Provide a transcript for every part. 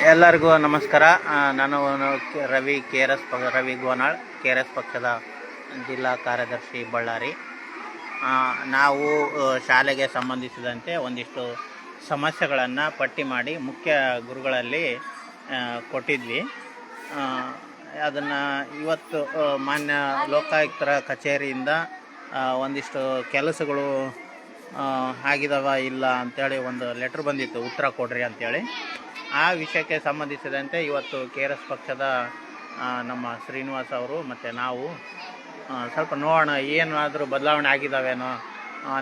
ಎಲ್ಲರಿಗೂ ನಮಸ್ಕಾರ. ನಾನು ರವಿ ರವಿ ಗೋನಾಳ್, KRS ಪಕ್ಷದ ಜಿಲ್ಲಾ ಕಾರ್ಯದರ್ಶಿ ಬಳ್ಳಾರಿ. ನಾವು ಶಾಲೆಗೆ ಸಂಬಂಧಿಸಿದಂತೆ ಒಂದಿಷ್ಟು ಸಮಸ್ಯೆಗಳನ್ನು ಪಟ್ಟಿ ಮಾಡಿ ಮುಖ್ಯ ಗುರುಗಳಲ್ಲಿ ಕೊಟ್ಟಿದ್ವಿ. ಅದನ್ನು ಇವತ್ತು ಮಾನ್ಯ ಲೋಕಾಯುಕ್ತರ ಕಚೇರಿಯಿಂದ ಒಂದಿಷ್ಟು ಕೆಲಸಗಳು ಆಗಿದವ ಇಲ್ಲ ಅಂಥೇಳಿ ಒಂದು ಲೆಟ್ರ್ ಬಂದಿತ್ತು, ಉತ್ತರ ಕೊಡ್ರಿ ಅಂಥೇಳಿ. ಆ ವಿಷಯಕ್ಕೆ ಸಂಬಂಧಿಸಿದಂತೆ ಇವತ್ತು KRS ಪಕ್ಷದ ನಮ್ಮ ಶ್ರೀನಿವಾಸ್ ಅವರು ಮತ್ತು ನಾವು ಸ್ವಲ್ಪ ನೋಡೋಣ ಏನಾದರೂ ಬದಲಾವಣೆ ಆಗಿದ್ದಾವೇನೋ,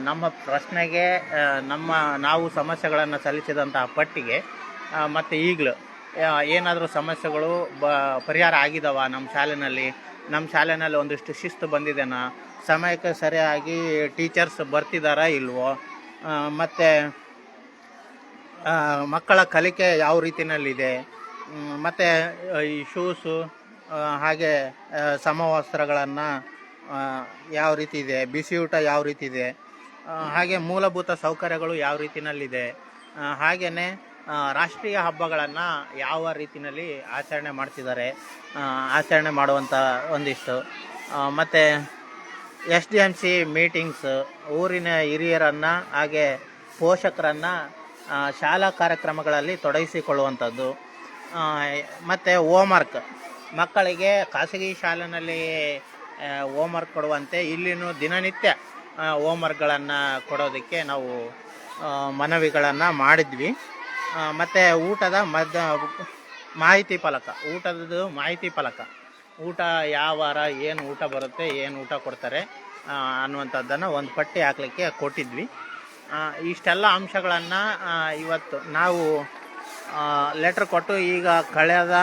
ನಮ್ಮ ಪ್ರಶ್ನೆಗೆ ನಾವು ಸಮಸ್ಯೆಗಳನ್ನು ಸಲ್ಲಿಸಿದಂತಹ ಪಟ್ಟಿಗೆ ಮತ್ತು ಈಗಲೂ ಏನಾದರೂ ಸಮಸ್ಯೆಗಳು ಪರಿಹಾರ ಆಗಿದ್ದಾವ ನಮ್ಮ ಶಾಲೆಯಲ್ಲಿ ಒಂದಿಷ್ಟು ಶಿಸ್ತು ಬಂದಿದೆನಾ, ಸಮಯಕ್ಕೆ ಸರಿಯಾಗಿ ಟೀಚರ್ಸ್ ಬರ್ತಿದ್ದಾರಾ ಇಲ್ವೋ, ಮತ್ತು ಮಕ್ಕಳ ಕಲಿಕೆ ಯಾವ ರೀತಿಯಲ್ಲಿದೆ, ಮತ್ತು ಈ ಶೂಸು ಹಾಗೆ ಸಮವಸ್ತ್ರಗಳನ್ನು ಯಾವ ರೀತಿ ಇದೆ, ಬಿಸಿ ಊಟ ಯಾವ ರೀತಿ ಇದೆ, ಹಾಗೆ ಮೂಲಭೂತ ಸೌಕರ್ಯಗಳು ಯಾವ ರೀತಿಯಲ್ಲಿದೆ, ಹಾಗೆಯೇ ರಾಷ್ಟ್ರೀಯ ಹಬ್ಬಗಳನ್ನು ಯಾವ ರೀತಿಯಲ್ಲಿ ಆಚರಣೆ ಮಾಡ್ತಿದ್ದಾರೆ, ಆಚರಣೆ ಮಾಡುವಂಥ ಒಂದಿಷ್ಟು, ಮತ್ತು SDMC ಮೀಟಿಂಗ್ಸ್, ಊರಿನ ಹಿರಿಯರನ್ನು ಹಾಗೆ ಪೋಷಕರನ್ನು ಶಾಲಾ ಕಾರ್ಯಕ್ರಮಗಳಲ್ಲಿ ತೊಡಗಿಸಿಕೊಳ್ಳುವಂಥದ್ದು, ಮತ್ತು ಹೋಮ್ವರ್ಕ್ ಮಕ್ಕಳಿಗೆ ಖಾಸಗಿ ಶಾಲೆಯಲ್ಲಿ ಹೋಮ್ವರ್ಕ್ ಕೊಡುವಂತೆ ಇಲ್ಲಿನೂ ದಿನನಿತ್ಯ ಹೋಮ್ವರ್ಕ್ಗಳನ್ನು ಕೊಡೋದಕ್ಕೆ ನಾವು ಮನವಿಗಳನ್ನು ಮಾಡಿದ್ವಿ. ಮತ್ತು ಊಟದ ಮಾಹಿತಿ ಫಲಕ, ಊಟ ಯಾವ ವಾರ ಏನು ಊಟ ಬರುತ್ತೆ, ಏನು ಊಟ ಕೊಡ್ತಾರೆ ಅನ್ನುವಂಥದ್ದನ್ನು ಒಂದು ಪಟ್ಟಿ ಹಾಕಲಿಕ್ಕೆ ಕೊಟ್ಟಿದ್ವಿ. ಇಷ್ಟೆಲ್ಲ ಅಂಶಗಳನ್ನು ಇವತ್ತು ನಾವು ಲೆಟ್ರ್ ಕೊಟ್ಟು ಈಗ ಕಳೆದ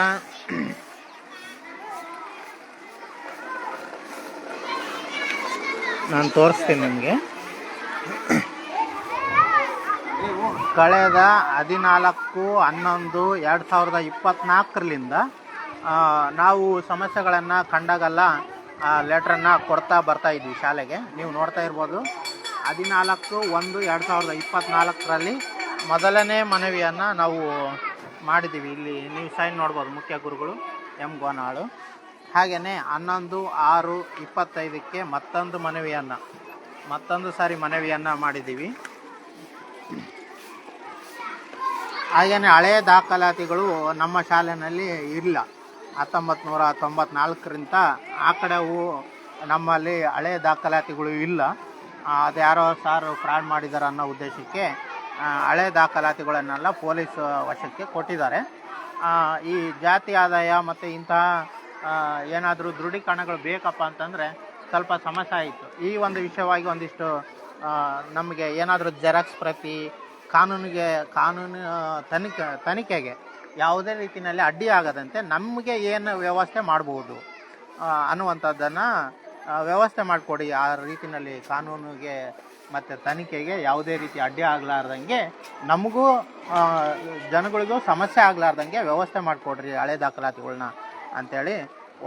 ನಾನು ತೋರಿಸ್ತೀನಿ ನಿಮಗೆ. ಕಳೆದ 14/11/2024 ನಾವು ಸಮಸ್ಯೆಗಳನ್ನು ಕಂಡಾಗೆಲ್ಲ ಲೆಟ್ರನ್ನು ಕೊಡ್ತಾ ಬರ್ತಾಯಿದ್ವಿ ಶಾಲೆಗೆ. ನೀವು ನೋಡ್ತಾ ಇರ್ಬೋದು, 14/1/2024 ಮೊದಲನೇ ಮನವಿಯನ್ನು ನಾವು ಮಾಡಿದ್ದೀವಿ. ಇಲ್ಲಿ ನೀವು ಸೈನ್ ನೋಡ್ಬೋದು, ಮುಖ್ಯ ಗುರುಗಳು M ಗೋನಾಳು. ಹಾಗೆಯೇ 11/6/25 ಮತ್ತೊಂದು ಸಾರಿ ಮನವಿಯನ್ನು ಮಾಡಿದ್ದೀವಿ. ಹಾಗೆಯೇ ಹಳೆಯ ದಾಖಲಾತಿಗಳು ನಮ್ಮ ಶಾಲೆಯಲ್ಲಿ ಇಲ್ಲ. 1994 ಆ ಕಡೆವು ನಮ್ಮಲ್ಲಿ ಹಳೆಯ ದಾಖಲಾತಿಗಳು ಇಲ್ಲ. ಅದ್ಯಾರೋ ಸಾರು ಫ್ರಾಡ್ ಮಾಡಿದ್ದಾರೆ ಅನ್ನೋ ಉದ್ದೇಶಕ್ಕೆ ಹಳೆ ದಾಖಲಾತಿಗಳನ್ನೆಲ್ಲ ಪೊಲೀಸ್ ವಶಕ್ಕೆ ಕೊಟ್ಟಿದ್ದಾರೆ. ಈ ಜಾತಿ ಆದಾಯ ಮತ್ತು ಇಂತಹ ಏನಾದರೂ ದೃಢೀಕರಣಗಳು ಬೇಕಪ್ಪ ಅಂತಂದರೆ ಸ್ವಲ್ಪ ಸಮಸ್ಯೆ ಆಯಿತು. ಈ ಒಂದು ವಿಷಯವಾಗಿ ಒಂದಿಷ್ಟು ನಮಗೆ ಏನಾದರೂ ಜೆರಾಕ್ಸ್ ಪ್ರತಿ ಕಾನೂನು ತನಿಖೆಗೆ ಯಾವುದೇ ರೀತಿಯಲ್ಲಿ ಅಡ್ಡಿ ಆಗದಂತೆ ನಮಗೆ ಏನು ವ್ಯವಸ್ಥೆ ಮಾಡ್ಬೋದು ಅನ್ನುವಂಥದ್ದನ್ನು ವ್ಯವಸ್ಥೆ ಮಾಡಿಕೊಡಿ. ಆ ರೀತಿಯಲ್ಲಿ ಕಾನೂನಿಗೆ ಮತ್ತು ತನಿಖೆಗೆ ಯಾವುದೇ ರೀತಿ ಅಡ್ಡಿ ಆಗಲಾರ್ದಂಗೆ, ನಮಗೂ ಜನಗಳಿಗೂ ಸಮಸ್ಯೆ ಆಗಲಾರ್ದಂಗೆ ವ್ಯವಸ್ಥೆ ಮಾಡಿಕೊಡ್ರಿ ಹಳೆ ದಾಖಲಾತಿಗಳನ್ನ ಅಂಥೇಳಿ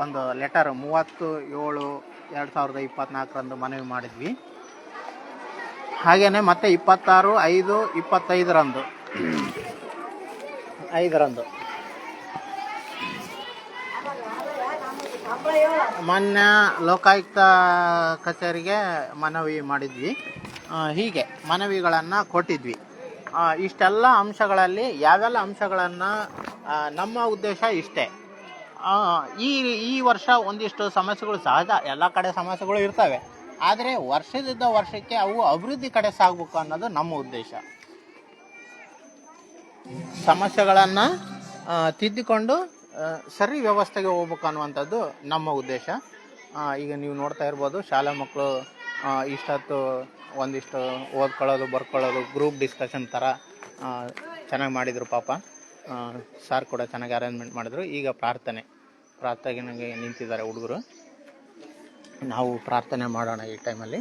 ಒಂದು ಲೆಟರ್ 30/7/2024 ಮನವಿ ಮಾಡಿದ್ವಿ. ಹಾಗೆಯೇ ಮತ್ತೆ 26/5/25 ಮಾನ್ಯ ಲೋಕಾಯುಕ್ತ ಕಚೇರಿಗೆ ಮನವಿ ಮಾಡಿದ್ವಿ. ಹೀಗೆ ಮನವಿಗಳನ್ನು ಕೊಟ್ಟಿದ್ವಿ. ಇಷ್ಟೆಲ್ಲ ಅಂಶಗಳಲ್ಲಿ ಯಾವೆಲ್ಲ ಅಂಶಗಳನ್ನು ನಮ್ಮ ಉದ್ದೇಶ ಇಷ್ಟೇ. ಈ ವರ್ಷ ಒಂದಿಷ್ಟು ಸಮಸ್ಯೆಗಳು ಸಹಜ, ಎಲ್ಲ ಕಡೆ ಸಮಸ್ಯೆಗಳು ಇರ್ತವೆ. ಆದರೆ ವರ್ಷದಿಂದ ವರ್ಷಕ್ಕೆ ಅವು ಅಭಿವೃದ್ಧಿ ಕಡೆ ಸಾಗಬೇಕು ಅನ್ನೋದು ನಮ್ಮ ಉದ್ದೇಶ. ಸಮಸ್ಯೆಗಳನ್ನು ತಿದ್ದಿಕೊಂಡು ಸರಿ ವ್ಯವಸ್ಥೆಗೆ ಹೋಗ್ಬೇಕು ಅನ್ನುವಂಥದ್ದು ನಮ್ಮ ಉದ್ದೇಶ. ಈಗ ನೀವು ನೋಡ್ತಾ ಇರ್ಬೋದು, ಶಾಲಾ ಮಕ್ಕಳು ಇಷ್ಟೊತ್ತು ಒಂದಿಷ್ಟು ಓದ್ಕೊಳ್ಳೋದು ಬರ್ಕೊಳ್ಳೋದು ಗ್ರೂಪ್ ಡಿಸ್ಕಷನ್ ಥರ ಚೆನ್ನಾಗಿ ಮಾಡಿದರು ಪಾಪ. ಸಾರ್ ಕೂಡ ಚೆನ್ನಾಗಿ ಅರೇಂಜ್ಮೆಂಟ್ ಮಾಡಿದ್ರು. ಈಗ ಪ್ರಾರ್ಥನೆಗೆ ನಿಂತಿದ್ದಾರೆ ಹುಡುಗರು. ನಾವು ಪ್ರಾರ್ಥನೆ ಮಾಡೋಣ ಈ ಟೈಮಲ್ಲಿ.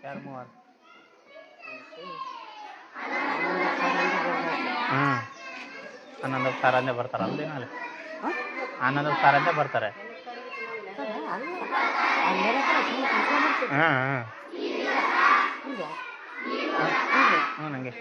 ಯಾರು ಮೂವರು? ಆನಂದ ಸಾರಂದೇ ಬರ್ತಾರೆ ಅಲ್ದೇನ ಅಲ್ಲಿ ಆನಂದ ಸಾರಂದೇ ಬರ್ತಾರೆ. ಹ್ಞೂ ನನಗೆ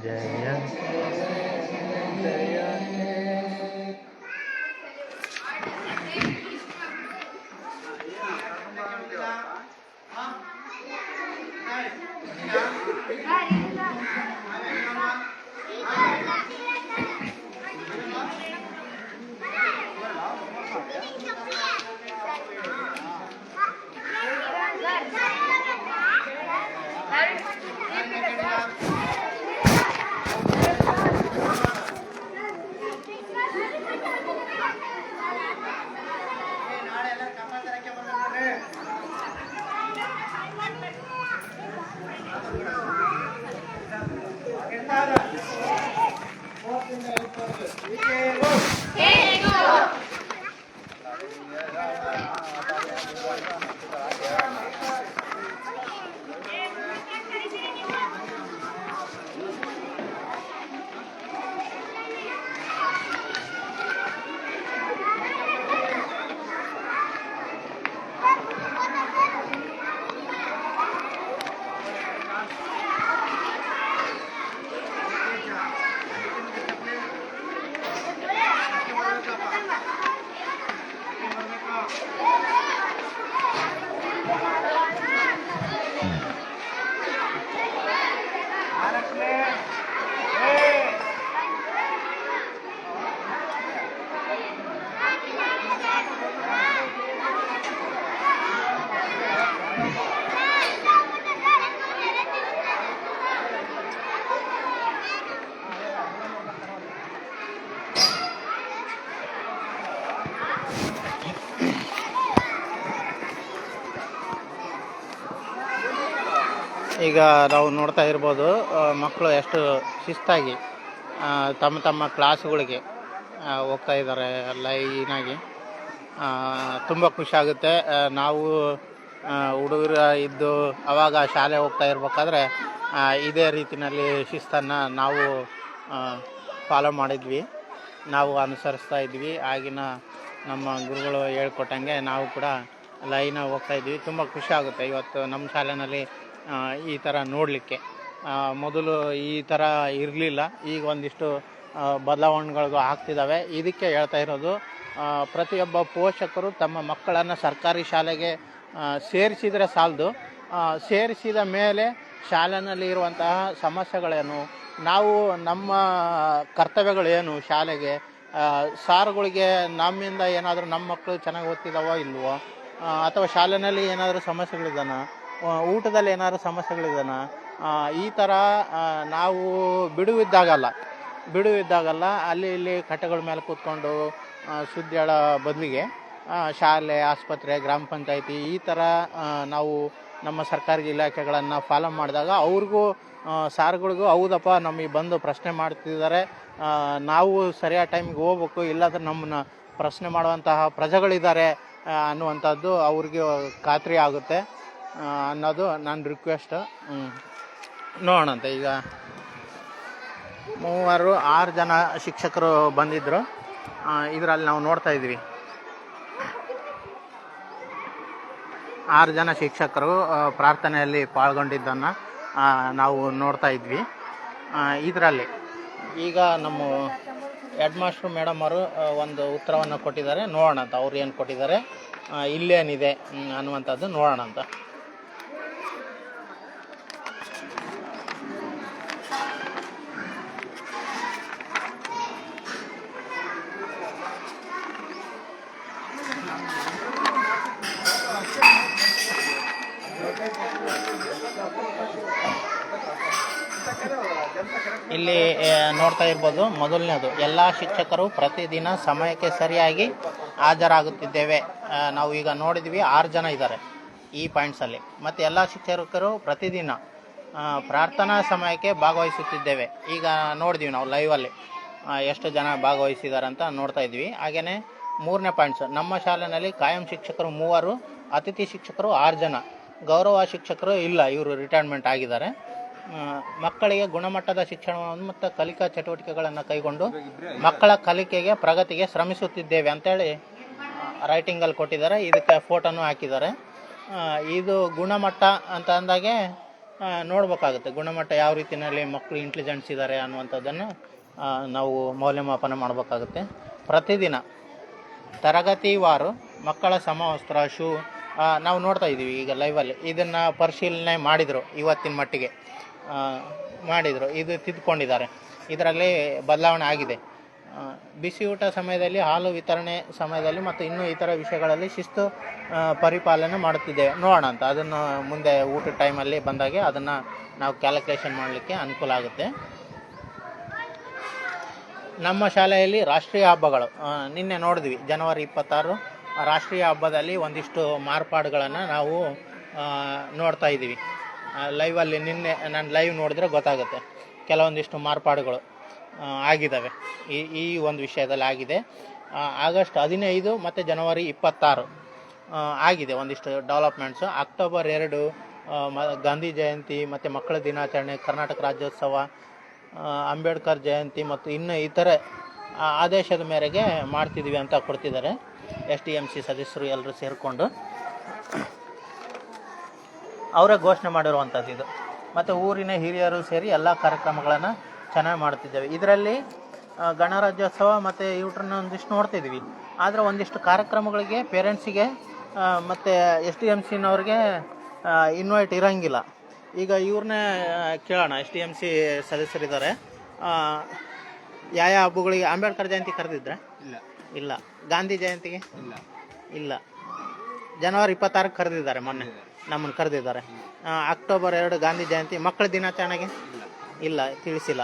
ಜಯ ಈಗ ನಾವು ನೋಡ್ತಾ ಇರ್ಬೋದು ಮಕ್ಕಳು ಎಷ್ಟು ಶಿಸ್ತಾಗಿ ತಮ್ಮ ತಮ್ಮ ಕ್ಲಾಸ್ಗಳಿಗೆ ಹೋಗ್ತಾ ಇದ್ದಾರೆ ಲೈನಾಗಿ. ತುಂಬ ಖುಷಿ ಆಗುತ್ತೆ. ನಾವು ಹುಡುಗರು ಇದ್ದು ಆವಾಗ ಶಾಲೆ ಹೋಗ್ತಾ ಇರ್ಬೇಕಾದ್ರೆ ಇದೇ ರೀತಿಯಲ್ಲಿ ಶಿಸ್ತನ್ನು ನಾವು ಫಾಲೋ ಮಾಡಿದ್ವಿ, ನಾವು ಅನುಸರಿಸ್ತಾ ಇದ್ವಿ. ಆಗಿನ ನಮ್ಮ ಗುರುಗಳು ಹೇಳ್ಕೊಟ್ಟಂಗೆ ನಾವು ಕೂಡ ಲೈನಾಗಿ ಹೋಗ್ತಾ ಇದ್ವಿ. ತುಂಬ ಖುಷಿ ಆಗುತ್ತೆ ಇವತ್ತು ನಮ್ಮ ಶಾಲೆಯಲ್ಲಿ ಈ ಥರ ನೋಡಲಿಕ್ಕೆ. ಮೊದಲು ಈ ಥರ ಇರಲಿಲ್ಲ, ಈಗ ಒಂದಿಷ್ಟು ಬದಲಾವಣೆಗಳು ಆಗ್ತಿದ್ದಾವೆ. ಇದಕ್ಕೆ ಹೇಳ್ತಾ ಇರೋದು, ಪ್ರತಿಯೊಬ್ಬ ಪೋಷಕರು ತಮ್ಮ ಮಕ್ಕಳನ್ನು ಸರ್ಕಾರಿ ಶಾಲೆಗೆ ಸೇರಿಸಿದರೆ ಸಾಲದು, ಸೇರಿಸಿದ ಮೇಲೆ ಶಾಲೆಯಲ್ಲಿ ಇರುವಂತಹ ಸಮಸ್ಯೆಗಳೇನು, ನಾವು ನಮ್ಮ ಕರ್ತವ್ಯಗಳೇನು ಶಾಲೆಗೆ, ಸಾರುಗಳಿಗೆ ನಮ್ಮಿಂದ ಏನಾದರೂ ನಮ್ಮ ಮಕ್ಕಳು ಚೆನ್ನಾಗಿ ಓದ್ತಿದ್ದಾವೋ ಇಲ್ವೋ, ಅಥವಾ ಶಾಲೆಯಲ್ಲಿ ಏನಾದರೂ ಸಮಸ್ಯೆಗಳಿದ್ದಾನ, ಊಟದಲ್ಲಿ ಏನಾದರೂ ಸಮಸ್ಯೆಗಳಿದ್ದಾನ, ಈ ಥರ ನಾವು ಬಿಡುವಿದ್ದಾಗಲ್ಲ ಅಲ್ಲಿ ಇಲ್ಲಿ ಕಟ್ಟೆಗಳ ಮೇಲೆ ಕೂತ್ಕೊಂಡು ಸುದ್ದಿ ಹೇಳೋ ಬದಲಿಗೆ ಶಾಲೆ, ಆಸ್ಪತ್ರೆ, ಗ್ರಾಮ ಪಂಚಾಯಿತಿ ಈ ಥರ ನಾವು ನಮ್ಮ ಸರ್ಕಾರಿ ಇಲಾಖೆಗಳನ್ನು ಫಾಲೋ ಮಾಡಿದಾಗ ಅವ್ರಿಗೂ ಸಾರುಗಳಿಗೂ ಹೌದಪ್ಪ ನಮಗೆ ಬಂದು ಪ್ರಶ್ನೆ ಮಾಡ್ತಿದ್ದಾರೆ, ನಾವು ಸರಿಯಾದ ಟೈಮಿಗೆ ಹೋಗ್ಬೇಕು, ಇಲ್ಲಾಂದ್ರೆ ನಮ್ಮನ್ನ ಪ್ರಶ್ನೆ ಮಾಡುವಂತಹ ಪ್ರಜೆಗಳಿದ್ದಾರೆ ಅನ್ನುವಂಥದ್ದು ಅವ್ರಿಗೆ ಖಾತ್ರಿ ಆಗುತ್ತೆ ಅನ್ನೋದು ನನ್ನ ರಿಕ್ವೆಸ್ಟ್. ನೋಡೋಣಂತೆ. ಈಗ 6 ಜನ ಶಿಕ್ಷಕರು ಬಂದಿದ್ದರು. ಇದರಲ್ಲಿ ನಾವು ನೋಡ್ತಾ ಇದ್ವಿ 6 ಜನ ಶಿಕ್ಷಕರು ಪ್ರಾರ್ಥನೆಯಲ್ಲಿ ಪಾಲ್ಗೊಂಡಿದ್ದನ್ನು ನಾವು ನೋಡ್ತಾ ಇದ್ವಿ. ಇದರಲ್ಲಿ ಈಗ ನಮ್ಮ ಹೆಡ್ ಮಾಸ್ಟ್ರು ಮೇಡಮ್ ಅವರು ಒಂದು ಉತ್ತರವನ್ನು ಕೊಟ್ಟಿದ್ದಾರೆ. ನೋಡೋಣ ಅಂತ ಅವ್ರು ಏನು ಕೊಟ್ಟಿದ್ದಾರೆ, ಇಲ್ಲೇನಿದೆ ಅನ್ನುವಂಥದ್ದು ನೋಡೋಣ ಅಂತ. ಇಲ್ಲಿ ನೋಡ್ತಾ ಇರ್ಬೋದು, ಮೊದಲನೇದು ಎಲ್ಲ ಶಿಕ್ಷಕರು ಪ್ರತಿದಿನ ಸಮಯಕ್ಕೆ ಸರಿಯಾಗಿ ಹಾಜರಾಗುತ್ತಿದ್ದೇವೆ. ನಾವು ಈಗ ನೋಡಿದ್ವಿ 6 ಜನ ಇದ್ದಾರೆ ಈ ಪಾಯಿಂಟ್ಸಲ್ಲಿ. ಮತ್ತು ಎಲ್ಲ ಶಿಕ್ಷಕರು ಪ್ರತಿದಿನ ಪ್ರಾರ್ಥನಾ ಸಮಯಕ್ಕೆ ಭಾಗವಹಿಸುತ್ತಿದ್ದೇವೆ. ಈಗ ನೋಡಿದ್ವಿ ನಾವು ಲೈವಲ್ಲಿ ಎಷ್ಟು ಜನ ಭಾಗವಹಿಸಿದ್ದಾರೆ ಅಂತ ನೋಡ್ತಾ ಇದ್ವಿ. ಹಾಗೆಯೇ 3ನೇ ಪಾಯಿಂಟ್ಸ್, ನಮ್ಮ ಶಾಲೆಯಲ್ಲಿ ಕಾಯಂ ಶಿಕ್ಷಕರು 3, ಅತಿಥಿ ಶಿಕ್ಷಕರು 6 ಜನ, ಗೌರವ ಶಿಕ್ಷಕರು ಇಲ್ಲ, ಇವರು ರಿಟೈರ್ಮೆಂಟ್ ಆಗಿದ್ದಾರೆ. ಮಕ್ಕಳಿಗೆ ಗುಣಮಟ್ಟದ ಶಿಕ್ಷಣವನ್ನು ಮತ್ತು ಕಲಿಕಾ ಚಟುವಟಿಕೆಗಳನ್ನು ಕೈಗೊಂಡು ಮಕ್ಕಳ ಕಲಿಕೆಗೆ ಪ್ರಗತಿಗೆ ಶ್ರಮಿಸುತ್ತಿದ್ದೇವೆ ಅಂತೇಳಿ ರೈಟಿಂಗಲ್ಲಿ ಕೊಟ್ಟಿದ್ದಾರೆ. ಇದಕ್ಕೆ ಫೋಟೋನು ಹಾಕಿದ್ದಾರೆ. ಇದು ಗುಣಮಟ್ಟ ಅಂತ ಅಂದಾಗೆ ನೋಡ್ಬೇಕಾಗುತ್ತೆ, ಗುಣಮಟ್ಟ ಯಾವ ರೀತಿಯಲ್ಲಿ ಮಕ್ಕಳು ಇಂಟೆಲಿಜೆನ್ಸ್ ಇದ್ದಾರೆ ಅನ್ನುವಂಥದ್ದನ್ನು ನಾವು ಮೌಲ್ಯಮಾಪನ ಮಾಡಬೇಕಾಗುತ್ತೆ. ಪ್ರತಿದಿನ ತರಗತಿವಾರು ಮಕ್ಕಳ ಸಮವಸ್ತ್ರ, ಶೂ ನಾವು ನೋಡ್ತಾ ಇದ್ದೀವಿ ಈಗ ಲೈವಲ್ಲಿ. ಇದನ್ನು ಪರಿಶೀಲನೆ ಮಾಡಿದರು, ಇವತ್ತಿನ ಮಟ್ಟಿಗೆ ಮಾಡಿದರು, ಇದು ತಿದ್ದುಕೊಂಡಿದ್ದಾರೆ. ಇದರಲ್ಲಿ ಬದಲಾವಣೆ ಆಗಿದೆ. ಬಿಸಿ ಊಟ ಸಮಯದಲ್ಲಿ, ಹಾಲು ವಿತರಣೆ ಸಮಯದಲ್ಲಿ ಮತ್ತು ಇನ್ನೂ ಇತರ ವಿಷಯಗಳಲ್ಲಿ ಶಿಸ್ತು ಪರಿಪಾಲನೆ ಮಾಡುತ್ತಿದ್ದೇವೆ. ನೋಡೋಣ ಅಂತ, ಅದನ್ನು ಮುಂದೆ ಊಟದ ಟೈಮಲ್ಲಿ ಬಂದಾಗೆ ಅದನ್ನು ನಾವು ಕ್ಯಾಲ್ಕುಲೇಷನ್ ಮಾಡಲಿಕ್ಕೆ ಅನುಕೂಲ ಆಗುತ್ತೆ. ನಮ್ಮ ಶಾಲೆಯಲ್ಲಿ ರಾಷ್ಟ್ರೀಯ ಹಬ್ಬಗಳು ನಿನ್ನೆ ನೋಡಿದ್ವಿ, ಜನವರಿ 26 ರಾಷ್ಟ್ರೀಯ ಹಬ್ಬದಲ್ಲಿ ಒಂದಿಷ್ಟು ಮಾರ್ಪಾಡುಗಳನ್ನು ನಾವು ನೋಡ್ತಾ ಇದ್ದೀವಿ ಲೈವಲ್ಲಿ. ನಿನ್ನೆ ನಾನು ಲೈವ್ ನೋಡಿದ್ರೆ ಗೊತ್ತಾಗುತ್ತೆ, ಕೆಲವೊಂದಿಷ್ಟು ಮಾರ್ಪಾಡುಗಳು ಆಗಿದ್ದಾವೆ ಈ ಒಂದು ವಿಷಯದಲ್ಲಿ ಆಗಿದೆ. ಆಗಸ್ಟ್ 15 ಮತ್ತು ಜನವರಿ 26 ಆಗಿದೆ ಒಂದಿಷ್ಟು ಡೆವಲಪ್ಮೆಂಟ್ಸು. ಅಕ್ಟೋಬರ್ 2 ಗಾಂಧಿ ಜಯಂತಿ ಮತ್ತು ಮಕ್ಕಳ ದಿನಾಚರಣೆ, ಕರ್ನಾಟಕ ರಾಜ್ಯೋತ್ಸವ, ಅಂಬೇಡ್ಕರ್ ಜಯಂತಿ ಮತ್ತು ಇನ್ನು ಇತರೆ ಆದೇಶದ ಮೇರೆಗೆ ಮಾಡ್ತಿದ್ವಿ ಅಂತ ಕೊಡ್ತಿದ್ದಾರೆ SDMC ಸದಸ್ಯರು ಎಲ್ಲರೂ ಸೇರಿಕೊಂಡು ಅವರೇ ಘೋಷಣೆ ಮಾಡಿರುವಂಥದ್ದು ಇದು. ಮತ್ತು ಊರಿನ ಹಿರಿಯರು ಸೇರಿ ಎಲ್ಲ ಕಾರ್ಯಕ್ರಮಗಳನ್ನು ಚೆನ್ನಾಗಿ ಮಾಡ್ತಿದ್ದೇವೆ. ಇದರಲ್ಲಿ ಗಣರಾಜ್ಯೋತ್ಸವ ಮತ್ತು ಇವ್ರನ್ನ ಒಂದಿಷ್ಟು ನೋಡ್ತಿದ್ವಿ. ಆದರೆ ಒಂದಿಷ್ಟು ಕಾರ್ಯಕ್ರಮಗಳಿಗೆ ಪೇರೆಂಟ್ಸಿಗೆ ಮತ್ತು SDMCನವ್ರಿಗೆ ಇನ್ವೈಟ್ ಇರೋಂಗಿಲ್ಲ. ಈಗ ಇವ್ರನ್ನೇ ಕೇಳೋಣ, SDMC ಸದಸ್ಯರಿದ್ದಾರೆ. ಯಾವ ಹಬ್ಬಗಳಿಗೆ ಅಂಬೇಡ್ಕರ್ ಜಯಂತಿ ಕರೆದಿದ್ರೆ? ಇಲ್ಲ. ಗಾಂಧಿ ಜಯಂತಿಗೆ? ಇಲ್ಲ. ಜನವರಿ 26 ಕರೆದಿದ್ದಾರೆ, ಮೊನ್ನೆ ನಮ್ಮನ್ನು ಕರೆದಿದ್ದಾರೆ. ಅಕ್ಟೋಬರ್ 2 ಗಾಂಧಿ ಜಯಂತಿ. ಮಕ್ಕಳ ದಿನಾಚರಣೆಗೆ? ಇಲ್ಲ, ತಿಳಿಸಿಲ್ಲ.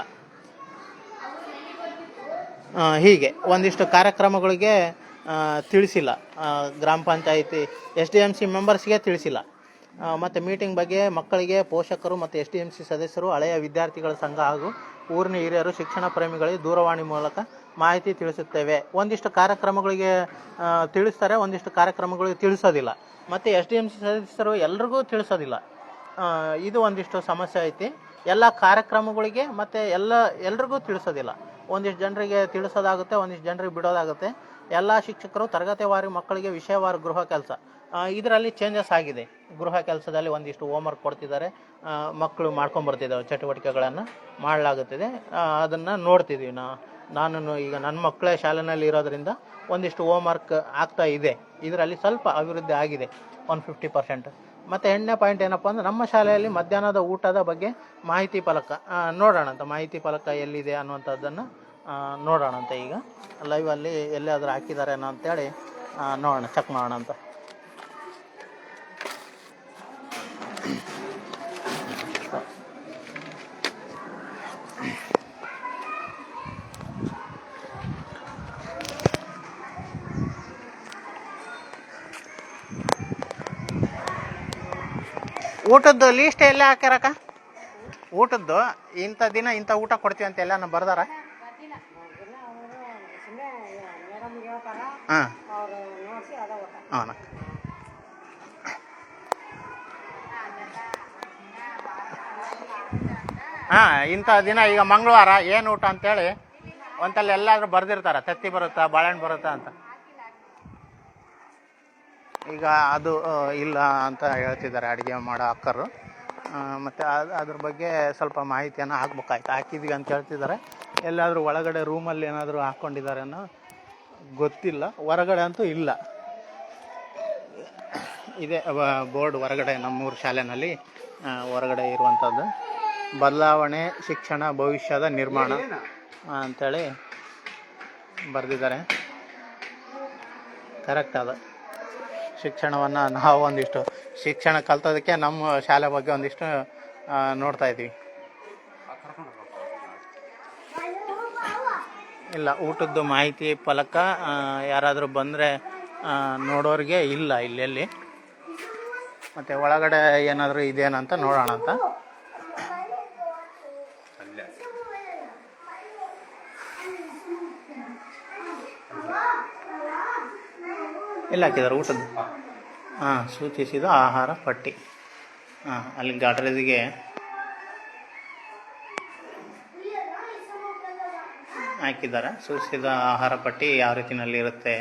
ಹೀಗೆ ಒಂದಿಷ್ಟು ಕಾರ್ಯಕ್ರಮಗಳಿಗೆ ತಿಳಿಸಿಲ್ಲ. ಗ್ರಾಮ ಪಂಚಾಯಿತಿ SDMC ಮೆಂಬರ್ಸ್ಗೆ ತಿಳಿಸಿಲ್ಲ. ಮತ್ತು ಮೀಟಿಂಗ್ ಬಗ್ಗೆ ಮಕ್ಕಳಿಗೆ ಪೋಷಕರು ಮತ್ತು SDMC ಸದಸ್ಯರು, ಹಳೆಯ ವಿದ್ಯಾರ್ಥಿಗಳ ಸಂಘ ಹಾಗೂ ಊರಿನ ಹಿರಿಯರು, ಶಿಕ್ಷಣ ಪ್ರೇಮಿಗಳಿಗೆ ದೂರವಾಣಿ ಮೂಲಕ ಮಾಹಿತಿ ತಿಳಿಸುತ್ತೇವೆ. ಒಂದಿಷ್ಟು ಕಾರ್ಯಕ್ರಮಗಳಿಗೆ ತಿಳಿಸ್ತಾರೆ, ಒಂದಿಷ್ಟು ಕಾರ್ಯಕ್ರಮಗಳಿಗೆ ತಿಳಿಸೋದಿಲ್ಲ. ಮತ್ತು SDMC ಸದಸ್ಯರು ಎಲ್ರಿಗೂ ತಿಳಿಸೋದಿಲ್ಲ. ಇದು ಒಂದಿಷ್ಟು ಸಮಸ್ಯೆ ಐತಿ. ಎಲ್ಲ ಕಾರ್ಯಕ್ರಮಗಳಿಗೆ ಮತ್ತು ಎಲ್ರಿಗೂ ತಿಳಿಸೋದಿಲ್ಲ. ಒಂದಿಷ್ಟು ಜನರಿಗೆ ತಿಳಿಸೋದಾಗುತ್ತೆ, ಒಂದಿಷ್ಟು ಜನರಿಗೆ ಬಿಡೋದಾಗುತ್ತೆ. ಎಲ್ಲ ಶಿಕ್ಷಕರು ತರಗತಿವಾರು ಮಕ್ಕಳಿಗೆ ವಿಷಯವಾರು ಗೃಹ ಕೆಲಸ, ಇದರಲ್ಲಿ ಚೇಂಜಸ್ ಆಗಿದೆ. ಗೃಹ ಕೆಲಸದಲ್ಲಿ ಒಂದಿಷ್ಟು ಹೋಮ್ವರ್ಕ್ ಕೊಡ್ತಿದ್ದಾರೆ, ಮಕ್ಕಳು ಮಾಡ್ಕೊಂಬರ್ತಿದ್ದಾವೆ, ಚಟುವಟಿಕೆಗಳನ್ನು ಮಾಡಲಾಗುತ್ತಿದೆ. ಅದನ್ನು ನೋಡ್ತಿದ್ದೀವಿ. ನಾನು ಈಗ ನನ್ನ ಮಕ್ಕಳೇ ಶಾಲೆಯಲ್ಲಿ ಇರೋದ್ರಿಂದ ಒಂದಿಷ್ಟು ಹೋಮ್ವರ್ಕ್ ಆಗ್ತಾ ಇದೆ. ಇದರಲ್ಲಿ ಸ್ವಲ್ಪ ಅಭಿವೃದ್ಧಿ ಆಗಿದೆ, 150%. ಮತ್ತು 8ನೇ ಪಾಯಿಂಟ್ ಏನಪ್ಪ ಅಂದರೆ, ನಮ್ಮ ಶಾಲೆಯಲ್ಲಿ ಮಧ್ಯಾಹ್ನದ ಊಟದ ಬಗ್ಗೆ ಮಾಹಿತಿ ಫಲಕ ನೋಡೋಣ ಅಂತ. ಮಾಹಿತಿ ಫಲಕ ಎಲ್ಲಿದೆ ಅನ್ನುವಂಥದ್ದನ್ನು ನೋಡೋಣ ಅಂತ. ಈಗ ಲೈವಲ್ಲಿ ಎಲ್ಲಾದರೂ ಹಾಕಿದ್ದಾರೆ ಅನ್ನೋ ಅಂತೇಳಿ ನೋಡೋಣ, ಚೆಕ್ ಮಾಡೋಣ ಅಂತ. ಊಟದ್ದು ಲೀಸ್ಟ್ ಎಲ್ಲ ಹಾಕ್ಯಾರಕ್ಕ? ಊಟದ್ದು ಇಂಥ ದಿನ ಇಂಥ ಊಟ ಕೊಡ್ತೀವಿ ಅಂತ ಎಲ್ಲ ಬರ್ದಾರ? ಹಾಂ ಹಾಂ. ಹಾಂ, ಇಂಥ ದಿನ ಈಗ ಮಂಗಳವಾರ ಏನು ಊಟ ಅಂತೇಳಿ ಒಂತಲ್ಲಿ ಎಲ್ಲಾದರೂ ಬರ್ದಿರ್ತಾರೆ. ತತ್ತಿ ಬರುತ್ತಾ, ಬಾಳೆಹಣ್ಣು ಬರುತ್ತಾ ಅಂತ. ಈಗ ಅದು ಇಲ್ಲ ಅಂತ ಹೇಳ್ತಿದ್ದಾರೆ ಅಡುಗೆ ಮಾಡೋ ಅಕ್ಕರು. ಮತ್ತು ಅದ್ರ ಬಗ್ಗೆ ಸ್ವಲ್ಪ ಮಾಹಿತಿಯನ್ನು ಹಾಕ್ಬೇಕಾಯ್ತು. ಹಾಕಿದ್ವಿ ಅಂತ ಹೇಳ್ತಿದ್ದಾರೆ. ಎಲ್ಲಾದರೂ ಒಳಗಡೆ ರೂಮಲ್ಲಿ ಏನಾದರೂ ಹಾಕ್ಕೊಂಡಿದ್ದಾರೆ ಅನ್ನೋ ಗೊತ್ತಿಲ್ಲ. ಹೊರಗಡೆ ಅಂತೂ ಇಲ್ಲ. ಇದೆ ಬೋರ್ಡ್ ಹೊರಗಡೆ, ನಮ್ಮೂರು ಶಾಲೆಯಲ್ಲಿ ಹೊರಗಡೆ ಇರುವಂಥದ್ದು. ಬದಲಾವಣೆ ಶಿಕ್ಷಣ ಭವಿಷ್ಯದ ನಿರ್ಮಾಣ ಅಂಥೇಳಿ ಬರೆದಿದ್ದಾರೆ. ಕರೆಕ್ಟ್ ಅದು. ಶಿಕ್ಷಣವನ್ನು ನಾವು ಒಂದಿಷ್ಟು ಶಿಕ್ಷಣ ಕಲ್ತೋದಕ್ಕೆ ನಮ್ಮ ಶಾಲೆ ಬಗ್ಗೆ ಒಂದಿಷ್ಟು ನೋಡ್ತಾ ಇದ್ದೀವಿ. ಇಲ್ಲ, ಊಟದ್ದು ಮಾಹಿತಿ ಫಲಕ ಯಾರಾದರೂ ಬಂದರೆ ನೋಡೋರಿಗೆ ಇಲ್ಲ ಇಲ್ಲೆಲ್ಲಿ. ಮತ್ತು ಒಳಗಡೆ ಏನಾದರೂ ಇದೇನಂತ ನೋಡೋಣ ಅಂತ. ಎಲ್ಲ ಹಾಕಿದ್ದಾರೆ ಊಟದ್ದು. ಹಾಂ, ಸೂಚಿಸಿದ ಆಹಾರ ಪಟ್ಟಿ. ಹಾಂ, ಅಲ್ಲಿ ಗಾಡ್ರೇಜ್ಗೆ ಹಾಕಿದ್ದಾರೆ. ಸೂಚಿಸಿದ ಆಹಾರ ಪಟ್ಟಿ ಯಾವ ರೀತಿಯಲ್ಲಿ ಇರುತ್ತೆ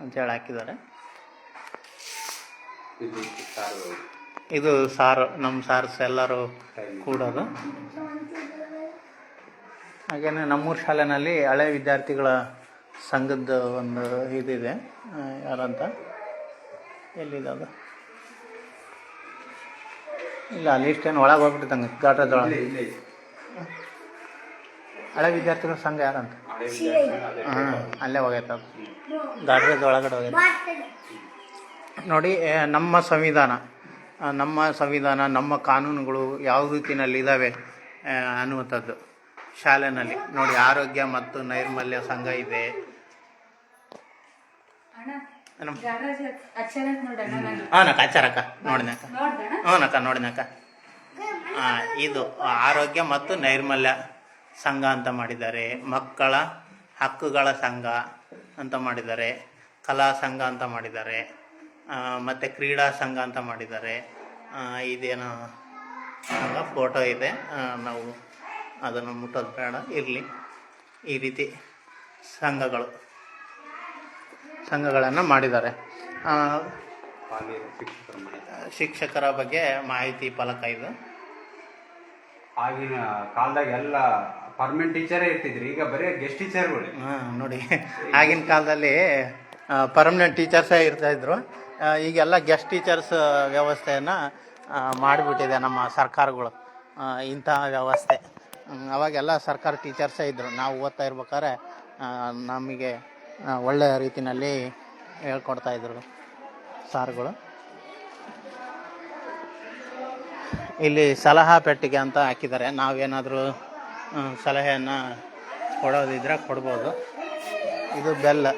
ಅಂತೇಳಿ ಹಾಕಿದ್ದಾರೆ. ಇದು ಸಾರು, ನಮ್ಮ ಸಾರ್ಸ್ ಎಲ್ಲರೂ ಕೂಡೋದು. ಹಾಗೇನೆ ನಮ್ಮೂರು ಶಾಲೆಯಲ್ಲಿ ಹಳೆ ವಿದ್ಯಾರ್ಥಿಗಳ ಸಂಘದ ಒಂದು ಇದಿದೆ. ಯಾರಂತ ಎಲ್ಲಿದೆ ಅದು? ಇಲ್ಲ, ಅಲ್ಲಿ ಇಷ್ಟೇನು ಒಳಗೆ ಹೋಗ್ಬಿಟ್ಟಿದ್ದಂಗೆ ಘಾಟದೊಳಗೆ. ಹಳೆ ವಿದ್ಯಾರ್ಥಿಗಳ ಸಂಘ ಯಾರಂತ? ಹಾಂ, ಅಲ್ಲೇ ಹೋಗೈತೆ ಅದು, ಘಾಟ್ರದ ಒಳಗಡೆ ಹೋಗೈತೆ ನೋಡಿ. ನಮ್ಮ ಸಂವಿಧಾನ ನಮ್ಮ ಕಾನೂನುಗಳು ಯಾವ ರೀತಿಯಲ್ಲಿ ಇದ್ದಾವೆ ಅನ್ನುವಂಥದ್ದು ಶಾಲೆಯಲ್ಲಿ ನೋಡಿ. ಆರೋಗ್ಯ ಮತ್ತು ನೈರ್ಮಲ್ಯ ಸಂಘ ಇದೆ. ಹಾಂ ಅಚ್ಚಾರಕ್ಕ, ನೋಡಿನಕ್ಕ. ಹ್ಞೂನಕ್ಕ, ನೋಡಿನಕ್ಕ. ಇದು ಆರೋಗ್ಯ ಮತ್ತು ನೈರ್ಮಲ್ಯ ಸಂಘ ಅಂತ ಮಾಡಿದ್ದಾರೆ. ಮಕ್ಕಳ ಹಕ್ಕುಗಳ ಸಂಘ ಅಂತ ಮಾಡಿದ್ದಾರೆ, ಕಲಾ ಸಂಘ ಅಂತ ಮಾಡಿದ್ದಾರೆ, ಮತ್ತು ಕ್ರೀಡಾ ಸಂಘ ಅಂತ ಮಾಡಿದ್ದಾರೆ. ಇದೇನೋ ಸಂಘ ಫೋಟೋ ಇದೆ, ನಾವು ಅದನ್ನು ಮುಟ್ಟೋದು ಬೇಡ, ಇರಲಿ. ಈ ರೀತಿ ಸಂಘಗಳನ್ನು ಮಾಡಿದ್ದಾರೆ. ಶಿಕ್ಷಕರ ಬಗ್ಗೆ ಮಾಹಿತಿ ಫಲಕ ಇದು. ಆಗಿನ ಕಾಲದಾಗ ಎಲ್ಲ ಪರ್ಮನೆಂಟ್ ಟೀಚರೇ ಇರ್ತಿದ್ರಿ, ಈಗ ಬರೀ ಗೆಸ್ಟ್ ಟೀಚರ್ಗಳು. ನೋಡಿ, ಆಗಿನ ಕಾಲದಲ್ಲಿ ಪರ್ಮನೆಂಟ್ ಟೀಚರ್ಸೇ ಇರ್ತಾಯಿದ್ರು. ಈಗೆಲ್ಲ ಗೆಸ್ಟ್ ಟೀಚರ್ಸ್ ವ್ಯವಸ್ಥೆಯನ್ನು ಮಾಡಿಬಿಟ್ಟಿದೆ ನಮ್ಮ ಸರ್ಕಾರಗಳು. ಇಂತಹ ವ್ಯವಸ್ಥೆ ಅವಾಗೆಲ್ಲ ಸರ್ಕಾರಿ ಟೀಚರ್ಸೇ ಇದ್ದರು. ನಾವು ಓದ್ತಾ ಇರ್ಬೇಕಾದ್ರೆ ನಮಗೆ ಒಳ್ಳೆಯ ರೀತಿಯಲ್ಲಿ ಹೇಳ್ಕೊಡ್ತಾಯಿದ್ರು ಸಾರುಗಳು. ಇಲ್ಲಿ ಸಲಹಾ ಪೆಟ್ಟಿಗೆ ಅಂತ ಹಾಕಿದ್ದಾರೆ. ನಾವೇನಾದರೂ ಸಲಹೆಯನ್ನು ಕೊಡೋದಿದ್ರೆ ಕೊಡ್ಬೋದು. ಇದು ಬೆಲ್.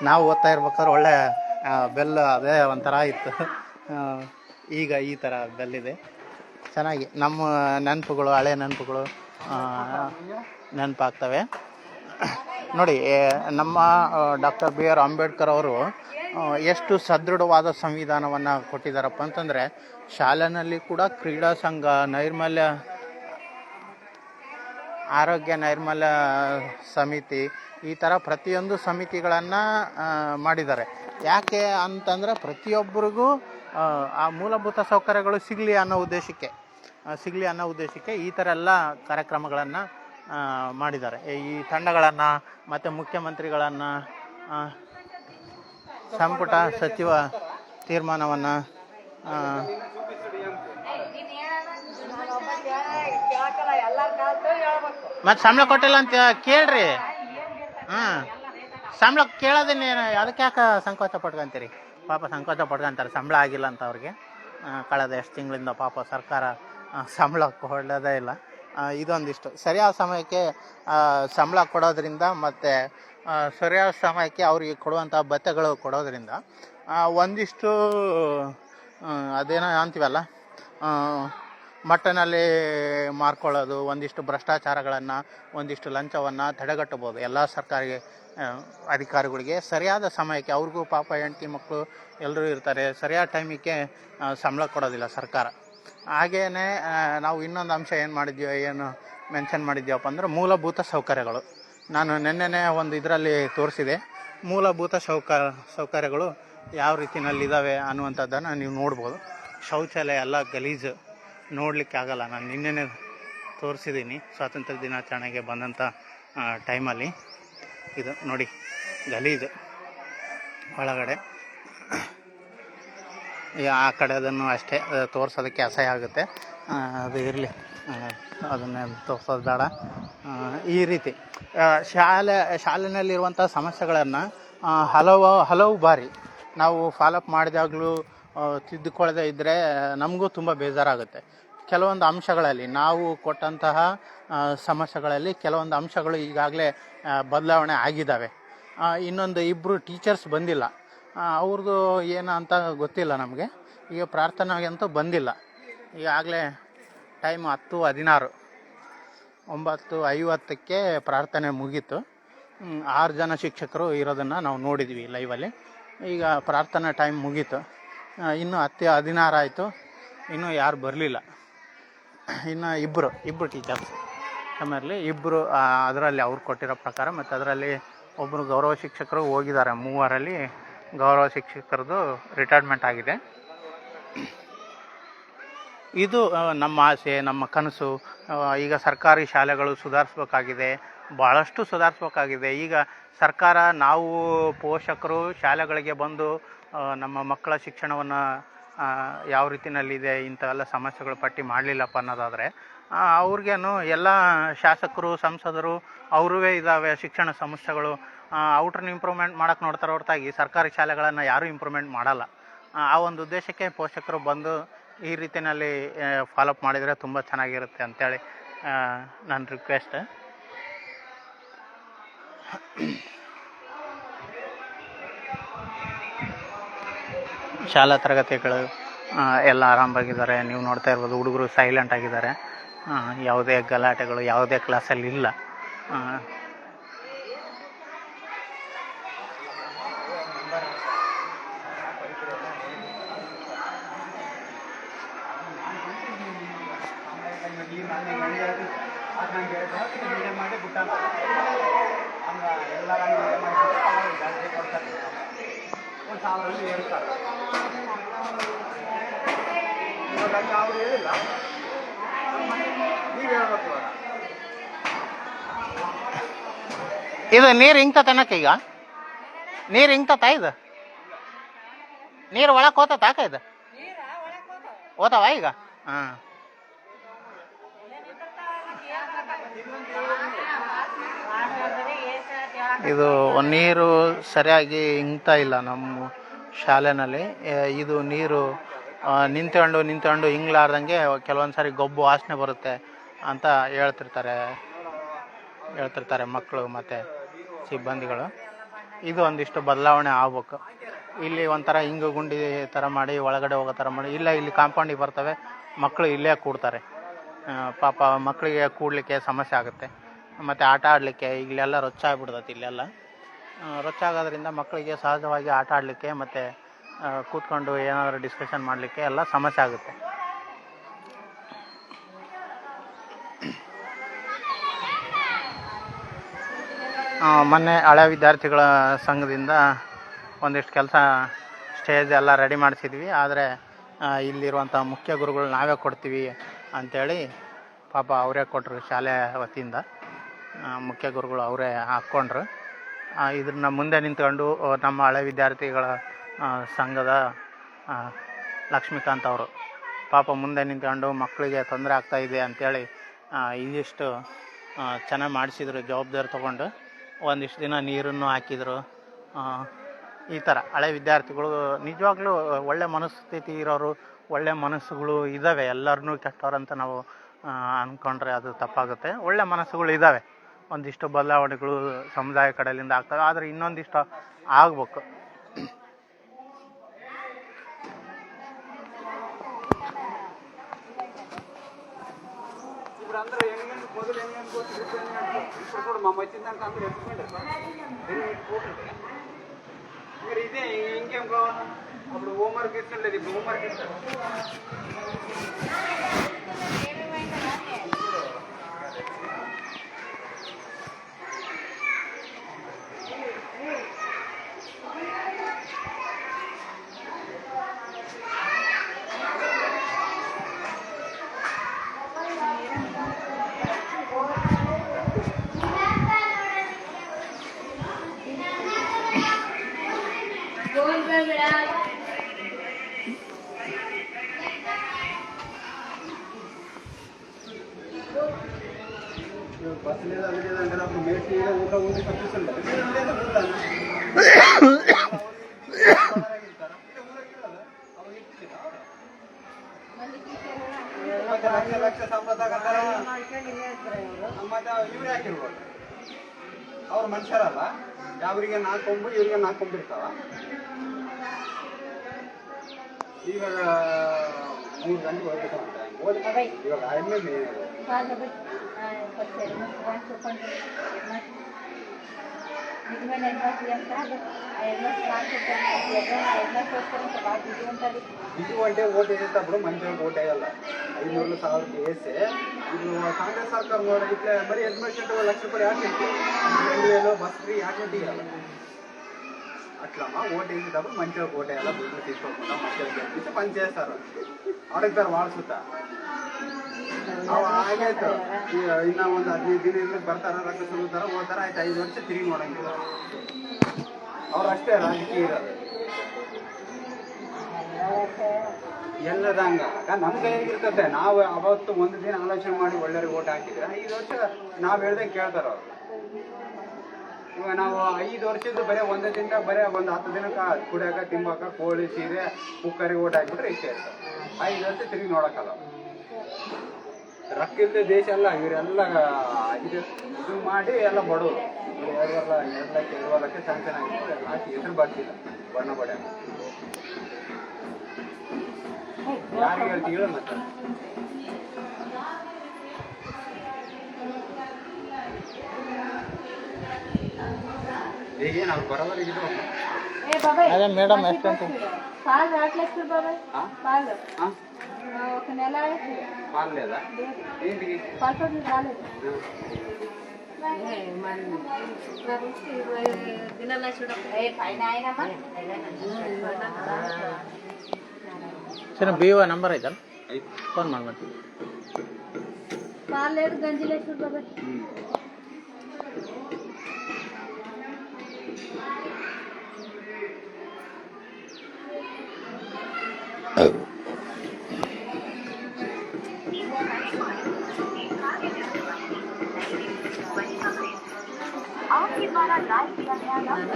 ನಾವು ಓದ್ತಾ ಇರ್ಬೇಕಾದ್ರೆ ಒಳ್ಳೆ ಬೆಲ್ ಅದೇ ಒಂಥರ ಇತ್ತು. ಈಗ ಈ ಥರ ಬೆಲ್ಲಿದೆ. ಚೆನ್ನಾಗಿ ನಮ್ಮ ನೆನಪುಗಳು, ಹಳೆ ನೆನಪುಗಳು ನೆನಪಾಗ್ತವೆ. ನೋಡಿ, ನಮ್ಮ ಡಾಕ್ಟರ್ BR ಅಂಬೇಡ್ಕರ್ ಅವರು ಎಷ್ಟು ಸದೃಢವಾದ ಸಂವಿಧಾನವನ್ನು ಕೊಟ್ಟಿದ್ದಾರಪ್ಪ ಅಂತಂದರೆ, ಶಾಲೆಯಲ್ಲಿ ಕೂಡ ಕ್ರೀಡಾ ಸಂಘ, ನೈರ್ಮಲ್ಯ ಆರೋಗ್ಯ ನೈರ್ಮಲ್ಯ ಸಮಿತಿ, ಈ ಥರ ಪ್ರತಿಯೊಂದು ಸಮಿತಿಗಳನ್ನು ಮಾಡಿದ್ದಾರೆ. ಯಾಕೆ ಅಂತಂದರೆ ಪ್ರತಿಯೊಬ್ಬರಿಗೂ ಆ ಮೂಲಭೂತ ಸೌಕರ್ಯಗಳು ಸಿಗಲಿ ಅನ್ನೋ ಉದ್ದೇಶಕ್ಕೆ ಈ ಥರ ಎಲ್ಲ ಕಾರ್ಯಕ್ರಮಗಳನ್ನು ಮಾಡಿದ್ದಾರೆ. ಈ ತಂಡಗಳನ್ನು ಮತ್ತು ಮುಖ್ಯಮಂತ್ರಿಗಳನ್ನು, ಸಂಪುಟ ಸಚಿವ ತೀರ್ಮಾನವನ್ನು ಮತ್ತು ಸಂಬಳ ಕೊಟ್ಟಿಲ್ಲ ಅಂತ ಕೇಳ್ರಿ. ಸಂಬಳ ಕೇಳೋದೇನು, ಅದಕ್ಕೆ ಯಾಕೆ ಸಂಕೋಚ ಪಟ್ಕೊಂತೀರಿ? ಪಾಪ ಸಂಕೋಚ ಪಟ್ಕೊಂತಾರೆ, ಸಂಬಳ ಆಗಿಲ್ಲ ಅಂತ ಅವ್ರಿಗೆ. ಕಳೆದ ಎಷ್ಟು ತಿಂಗಳಿಂದ ಪಾಪ ಸರ್ಕಾರ ಸಂಬಳ ಕೊಡೋದೇ ಇಲ್ಲ. ಇದೊಂದಿಷ್ಟು ಸರಿಯಾದ ಸಮಯಕ್ಕೆ ಸಂಬಳ ಕೊಡೋದ್ರಿಂದ ಮತ್ತು ಸರಿಯಾದ ಸಮಯಕ್ಕೆ ಅವ್ರಿಗೆ ಕೊಡುವಂಥ ಭತ್ಯೆಗಳು ಕೊಡೋದ್ರಿಂದ ಒಂದಿಷ್ಟು ಅದೇನೋ ಅಂತೀವಲ್ಲ, ಮಟ್ಟನಲ್ಲಿ ಮಾರ್ಕೊಳ್ಳೋದು, ಒಂದಿಷ್ಟು ಭ್ರಷ್ಟಾಚಾರಗಳನ್ನು, ಒಂದಿಷ್ಟು ಲಂಚವನ್ನು ತಡೆಗಟ್ಟಬೋದು. ಎಲ್ಲ ಸರ್ಕಾರಿ ಅಧಿಕಾರಿಗಳಿಗೆ ಸರಿಯಾದ ಸಮಯಕ್ಕೆ, ಅವ್ರಿಗೂ ಪಾಪ ಹೆಂಡತಿ ಮಕ್ಕಳು ಎಲ್ಲರೂ ಇರ್ತಾರೆ, ಸರಿಯಾದ ಟೈಮಿಗೆ ಸಂಬಳ ಕೊಡೋದಿಲ್ಲ ಸರ್ಕಾರ. ಹಾಗೆಯೇ ನಾವು ಇನ್ನೊಂದು ಅಂಶ ಏನು ಮೆನ್ಷನ್ ಮಾಡಿದ್ದೀವಪ್ಪ ಅಂದ್ರೆ ಮೂಲಭೂತ ಸೌಕರ್ಯಗಳು. ನಾನು ನೆನ್ನೆನೇ ಒಂದು ಇದರಲ್ಲಿ ತೋರಿಸಿದೆ. ಮೂಲಭೂತ ಸೌಕರ್ಯಗಳು ಯಾವ ರೀತಿಯಲ್ಲಿದ್ದಾವೆ ಅನ್ನುವಂಥದ್ದನ್ನು ನೀವು ನೋಡ್ಬೋದು. ಶೌಚಾಲಯ ಎಲ್ಲ ಗಲೀಜು, ನೋಡಲಿಕ್ಕೆ ಆಗಲ್ಲ. ನಾನು ನಿನ್ನೆನೇ ತೋರಿಸಿದ್ದೀನಿ ಸ್ವಾತಂತ್ರ್ಯ ದಿನಾಚರಣೆಗೆ ಬಂದಂಥ ಟೈಮಲ್ಲಿ. ಇದು ನೋಡಿ, ಗಲೀಜು ಒಳಗಡೆ. ಆ ಕಡೆ ಅದನ್ನು ಅಷ್ಟೇ ತೋರಿಸೋದಕ್ಕೆ ಅಸಹ್ಯ ಆಗುತ್ತೆ. ಅದು ಇರಲಿ, ಅದನ್ನೇ ತೋರಿಸೋದು ಬೇಡ. ಈ ರೀತಿ ಶಾಲೆಯಲ್ಲಿರುವಂಥ ಸಮಸ್ಯೆಗಳನ್ನು ಹಲವು ಬಾರಿ ನಾವು ಫಾಲೋಅಪ್ ಮಾಡಿದಾಗಲೂ ತಿದ್ದುಕೊಳ್ಳದೆ ಇದ್ದರೆ ನಮಗೂ ತುಂಬ ಬೇಜಾರಾಗುತ್ತೆ. ಕೆಲವೊಂದು ಅಂಶಗಳಲ್ಲಿ ನಾವು ಕೊಟ್ಟಂತಹ ಸಮಸ್ಯೆಗಳಲ್ಲಿ ಕೆಲವೊಂದು ಅಂಶಗಳು ಈಗಾಗಲೇ ಬದಲಾವಣೆ ಆಗಿದ್ದಾವೆ. ಇನ್ನೊಂದು ಇಬ್ಬರು ಟೀಚರ್ಸ್ ಬಂದಿಲ್ಲ, ಅವ್ರದ್ದು ಏನು ಅಂತ ಗೊತ್ತಿಲ್ಲ ನಮಗೆ. ಈಗ ಪ್ರಾರ್ಥನೆಗೆ ಅಂತೂ ಬಂದಿಲ್ಲ. ಈಗಾಗಲೇ ಟೈಮ್ 10:16, 9:50ಕ್ಕೆ ಪ್ರಾರ್ಥನೆ ಮುಗೀತು. 6 ಜನ ಶಿಕ್ಷಕರು ಇರೋದನ್ನು ನಾವು ನೋಡಿದ್ವಿ ಲೈವಲ್ಲಿ. ಈಗ ಪ್ರಾರ್ಥನಾ ಟೈಮ್ ಮುಗೀತು, ಇನ್ನೂ 10:16 ಆಯಿತು, ಇನ್ನೂ ಯಾರು ಬರಲಿಲ್ಲ. ಇನ್ನು ಇಬ್ಬರು ಟೀಚರ್ಸ್ ಸಮಯದಲ್ಲಿ ಇಬ್ಬರು ಅದರಲ್ಲಿ ಅವ್ರು ಕೊಟ್ಟಿರೋ ಪ್ರಕಾರ, ಮತ್ತು ಅದರಲ್ಲಿ ಒಬ್ಬರು ಗೌರವ ಶಿಕ್ಷಕರು ಹೋಗಿದ್ದಾರೆ. 3ರಲ್ಲಿ ಗೌರವ ಶಿಕ್ಷಕರದ್ದು ರಿಟೈರ್ಮೆಂಟ್ ಆಗಿದೆ. ಇದು ನಮ್ಮ ಆಸೆ, ನಮ್ಮ ಕನಸು. ಈಗ ಸರ್ಕಾರಿ ಶಾಲೆಗಳು ಸುಧಾರಿಸ್ಬೇಕಾಗಿದೆ, ಭಾಳಷ್ಟು ಸುಧಾರಿಸ್ಬೇಕಾಗಿದೆ. ಈಗ ಸರ್ಕಾರ, ನಾವು ಪೋಷಕರು ಶಾಲೆಗಳಿಗೆ ಬಂದು ನಮ್ಮ ಮಕ್ಕಳ ಶಿಕ್ಷಣವನ್ನು ಯಾವ ರೀತಿಯಲ್ಲಿದೆ ಇಂಥವೆಲ್ಲ ಸಮಸ್ಯೆಗಳು ಪಟ್ಟಿ ಮಾಡಲಿಲ್ಲಪ್ಪ ಅನ್ನೋದಾದರೆ, ಅವ್ರಿಗೇನು ಎಲ್ಲ ಶಾಸಕರು, ಸಂಸದರು ಅವರವೇ ಇದ್ದಾವೆ ಶಿಕ್ಷಣ ಸಮಸ್ಯೆಗಳು. ಔಟ್ರನ್ನ ಇಂಪ್ರೂವ್ಮೆಂಟ್ ಮಾಡೋಕ್ಕೆ ನೋಡ್ತಾರೆ ಹೊರತಾಗಿ ಸರ್ಕಾರಿ ಶಾಲೆಗಳನ್ನು ಯಾರೂ ಇಂಪ್ರೂವ್ಮೆಂಟ್ ಮಾಡಲ್ಲ. ಆ ಒಂದು ಉದ್ದೇಶಕ್ಕೆ ಪೋಷಕರು ಬಂದು ಈ ರೀತಿಯಲ್ಲಿ ಫಾಲೋಅಪ್ ಮಾಡಿದರೆ ತುಂಬ ಚೆನ್ನಾಗಿರುತ್ತೆ ಅಂಥೇಳಿ ನನ್ನ ರಿಕ್ವೆಸ್ಟ್. ಶಾಲಾ ತರಗತಿಗಳು ಎಲ್ಲ ಆರಾಮಾಗಿದ್ದಾರೆ. ನೀವು ನೋಡ್ತಾ ಇರ್ಬೋದು, ಹುಡುಗರು ಸೈಲೆಂಟ್ ಆಗಿದ್ದಾರೆ. ಯಾವುದೇ ಗಲಾಟೆಗಳು ಯಾವುದೇ ಕ್ಲಾಸಲ್ಲಿ ಇಲ್ಲ. ಹಾಂ. ಮಾಡಿ ಬಿಟ್ಟ ಎಲ್ಲ ಕೊಡ್ತಾರೆ, ಒಂದು ಸಾವಿರಲ್ಲಿ ಹೇಳ್ತಾರೆ. ಇವಾಗ ಅವ್ರು ಹೇಳಿಲ್ಲ, ನೀವು ಹೇಳ್ಬೇಕು. ಇದು ನೀರು ಹಿಂಗ್ತನಕ ಈಗ ನೀರು ಹಿಂಗ್ತತ ಇದು ನೀರು ಒಳಗೆ ಹೋತತಾಕ ಇದು ಹೋತಾವ ಈಗ? ಹಾಂ. ಇದು ನೀರು ಸರಿಯಾಗಿ ಇಂಗ್ತಾ ಇಲ್ಲ ನಮ್ಮ ಶಾಲೆನಲ್ಲಿ. ಇದು ನೀರು ನಿಂತ್ಕೊಂಡು ಹಿಂಗ್ಲಾರ್ದಂಗೆ ಕೆಲವೊಂದು ಸಾರಿ ಗೊಬ್ಬು ವಾಸನೆ ಬರುತ್ತೆ ಅಂತ ಹೇಳ್ತಿರ್ತಾರೆ ಮಕ್ಕಳು ಮತ್ತು ಸಿಬ್ಬಂದಿಗಳು. ಇದು ಒಂದಿಷ್ಟು ಬದಲಾವಣೆ ಆಗ್ಬೇಕು. ಇಲ್ಲಿ ಒಂಥರ ಹಿಂಗು ಗುಂಡಿ ಥರ ಮಾಡಿ ಒಳಗಡೆ ಹೋಗೋ ಥರ ಮಾಡಿ, ಇಲ್ಲಿ ಕಾಂಪೌಂಡಿಗೆ ಬರ್ತವೆ, ಮಕ್ಕಳು ಇಲ್ಲೇ ಕೂಡ್ತಾರೆ. ಪಾಪ ಮಕ್ಕಳಿಗೆ ಕೂಡಲಿಕ್ಕೆ ಸಮಸ್ಯೆ ಆಗುತ್ತೆ, ಮತ್ತು ಆಟ ಆಡಲಿಕ್ಕೆ ಇಲ್ಲೆಲ್ಲ ರೊಚ್ಚಾಗ್ಬಿಡ್ತೈತಿ. ಇಲ್ಲೆಲ್ಲ ರೊಚ್ಚಾಗೋದ್ರಿಂದ ಮಕ್ಕಳಿಗೆ ಸಹಜವಾಗಿ ಆಟ ಆಡಲಿಕ್ಕೆ ಮತ್ತು ಕೂತ್ಕೊಂಡು ಏನಾದರೂ ಡಿಸ್ಕಷನ್ ಮಾಡಲಿಕ್ಕೆ ಎಲ್ಲ ಸಮಸ್ಯೆ ಆಗುತ್ತೆ. ಮೊನ್ನೆ ಹಳೆ ವಿದ್ಯಾರ್ಥಿಗಳ ಸಂಘದಿಂದ ಒಂದಿಷ್ಟು ಕೆಲಸ ಸ್ಟೇಜ್ ಎಲ್ಲ ರೆಡಿ ಮಾಡಿಸಿದ್ವಿ. ಆದರೆ ಇಲ್ಲಿರುವಂಥ ಮುಖ್ಯ ಗುರುಗಳು ನಾವೇ ಕೊಡ್ತೀವಿ ಅಂಥೇಳಿ ಪಾಪ ಅವರೇ ಕೊಟ್ಟರು. ಶಾಲೆ ವತಿಯಿಂದ ಮುಖ್ಯ ಗುರುಗಳು ಅವರೇ ಹಾಕ್ಕೊಂಡ್ರು. ಇದನ್ನ ಮುಂದೆ ನಿಂತ್ಕೊಂಡು ನಮ್ಮ ಹಳೆ ವಿದ್ಯಾರ್ಥಿಗಳ ಸಂಘದ ಲಕ್ಷ್ಮೀಕಾಂತ್ ಅವರು ಪಾಪ ಮುಂದೆ ನಿಂತ್ಕೊಂಡು ಮಕ್ಕಳಿಗೆ ತೊಂದರೆ ಆಗ್ತಾಯಿದೆ ಅಂಥೇಳಿ ಇದಿಷ್ಟು ಚೆನ್ನಾಗಿ ಮಾಡಿಸಿದ್ರು. ಜವಾಬ್ದಾರಿ ತೊಗೊಂಡು ಒಂದಿಷ್ಟು ದಿನ ನೀರನ್ನು ಹಾಕಿದರು. ಈ ಥರ ಹಳೆ ವಿದ್ಯಾರ್ಥಿಗಳು ನಿಜವಾಗ್ಲೂ ಒಳ್ಳೆ ಮನಸ್ಥಿತಿ ಇರೋರು, ಒಳ್ಳೆ ಮನಸ್ಸುಗಳು ಇದ್ದಾವೆ. ಎಲ್ಲರನ್ನೂ ಕೆಟ್ಟವ್ರಂತ ನಾವು ಅಂದ್ಕೊಂಡ್ರೆ ಅದು ತಪ್ಪಾಗುತ್ತೆ. ಒಳ್ಳೆ ಮನಸ್ಸುಗಳು ಇದ್ದಾವೆ. ಒಂದಿಷ್ಟು ಬದಲಾವಣೆಗಳು ಸಮುದಾಯ ಕಡೆಯಿಂದ ಆಗ್ತವೆ, ಆದರೆ ಇನ್ನೊಂದಿಷ್ಟು ಆಗ್ಬೇಕು. ಅಂದ್ರೆ ಮೊದಲು ఇదే ఇంకేం కావాలి అప్పుడు హోంవర్క్ ఇస్తుండేది ఇప్పుడు హోంవర్క్ ఇస్తారు బస్సు లేదా అది లేదంటే అప్పుడు మేసి ఊళ్ళో ఉండి పంపిస్తుంటారు ಲಕ್ಷ ಸಂಬಳ ತಗೊಂತಾರ ಮತ್ತೆ ಇವ್ರು ಹಾಕಿರ್ಬೋದು. ಅವ್ರ ಮನುಷ್ಯರಲ್ಲ, ಅವ್ರಿಗೆ 4 ಕೊಂಬು ಇವ್ರಿಗೆ 4 ಕೊಂಬು ಇರ್ತಾವ. ಇವಾಗ 3 ಗಂಟೆಗೆ ಹೋಗ್ಬೇಕಂತ ಇವಾಗ ಆದ್ಮೇಲೆ బిజు అంటే ఓటు వేసేటప్పుడు మంచిగా ఓటు వేయాలి. 500,000 వేస్తే ఇప్పుడు కాంగ్రెస్ సర్కార్ ఇట్లా మరి అడ్మిషన్ 1 లక్ష రూపాయలు యాక్టివిటీ 2000 బస్ ఫ్రీ యాక్టివిటీ ఇవ్వాలి. అట్లా ఓటు వేసేటప్పుడు మంచిగా ఓటు వేయాలి. బిల్లు తీసుకోకుండా మంచిగా చెప్పేసి పని చేస్తారు. ಅಡಗ್ತಾರೆ ವಾಡ್ಸುತ್ತಾ ಅವು ಆಗೈತು. ಇನ್ನೂ ಒಂದು 15 ದಿನ ಬರ್ತಾರೆ, ರೊಕ್ಕ ಸುರುತ್ತಾರೆ, ಹೋಗ್ತಾರೆ, ಆಯ್ತು 5 ವರ್ಷ ತಿರುಗಿ ನೋಡಂಗಿಲ್ಲ. ಅವ್ರು ಅಷ್ಟೇ ರಾಜಕೀಯ ಇರೋದು ಎಲ್ಲದಂಗ ನಮ್ಮ ಕೈಯಾಗಿರ್ತದೆ. ನಾವು ಅವತ್ತು ಒಂದು ದಿನ ಆಲೋಚನೆ ಮಾಡಿ ಒಳ್ಳೆಯವ್ರಿಗೆ ಓಟ್ ಹಾಕಿದ್ರೆ 5 ವರ್ಷ ನಾವು ಹೇಳ್ದೆ ಕೇಳ್ತಾರ ಅವ್ರು. ಇವಾಗ ನಾವು 5 ವರ್ಷದ್ದು ಬರೀ ಒಂದೇ ದಿನ ಬರೀ ಒಂದು 10 ದಿನಕ್ಕೆ ಕುಡಿಯಾಕ ತಿಂಬಾಕ ಕೋಳಿ ಸೀರೆ ಕುಕ್ಕರಿಗೆ ಓಟ್ ಹಾಕಿಬಿಟ್ರೆ ಇಷ್ಟೇ ಇರ್ತದೆ. 5 ವರ್ಷ ತಿರುಗಿ ನೋಡೋಕ್ಕಲ್ಲ. ರೊಕ್ಕ ಇಲ್ಲದೆ ದೇಶ ಎಲ್ಲ ಇವರೆಲ್ಲ ಇದು ಮಾಡಿ ಎಲ್ಲ ಬಡವರು 2 ಲಕ್ಷ ಸ್ಯಾಂಕ್ಷನ್ ಆಗಿತ್ತು. ಎಲ್ಲ ಹಾಕಿ ಹೆಸರು ಬರ್ತಿಲ್ಲ ಬಣ್ಣ ಬಡ ಯಾರಿಗೆ ಹೇಳ್ತೀವಿ ಹೇಳ ಮತ್ತೆ. ಈಗೇನು ಅವ್ರು ಬರೋವರೆಗಿದ್ರು అదే మేడం ఎస్టెంట్ పాలు రావట్లేదు బాబాయ్ పాలు ఒక నెల పాలు లేదా ఏంటికి పాలు రాలేదు సరే బీఓ నంబర్ ಐತಲ್ಲ ಫೋನ್ ಮಾಡ್ಬಿಟ್ಟು పాలు లేదు గంజి లేదు బాబాయ్ आपके द्वारा डायल किया गया नंबर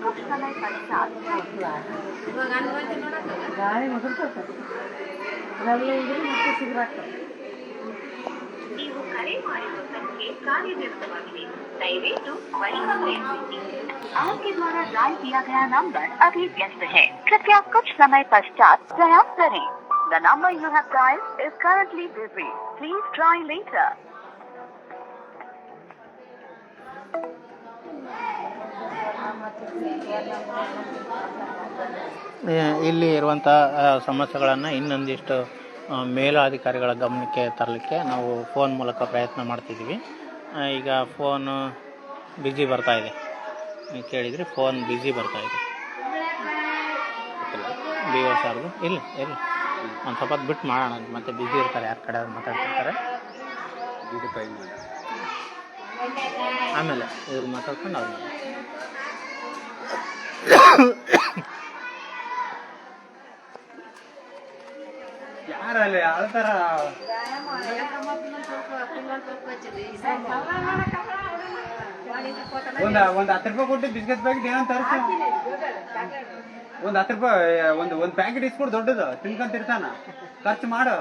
कुछ समय पश्चात ಗಾಳಿ ಮುಗಿಸ್ತಾರೆ ರವೆ ಇದ್ರೆ ಮತ್ತೆ ಸಿಗಬೇಕು ನೀವು ಕರೆ ಮಾಡಿರುವ ಸಂಖ್ಯೆ ಕಾರ್ಯನಿರತವಾಗಿದೆ ದಯವಿಟ್ಟು ಬಳಿಕ ಪ್ರಯತ್ನಿಸಿ आपके द्वारा डायल किया गया नंबर अभी व्यस्त है कृपया कुछ समय पश्चात प्रयास करें The number you have dialed is currently busy. Please try later. ಇಲ್ಲಿ ಇರುವಂಥ ಸಮಸ್ಯೆಗಳನ್ನು ಇನ್ನೊಂದಿಷ್ಟು ಮೇಲಾಧಿಕಾರಿಗಳ ಗಮನಕ್ಕೆ ತರಲಿಕ್ಕೆ ನಾವು ಫೋನ್ ಮೂಲಕ ಪ್ರಯತ್ನ ಮಾಡ್ತಿದ್ದೀವಿ. ಈಗ ಫೋನು ಬ್ಯುಸಿ ಬರ್ತಾಯಿದೆ, ನೀವು ಕೇಳಿದರೆ ಫೋನ್ ಬ್ಯುಸಿ ಬರ್ತಾಯಿದೆ. ಬಿ ಓ ಸಾರ್ದು ಇಲ್ಲ ಒಂದು ಸ್ವಲ್ಪ ಹೊತ್ತು ಬಿಟ್ಟು ಮಾಡೋಣ, ಮತ್ತೆ ಬ್ಯುಸಿ ಇರ್ತಾರೆ, ಯಾರ ಕಡೆ ಮಾತಾಡ್ತಿರ್ತಾರೆ. ಆಮೇಲೆ ಇವ್ರು ಮಾತಾಡ್ಕೊಂಡು ಅವ್ರು ಯಾರಲ್ಲಿ ಅಳ್ತಾರ ಒಂದು 10 ರೂಪಾಯಿ ಕೊಟ್ಟು ಬಿಸ್ಕೆಟ್ ಪ್ಯಾಕೆಟ್ ಏನಂತ ಒಂದು 10 ರೂಪಾಯಿ ಒಂದು ಪ್ಯಾಕೆಟ್ ಇಸ್ಕೊಡು ದೊಡ್ಡದು ತಿನ್ಕೊಂತಿರ್ತಾನ ಖರ್ಚು ಮಾಡು.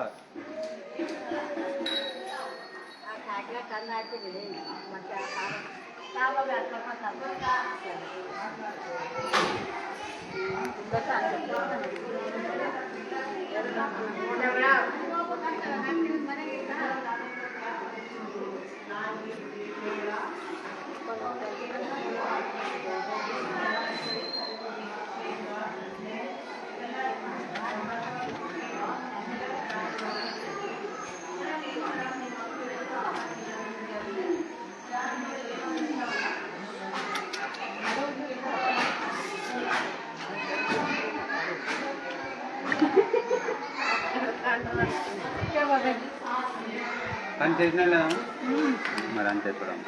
అంతే మరి అంతే చూడమ్మ.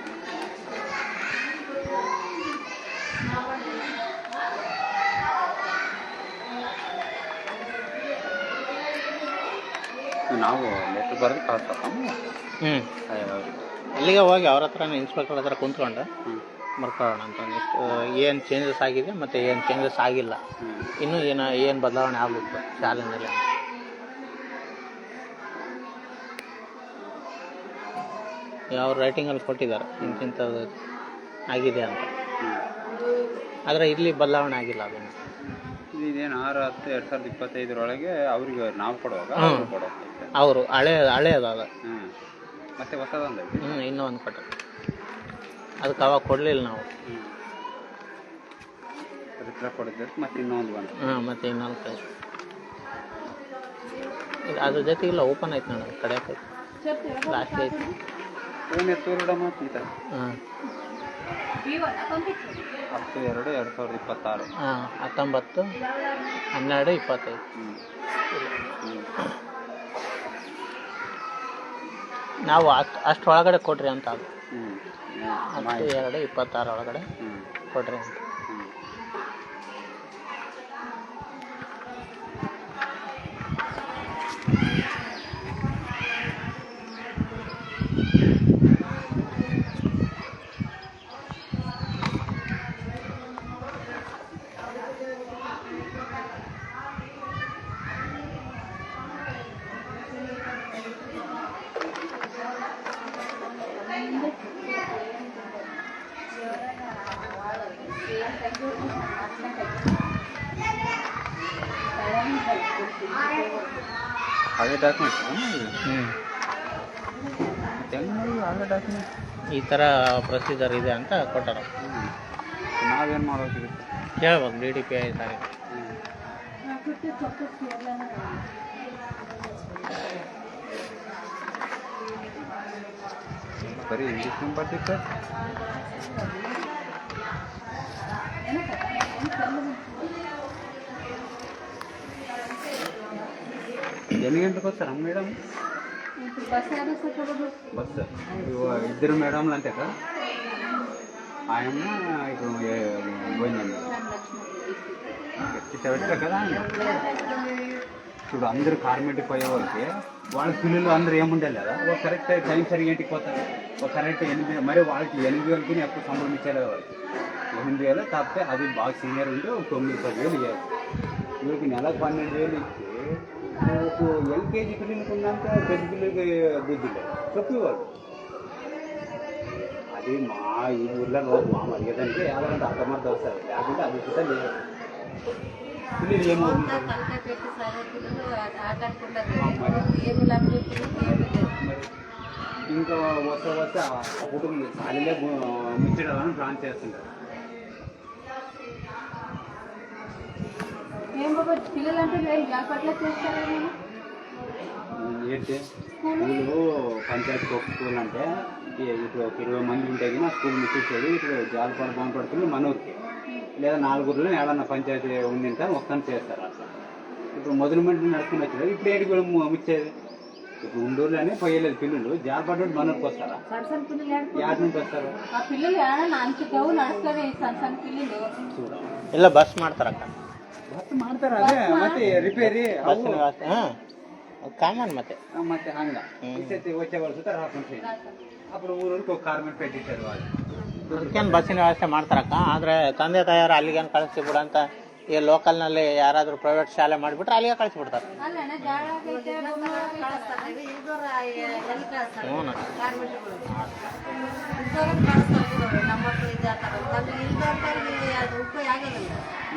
ನಾವು ಲೆಟ್ರ್ ಬರೆದು ಕಳ್ಸಮ್ಮ. ಅಲ್ಲಿಗೆ ಹೋಗಿ ಅವ್ರ ಹತ್ರನೇ ಇನ್ಸ್ಪೆಕ್ಟರ್ ಹತ್ರ ಕುಂತ್ಕೊಂಡು ಬರ್ಕೊಳ್ಳೋಣ ಅಂತ ಒಂದಿಷ್ಟು ಏನು ಚೇಂಜಸ್ ಆಗಿದೆ ಮತ್ತು ಏನು ಚೇಂಜಸ್ ಆಗಿಲ್ಲ, ಇನ್ನೂ ಏನು ಬದಲಾವಣೆ ಆಗಬೇಕು ಶಾಲೆಯಲ್ಲಿ. ಯಾವ ರೈಟಿಂಗಲ್ಲಿ ಕೊಟ್ಟಿದ್ದಾರೆ ಇಂಥದ್ದು ಆಗಿದೆ ಅಂತ, ಆದರೆ ಇಲ್ಲಿ ಬದಲಾವಣೆ ಆಗಿಲ್ಲ. ಅದನ್ನು ಇದೇನು 6/10/2025 ಅವ್ರಿಗೆ ನಾವು ಕೊಡುವಾಗ ಅವರು ಹಳೆಯದಾದ ಮತ್ತೆ ಹೊಸದೊಂದು ಇನ್ನೂ ಒಂದು ಕೊಟ್ಟ, ಅದಕ್ಕೆ ಅವಾಗ ಕೊಡಲಿಲ್ಲ ನಾವು. ಅದಕ್ಕೆ ಕೊಡಿದ್ದೆ ಮತ್ತೆ ಇನ್ನೊಂದು ಬಂದು ಮತ್ತೆ ಇನ್ನೊಂದು ಕಡೆ ಅದ್ರ ಜೊತೆಗಿಲ್ಲ ಓಪನ್ ಆಯ್ತು ನೋಡಿ, ಕಡೆಯಕ್ಕೆ ಲಾಸ್ಟ್ ಐತಿ. ಏನು ತೋರಿಡಮ್ಮ ಅಂತ 10/2/2026 19/12/25. ನಾವು ಅಷ್ಟೊಳಗಡೆ ಕೊಡ್ರಿ ಅಂತ, ಅದು 10/2/26 ಒಳಗಡೆ ಕೊಡ್ರಿ ಅಂತ. ಹಳೆ ಡಾಕ್ಯುಮೆಂಟ್ಸ್ ಹಳೆ ಡಾಕ್ಯುಮೆಂಟ್ ಈ ಥರ ಪ್ರೊಸೀಜರ್ ಇದೆ ಅಂತ ಕೊಟ್ಟಾರ. ನಾವೇನು ಮಾಡೋಕ್ಕಿರುತ್ತೆ? ಕೇಳ್ಬೇಕು ಡಿ ಡಿ ಪಿ ಐ ಸಾರಿ. ಬರೀ ಇಂಗ್ಲೀಷ್ ಬರ್ತಿತ್ತು. ಎಲ್ಲಿ ಗಂಟೆಗೆ ಹೋಗ್ತಾರ ಮೇಡಮ್? ಬಸ್ ಇద్దరు మేడంలు అంతే కదా? ఆయమ్మ ఇప్పుడు పోయిందండి పెట్టా కదా. ఇప్పుడు అందరూ కార్మెంట్కి పోయే వాళ్ళకి వాళ్ళ పిల్లలు అందరూ ఏముండాలి కదా, ఒక కరెక్ట్ టైం సరిగా ఇంటికి పోతారు. ఒక కరెక్ట్ 8 మరి వాళ్ళకి 8,000కి ఎప్పుడు సంబంధం ఇచ్చేది వాళ్ళకి 8,000 కాకపోతే అది బాగా సీనియర్ ఉంటే 9-10,000 ఇవ్వాలి. వీళ్ళకి నెలకు 12,000 ఇచ్చి ఎల్కేజీ పిల్లలకి ఉన్నంత పెద్ద పిల్లలకి బుద్ధి లేదు చెప్పేవాళ్ళు. అది మా ఈ ఊళ్ళో మా మర్యాదంటే ఎవరంటే అర్థమంత వస్తారు, లేకుంటే అది కూడా లేదు. పిల్లలు ఏమవుతుంది ఇంకా వస్తే ఆ కుటుంబం ఖాళీలే ముచ్చడాలని ప్లాన్ చేస్తుంటారు. ఏంటి స్కూలు పంచాయతీ స్కూల్ అంటే ఇప్పుడు 20 మంది ఉంటే కానీ స్కూల్ ముచ్చేది. ఇప్పుడు జాలపాడు బాగుపడుతుంది మన ఊరికి, లేదా 4 ఊర్లో ఏడన్నా పంచాయతీ ఉండింటే మొత్తం చేస్తారు అట్లా. ఇప్పుడు మొదలు మంది నడుచుకుని వచ్చారు. ఇప్పుడు ఏడికి ముచ్చేది? ఇప్పుడు ఉండూరులోనే పోయలేదు పిల్లలు, జాలపాడు నుండి మన ఊరికి వస్తారా? యాడ్ నుంచి వస్తారు ಇಲ್ಲ ಬಸ್ ಮಾಡ್ತಾರಕ್ಕ, ಬಸ್ ಮಾಡ್ತಾರ. ಅದೇ ಮತ್ತೆ ರಿಪೇರಿ ಬಸ್ಸಿನ ವ್ಯವಸ್ಥೆ ಕಾಮನ್ ಮತ್ತೆ ಮತ್ತೆ ಹಂಗ వచ్చే వాళ్ళు ಸುತ್ತ రాకుండా అప్పుడు ఊరికి ఒక కార్మెంట్ పెట్టించారు వాళ్ళు. ಅದಕ್ಕೇನು ಬಸ್ಸಿನ ವ್ಯವಸ್ಥೆ ಮಾಡ್ತಾರಕ್ಕ. ಆದರೆ ತಂದೆ ತಾಯಿಯರು ಅಲ್ಲಿಗೇನು ಕಳಿಸ್ಬಿಡು ಅಂತ ಈ ಲೋಕಲ್ನಲ್ಲಿ ಯಾರಾದರೂ ಪ್ರೈವೇಟ್ ಶಾಲೆ ಮಾಡಿಬಿಟ್ರೆ ಅಲ್ಲಿಗೆ ಕಳಿಸ್ಬಿಡ್ತಾರೆ.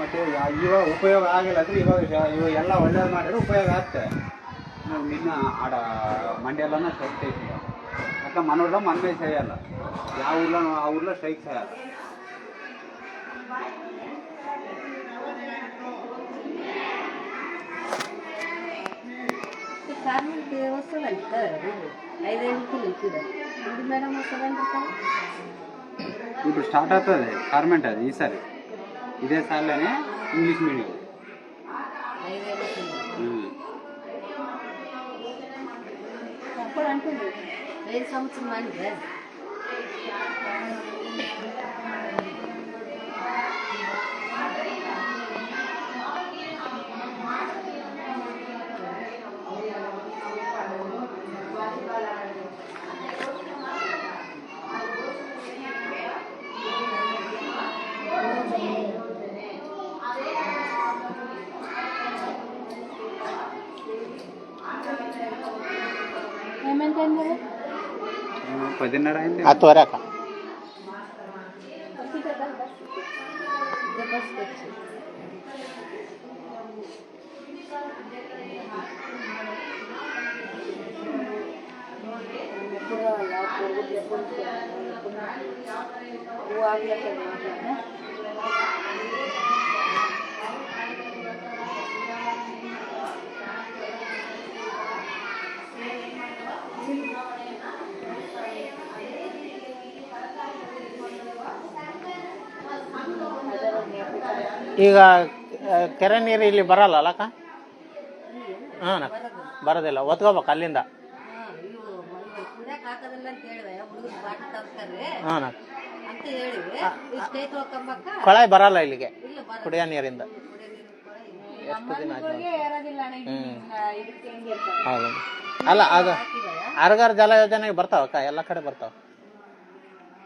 ಮತ್ತೆ ಇವಾಗ ಉಪಯೋಗ ಆಗಿಲ್ಲ ಅಂದ್ರೆ ಇವಾಗ ಎಲ್ಲ ಒಳ್ಳೇದು ಮಾಡಿದ್ರೆ ಉಪಯೋಗ ಆಗ್ತದೆ. నిన్న ఆడ మండ్యాలోనే స్ట్రైక్ చేసింది. అట్లా మన ఊళ్ళో మనమే చేయాలి, ఆ ఊర్లో స్ట్రైక్ చేయాలి. ఇప్పుడు స్టార్ట్ అవుతుంది కార్మెంట్. అది ఈసారి ఇదే సార్లోనే ఇంగ్లీష్ మీడియం. అంటుంది 5 సంవత్సరం అంటే ఏమంటే 10:30 అయింది. 10 అక్క. ಈಗ ಕೆರೆ ನೀರು ಇಲ್ಲಿ ಬರಲ್ಲ ಅಲ್ಲಕ್ಕ? ಹಾಂ ಬರೋದಿಲ್ಲ, ಒತ್ಕೋಬೇಕು ಅಲ್ಲಿಂದ. ಹಾಂ ಕೊಳಾಯಿ ಬರಲ್ಲ ಇಲ್ಲಿಗೆ ಕುಡಿಯೋ ನೀರಿಂದ. ಎಷ್ಟು ದಿನ ಹೌದು. ಅಲ್ಲ ಅದು ಆರ್ಗಾರ್ ಜಲ ಯೋಜನೆಗೆ ಬರ್ತಾವಕ್ಕ, ಎಲ್ಲ ಕಡೆ ಬರ್ತಾವ.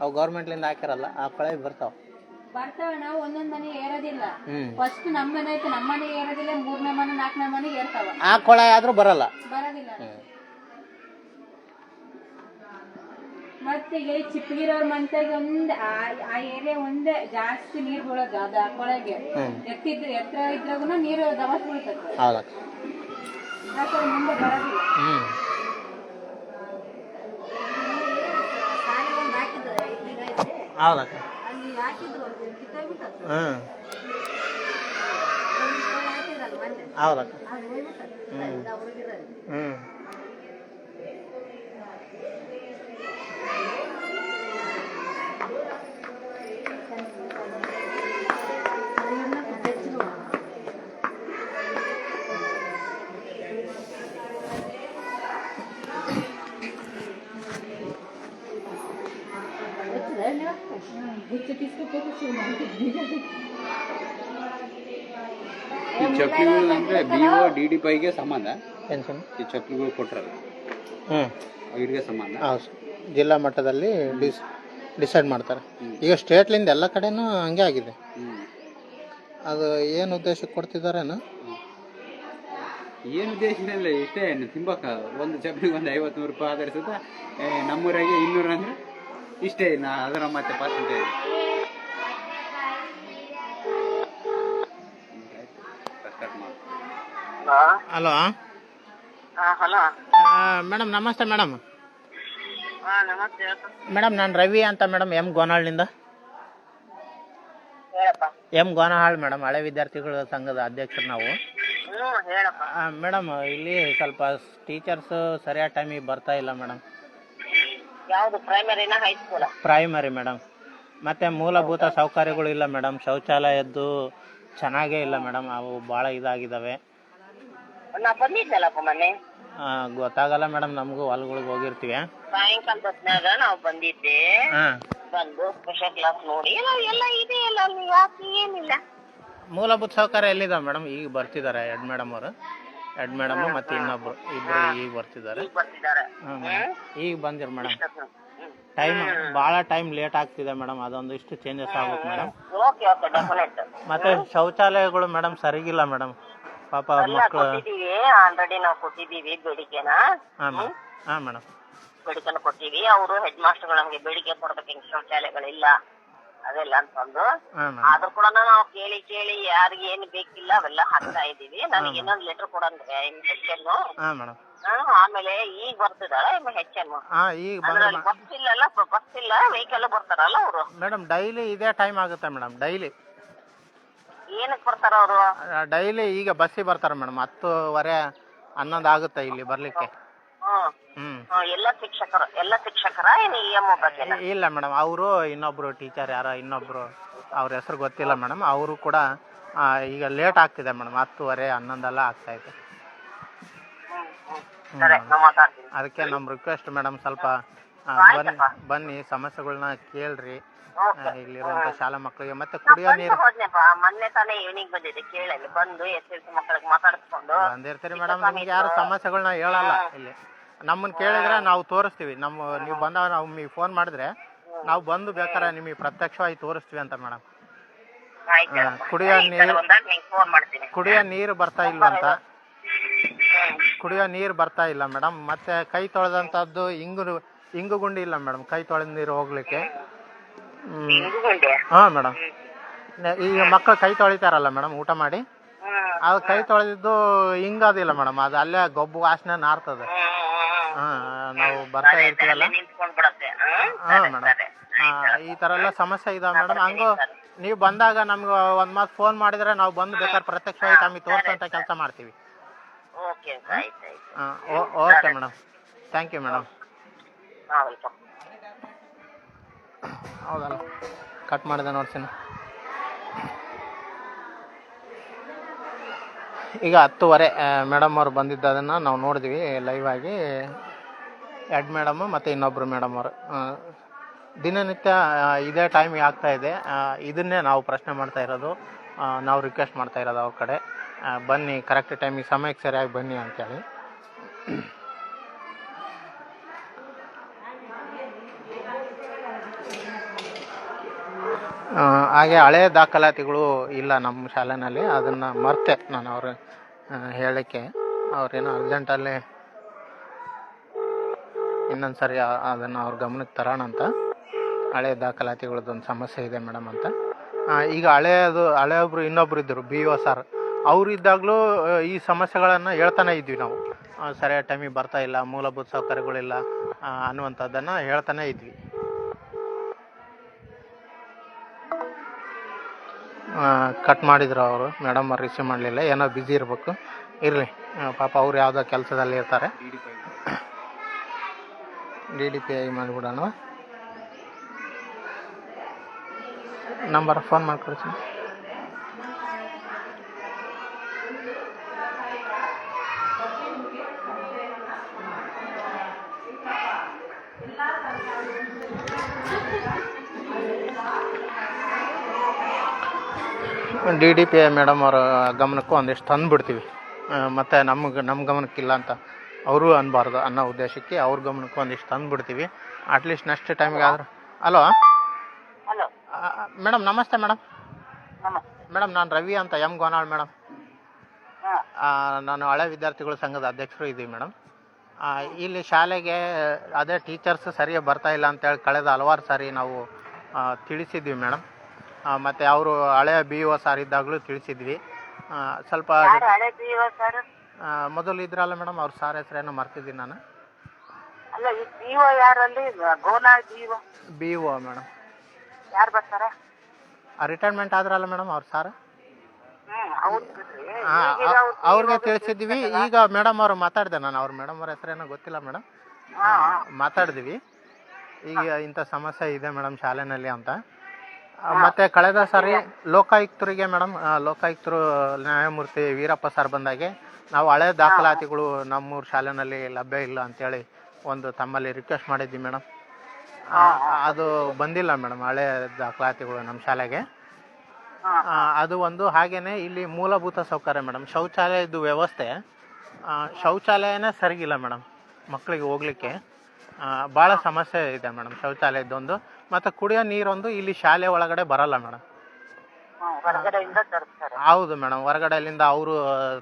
ಅವು ಗೌರ್ಮೆಂಟ್ಲಿಂದ ಹಾಕಿರಲ್ಲ, ಆ ಕೊಳಾಯಿ ಬರ್ತಾವ. ಬರ್ತಾವಣ್ಣ, ಒಂದೊಂದ್ ಮನೆ ಏರೋದಿಲ್ಲ. ಫಸ್ಟ್ ನಮ್ಮ ಮನೆ ಐತೆ, ನಮ್ಮ ಮನೆ ಏರೋದಿಲ್ಲ. 3ನೇ ಮನೆ 4ನೇ ಮನೆ ಏರ್ತಾವ. ಆ ಕೊಳಾಯಿ ಆದ್ರೂ ಬರೋದಿಲ್ಲ. ಮತ್ತೆ ಈಗ ಚಿಪ್ಪಗಿರೋರ್ ಮಂತಾಗ ಆ ಏರಿಯಾ ಒಂದೇ ಜಾಸ್ತಿ ನೀರ್ ಬೀಳೋದು. ಅದ ಕೊಳಗೆ ಎತ್ತರ ಇದ್ರಾಗೂ ನೀರು ದವಾಸ್ ಬೀಳ್ತದೆ. ಮುಂದೆ ಬರೋದಿಲ್ಲ. ಹೌದಕ್ಕ. ಅಲ್ಲಿ ಹಾಂ ಹೌದಕ್ಕ ಹ್ಞೂ ಈ ಚಪ್ಪಲಿಗಳು ಅಂದರೆ BO DD5ಗೆ ಸಂಬಂಧ. ಪೆನ್ಷನ್ ಈ ಚಪ್ಪಲಿಗಳು ಕೊಟ್ಟರಲ್ಲ ಹ್ಞೂ ಅವ್ರಿಗೆ ಸಂಬಂಧ. ಹೌದು ಜಿಲ್ಲಾ ಮಟ್ಟದಲ್ಲಿ ಡಿಸೈಡ್ ಮಾಡ್ತಾರೆ. ಈಗ ಸ್ಟೇಟ್ಲಿಂದ ಎಲ್ಲ ಕಡೆನೂ ಹಂಗೆ ಆಗಿದೆ. ಅದು ಏನು ಉದ್ದೇಶಕ್ಕೆ ಕೊಡ್ತಿದ್ದಾರೇನು ಏನು ಉದ್ದೇಶದಿಂದ ಇಷ್ಟೇ ತಿಂಬಕ್ಕ ಒಂದು ಚಪ್ಪಲಿಗೆ ಒಂದು 50-100 ರೂಪಾಯಿ ಆಧರಿಸುತ್ತ ನಮ್ಮೂರಾಗೆ 200 ಅಂದರೆ ಇಷ್ಟೇ ಅದರ ಮತ್ತೆ ಪರ್ಸೆಂಟೇಜ್. ಹಲೋ ಹಲೋ ಮೇಡಮ್ ನಮಸ್ತೆ ಮೇಡಮ್. ನಮಸ್ತೆ ಮೇಡಮ್ ನಾನು ರವಿ ಅಂತ ಮೇಡಮ್ ಎಮ್ ಗೋನಾಳ್ನಿಂದ. ಹೇಳಪ್ಪ. ಎಮ್ ಗೋನಾಳ್ ಮೇಡಮ್, ಹಳೆ ವಿದ್ಯಾರ್ಥಿಗಳ ಸಂಘದ ಅಧ್ಯಕ್ಷರು ನಾವು. ಹೇಳಪ್ಪ. ಮೇಡಮ್ ಇಲ್ಲಿ ಸ್ವಲ್ಪ ಟೀಚರ್ಸ್ ಸರಿಯಾದ ಟೈಮಿಗೆ ಬರ್ತಾ ಇಲ್ಲ ಮೇಡಮ್. ಯಾವುದು ಪ್ರೈಮರಿನ ಹೈಸ್ಕೂಲ? Primary madam. ಮತ್ತು ಮೂಲಭೂತ ಸೌಕರ್ಯಗಳು ಇಲ್ಲ ಮೇಡಮ್. ಶೌಚಾಲಯದ್ದು ಚೆನ್ನಾಗೇ ಇಲ್ಲ ಮೇಡಮ್. ಅವು ಭಾಳ ಇದಾಗಿದ್ದಾವೆ. ನಾ ಬಂದಿದ್ದಲ್ಲಪ್ಪ ಮೊನ್ನೆ. ಗೊತ್ತಾಗಲ್ಲ ಮೇಡಮ್, ನಮಗೂ ಹೊಲ್ಗಳಿಗೆ ಹೋಗಿರ್ತೀವಿ. ಸಾಯಂಕಾಲ ಹೊತ್ನಾಗ ನಾವು ಬಂದಿದ್ದೆ. ಬಂದು ಸ್ಪೆಷಲ್ ಕ್ಲಾಸ್ ನೋಡಿ ಎಲ್ಲ ಇದೆ ಅಲ್ಲ ಅಲ್ಲಿ, ಯಾಕೆ ಏನಿಲ್ಲ? ಮೂಲಭೂತ ಸೌಕರ್ಯ ಎಲ್ಲಿದಾವೆ ಮೇಡಮ್? ಈಗ ಬರ್ತಿದ್ದಾರೆ ಹೆಡ್ ಮೇಡಮ್ ಅವರು. ಹೆಡ್ ಮೇಡಮ್ ಮತ್ತು ಇನ್ನೊಬ್ರು ಇಬ್ಬರು ಈಗ ಬರ್ತಿದ್ದಾರೆ. ಈಗ ಬಂದಿರ ಮೇಡಮ್. ಟೈಮ್ ಭಾಳ ಟೈಮ್ ಲೇಟ್ ಆಗ್ತಿದೆ ಮೇಡಮ್. ಅದೊಂದು ಇಷ್ಟು ಚೇಂಜಸ್ ಆಗ್ಬೇಕು ಮೇಡಮ್. ಮತ್ತೆ ಶೌಚಾಲಯಗಳು ಮೇಡಮ್ ಸರಿಗಿಲ್ಲ ಮೇಡಮ್. ಪಾಪ ಮಕ್ಕಳು ಆಲ್ರೆಡಿ ನಾವು ಕೊಟ್ಟಿದ್ದೀವಿ ಬೇಡಿಕೆನ. ಹಾಂ ಮೇಡಮ್, ಬೇಡಿಕೆನ ಕೊಟ್ಟಿವಿ. ಅವರು ಹೆಡ್ ಮಾಸ್ಟರ್ಗಳು ನಮ್ಗೆ ಬೇಡಿಕೆ ಕೊಡ್ಬೇಕು, ಹಿಂಗ್ ಶೌಚಾಲಯಗಳಿಲ್ಲ ಅದೆಲ್ಲ ಅಂತಂದು. ಆದ್ರೂ ಕೂಡ ನಾವು ಕೇಳಿ ಯಾರಿಗೆ ಏನು ಬೇಕಿಲ್ಲ ಅವೆಲ್ಲ ಹಾಕ್ತಾ ಇದೀವಿ. ನನಗೆ ಇನ್ನೊಂದು ಲೆಟರ್ ಕೊಡಂದ್ರೆ HM. ಆಮೇಲೆ ಈಗ ಬರ್ತಿದಾರ HM. ಬಸ್ ಇಲ್ಲ ವೆಹಿಕಲ್ ಬರ್ತಾರಲ್ಲ ಅವರು ಮೇಡಮ್. ಡೈಲಿ ಇದೇ ಟೈಮ್ ಆಗುತ್ತೆ ಮೇಡಮ್. ಡೈಲಿ ಏನಕ್ಕೆ ಬರ್ತಾರ ಅವರು? ಡೈಲಿ ಈಗ ಬಸ್ಸಿಗೆ ಬರ್ತಾರೆ ಮೇಡಮ್. 10:30 ಆಗುತ್ತೆ ಇಲ್ಲಿ ಬರ್ಲಿಕ್ಕೆ. ಎಲ್ಲ ಶಿಕ್ಷಕರ ಏನು EM ಬಗ್ಗೆ? ಇಲ್ಲ ಮೇಡಮ್, ಅವರು ಇನ್ನೊಬ್ರು ಟೀಚರ್ ಯಾರ ಇನ್ನೊಬ್ರು, ಅವ್ರ ಹೆಸರು ಗೊತ್ತಿಲ್ಲ ಮೇಡಮ್. ಅವರು ಕೂಡ ಈಗ ಲೇಟ್ ಆಗ್ತಿದೆ ಮೇಡಮ್. 10:30, 11 ಆಗ್ತಾ ಇದೆ. ಅದಕ್ಕೆ ನಮ್ಮ ರಿಕ್ವೆಸ್ಟ್ ಮೇಡಮ್, ಸ್ವಲ್ಪ ಬನ್ನಿ ಸಮಸ್ಯೆಗಳನ್ನ ಕೇಳ್ರಿ ಇಲ್ಲಿರುವಂತ ಶಾಲಾ ಮಕ್ಕಳಿಗೆ. ಮತ್ತೆ ಕುಡಿಯೋ ನೀರು ಮೊನ್ನೆ ತಾನೇ ಈವ್ನಿಂಗ್ ಬಂದಿದೆ, ಕೇಳಲಿ ಬಂದು SLC ಮಕ್ಕಳಿಗೆ ಮಾತಾಡಿಸ್ಕೊಂಡು ಬಂದಿರ್ತೀರಿ ಮೇಡಮ್. ನಿಮ್ಗೆ ಯಾರು ಸಮಸ್ಯೆಗಳನ್ನ ಹೇಳಲ್ಲ ಇಲ್ಲಿ. ನಮ್ಮನ್ನ ಕೇಳಿದ್ರೆ ನಾವು ತೋರಿಸ್ತೀವಿ. ನೀವು ಬಂದಾಗ ನಾವು ನಿಮಗೆ ಫೋನ್ ಮಾಡಿದ್ರೆ ನಾವು ಬಂದು ಬೇಕಾದ್ರೆ ನಿಮಗೆ ಪ್ರತ್ಯಕ್ಷವಾಗಿ ತೋರಿಸ್ತೀವಿ ಅಂತ ಮೇಡಮ್. ಕುಡಿಯೋ ನೀರು ಬರ್ತಾ ಇಲ್ಲ ಮೇಡಮ್. ಮತ್ತೆ ಕೈ ತೊಳೆದಂಥದ್ದು ಇಂಗು ಗುಂಡಿ ಇಲ್ಲ ಮೇಡಮ್, ಕೈ ತೊಳೆದ ನೀರು ಹೋಗ್ಲಿಕ್ಕೆ. ಹಾಂ ಮೇಡಮ್, ಈಗ ಮಕ್ಕಳು ಕೈ ತೊಳಿತಾರಲ್ಲ ಮೇಡಮ್ ಊಟ ಮಾಡಿ, ಅದು ಕೈ ತೊಳೆದಿದ್ದು ಹಿಂಗದಿಲ್ಲ ಮೇಡಮ್. ಅದು ಅಲ್ಲೇ ಗೊಬ್ಬು ವಾಸನೆ ನಾರ್ತದೆ. ನಾವು ಬರ್ತಾ ಇರ್ತೀವಲ್ಲ. ಹಾಂ ಮೇಡಮ್, ಈ ಥರ ಎಲ್ಲ ಸಮಸ್ಯೆ ಇದಾವೆ ಮೇಡಮ್. ಹಂಗೂ ನೀವು ಬಂದಾಗ ನಮ್ಗೆ ಒಂದು ಮಾತು ಫೋನ್ ಮಾಡಿದರೆ ನಾವು ಬಂದು ಬೇಕಾದ್ರೆ ಪ್ರತ್ಯಕ್ಷವಾಗಿ ತಮಗೆ ತೋರಿಸೋಂಥ ಕೆಲಸ ಮಾಡ್ತೀವಿ. Okay madam, thank you madam. ಹೌದಲ್ಲ, ಕಟ್ ಮಾಡಿದೆ ನೋಡ್ತೀನಿ. ಈಗ 10:30 ಮೇಡಮ್ ಅವ್ರು ಬಂದಿದ್ದದನ್ನು ನಾವು ನೋಡಿದ್ವಿ ಲೈವ್ ಆಗಿ. ಹೆಡ್ ಮೇಡಮು ಮತ್ತು ಇನ್ನೊಬ್ಬರು ಮೇಡಮ್ ಅವರು ದಿನನಿತ್ಯ ಇದೇ ಟೈಮಿಗೆ ಆಗ್ತಾಯಿದೆ. ಇದನ್ನೇ ನಾವು ಪ್ರಶ್ನೆ ಮಾಡ್ತಾ ಇರೋದು, ನಾವು ರಿಕ್ವೆಸ್ಟ್ ಮಾಡ್ತಾ ಇರೋದು ಅವ್ರ ಕಡೆ. ಬನ್ನಿ ಕರೆಕ್ಟ್ ಟೈಮಿಗೆ ಸಮಯಕ್ಕೆ ಸರಿಯಾಗಿ ಬನ್ನಿ ಅಂತೇಳಿ. ಹಾಗೆ ಹಳೆ ದಾಖಲಾತಿಗಳು ಇಲ್ಲ ನಮ್ಮ ಶಾಲೆಯಲ್ಲಿ. ಅದನ್ನು ಮರ್ತೆ ನಾನು ಅವ್ರು ಹೇಳೋಕ್ಕೆ. ಅವ್ರೇನೋ ಅರ್ಜೆಂಟಲ್ಲಿ ಇನ್ನೊಂದು ಸರಿ ಅದನ್ನು ಅವ್ರ ಗಮನಕ್ಕೆ ತರೋಣ ಅಂತ. ಹಳೆ ದಾಖಲಾತಿಗಳದ್ದೊಂದು ಸಮಸ್ಯೆ ಇದೆ ಮೇಡಮ್ ಅಂತ. ಈಗ ಹಳೆಯೊಬ್ಬರು ಇನ್ನೊಬ್ರು ಇದ್ದರು BO ಸರ್. ಅವರು ಇದ್ದಾಗಲೂ ಈ ಸಮಸ್ಯೆಗಳನ್ನು ಹೇಳ್ತಾನೆ ಇದ್ವಿ ನಾವು. ಸರಿಯಾದ ಟೈಮಿಗೆ ಬರ್ತಾ ಇಲ್ಲ, ಮೂಲಭೂತ ಸೌಕರ್ಯಗಳಿಲ್ಲ ಅನ್ನುವಂಥದ್ದನ್ನು ಹೇಳ್ತಾನೆ ಇದ್ವಿ. ಕಟ್ ಮಾಡಿದ್ರು ಅವರು, ಮೇಡಮ್ ಅವ್ರು ರಿಸೀವ್ ಮಾಡಲಿಲ್ಲ, ಏನೋ ಬ್ಯುಸಿ ಇರಬೇಕು, ಇರಲಿ ಪಾಪ ಅವ್ರು ಯಾವುದೋ ಕೆಲಸದಲ್ಲಿ ಇರ್ತಾರೆ. DDPI ಮಾಡಿಬಿಡೋಣ. ನಂಬರ್ ಫೋನ್ ಮಾಡ್ಕೊಡ್ತೀನಿ. DDPI ಮೇಡಮ್ ಅವರ ಗಮನಕ್ಕೂ ಒಂದಿಷ್ಟು ತಂದುಬಿಡ್ತೀವಿ, ಮತ್ತು ನಮ್ಮ ಗಮನಕ್ಕಿಲ್ಲ ಅಂತ ಅವರು ಅನ್ಬಾರ್ದು ಅನ್ನೋ ಉದ್ದೇಶಕ್ಕೆ ಅವ್ರ ಗಮನಕ್ಕೂ ಒಂದಿಷ್ಟು ತಂದುಬಿಡ್ತೀವಿ. ಅಟ್ಲೀಸ್ಟ್ ನೆಕ್ಸ್ಟ್ ಟೈಮ್ಗೆ ಆದರೂ. ಹಲೋ ಮೇಡಮ್, ನಮಸ್ತೆ ಮೇಡಮ್. ಮೇಡಮ್, ನಾನು ರವಿ ಅಂತ, ಎಂ ಗೋನಾಳ್ ಮೇಡಮ್. ನಾನು ಹಳೆ ವಿದ್ಯಾರ್ಥಿಗಳ ಸಂಘದ ಅಧ್ಯಕ್ಷರು ಇದ್ದೀವಿ ಮೇಡಮ್. ಇಲ್ಲಿ ಶಾಲೆಗೆ ಅದೇ ಟೀಚರ್ಸ್ ಸರಿಯಾಗಿ ಬರ್ತಾ ಇಲ್ಲ ಅಂತೇಳಿ ಕಳೆದ ಹಲವಾರು ಸಾರಿ ನಾವು ತಿಳಿಸಿದ್ವಿ ಮೇಡಮ್. ಮತ್ತು ಅವರು ಹಳೆಯ BO ಸಾರ್ ಇದ್ದಾಗಲೂ ತಿಳಿಸಿದ್ವಿ. ಸ್ವಲ್ಪ ಮೊದಲು ಇದ್ರಲ್ಲ ಮೇಡಮ್, ಅವ್ರ ಸಾರ್ ಹೆಸರೇನೋ ಮರ್ತಿದ್ದೀನಿ ನಾನು. BO madam. ರಿಟೈರ್ಮೆಂಟ್ ಆದ್ರಲ್ಲ ಮೇಡಮ್ ಅವ್ರ ಸಾರ್. ಅವ್ರಿಗೆ ತಿಳಿಸಿದ್ವಿ. ಈಗ ಮೇಡಮ್ ಅವರು ಮಾತಾಡಿದೆ, ನಾನು ಅವ್ರ ಮೇಡಮ್ ಅವ್ರ ಹೆಸರೇನೋ ಗೊತ್ತಿಲ್ಲ ಮೇಡಮ್, ಮಾತಾಡಿದ್ವಿ. ಈಗ ಇಂಥ ಸಮಸ್ಯೆ ಇದೆ ಮೇಡಮ್ ಶಾಲೆನಲ್ಲಿ ಅಂತ. ಮತ್ತು ಕಳೆದ ಸಾರಿ ಲೋಕಾಯುಕ್ತರಿಗೆ ಮೇಡಮ್, ಲೋಕಾಯುಕ್ತರು ನ್ಯಾಯಮೂರ್ತಿ ವೀರಪ್ಪ ಸರ್ ಬಂದಾಗೆ ನಾವು ಹಳೆ ದಾಖಲಾತಿಗಳು ನಮ್ಮೂರ ಶಾಲೆನಲ್ಲಿ ಲಭ್ಯ ಇಲ್ಲ ಅಂತೇಳಿ ಒಂದು ತಮ್ಮಲ್ಲಿ ರಿಕ್ವೆಸ್ಟ್ ಮಾಡಿದ್ವಿ ಮೇಡಮ್. ಅದು ಬಂದಿಲ್ಲ ಮೇಡಮ್, ಹಳೆ ದಾಖಲಾತಿಗಳು ನಮ್ಮ ಶಾಲೆಗೆ. ಅದು ಒಂದು. ಹಾಗೇನೆ ಇಲ್ಲಿ ಮೂಲಭೂತ ಸೌಕರ್ಯ ಮೇಡಮ್, ಶೌಚಾಲಯದ ವ್ಯವಸ್ಥೆ, ಶೌಚಾಲಯನೇ ಸರಿಗಿಲ್ಲ ಮೇಡಮ್. ಮಕ್ಕಳಿಗೆ ಹೋಗ್ಲಿಕ್ಕೆ ಭಾಳ ಸಮಸ್ಯೆ ಇದೆ ಮೇಡಮ್ ಶೌಚಾಲಯದೊಂದು. ಮತ್ತು ಕುಡಿಯೋ ನೀರೊಂದು ಇಲ್ಲಿ ಶಾಲೆ ಒಳಗಡೆ ಬರಲ್ಲ ಮೇಡಮ್. ಹೌದು ಮೇಡಮ್, ಹೊರಗಡೆಯಿಂದ ಅವರು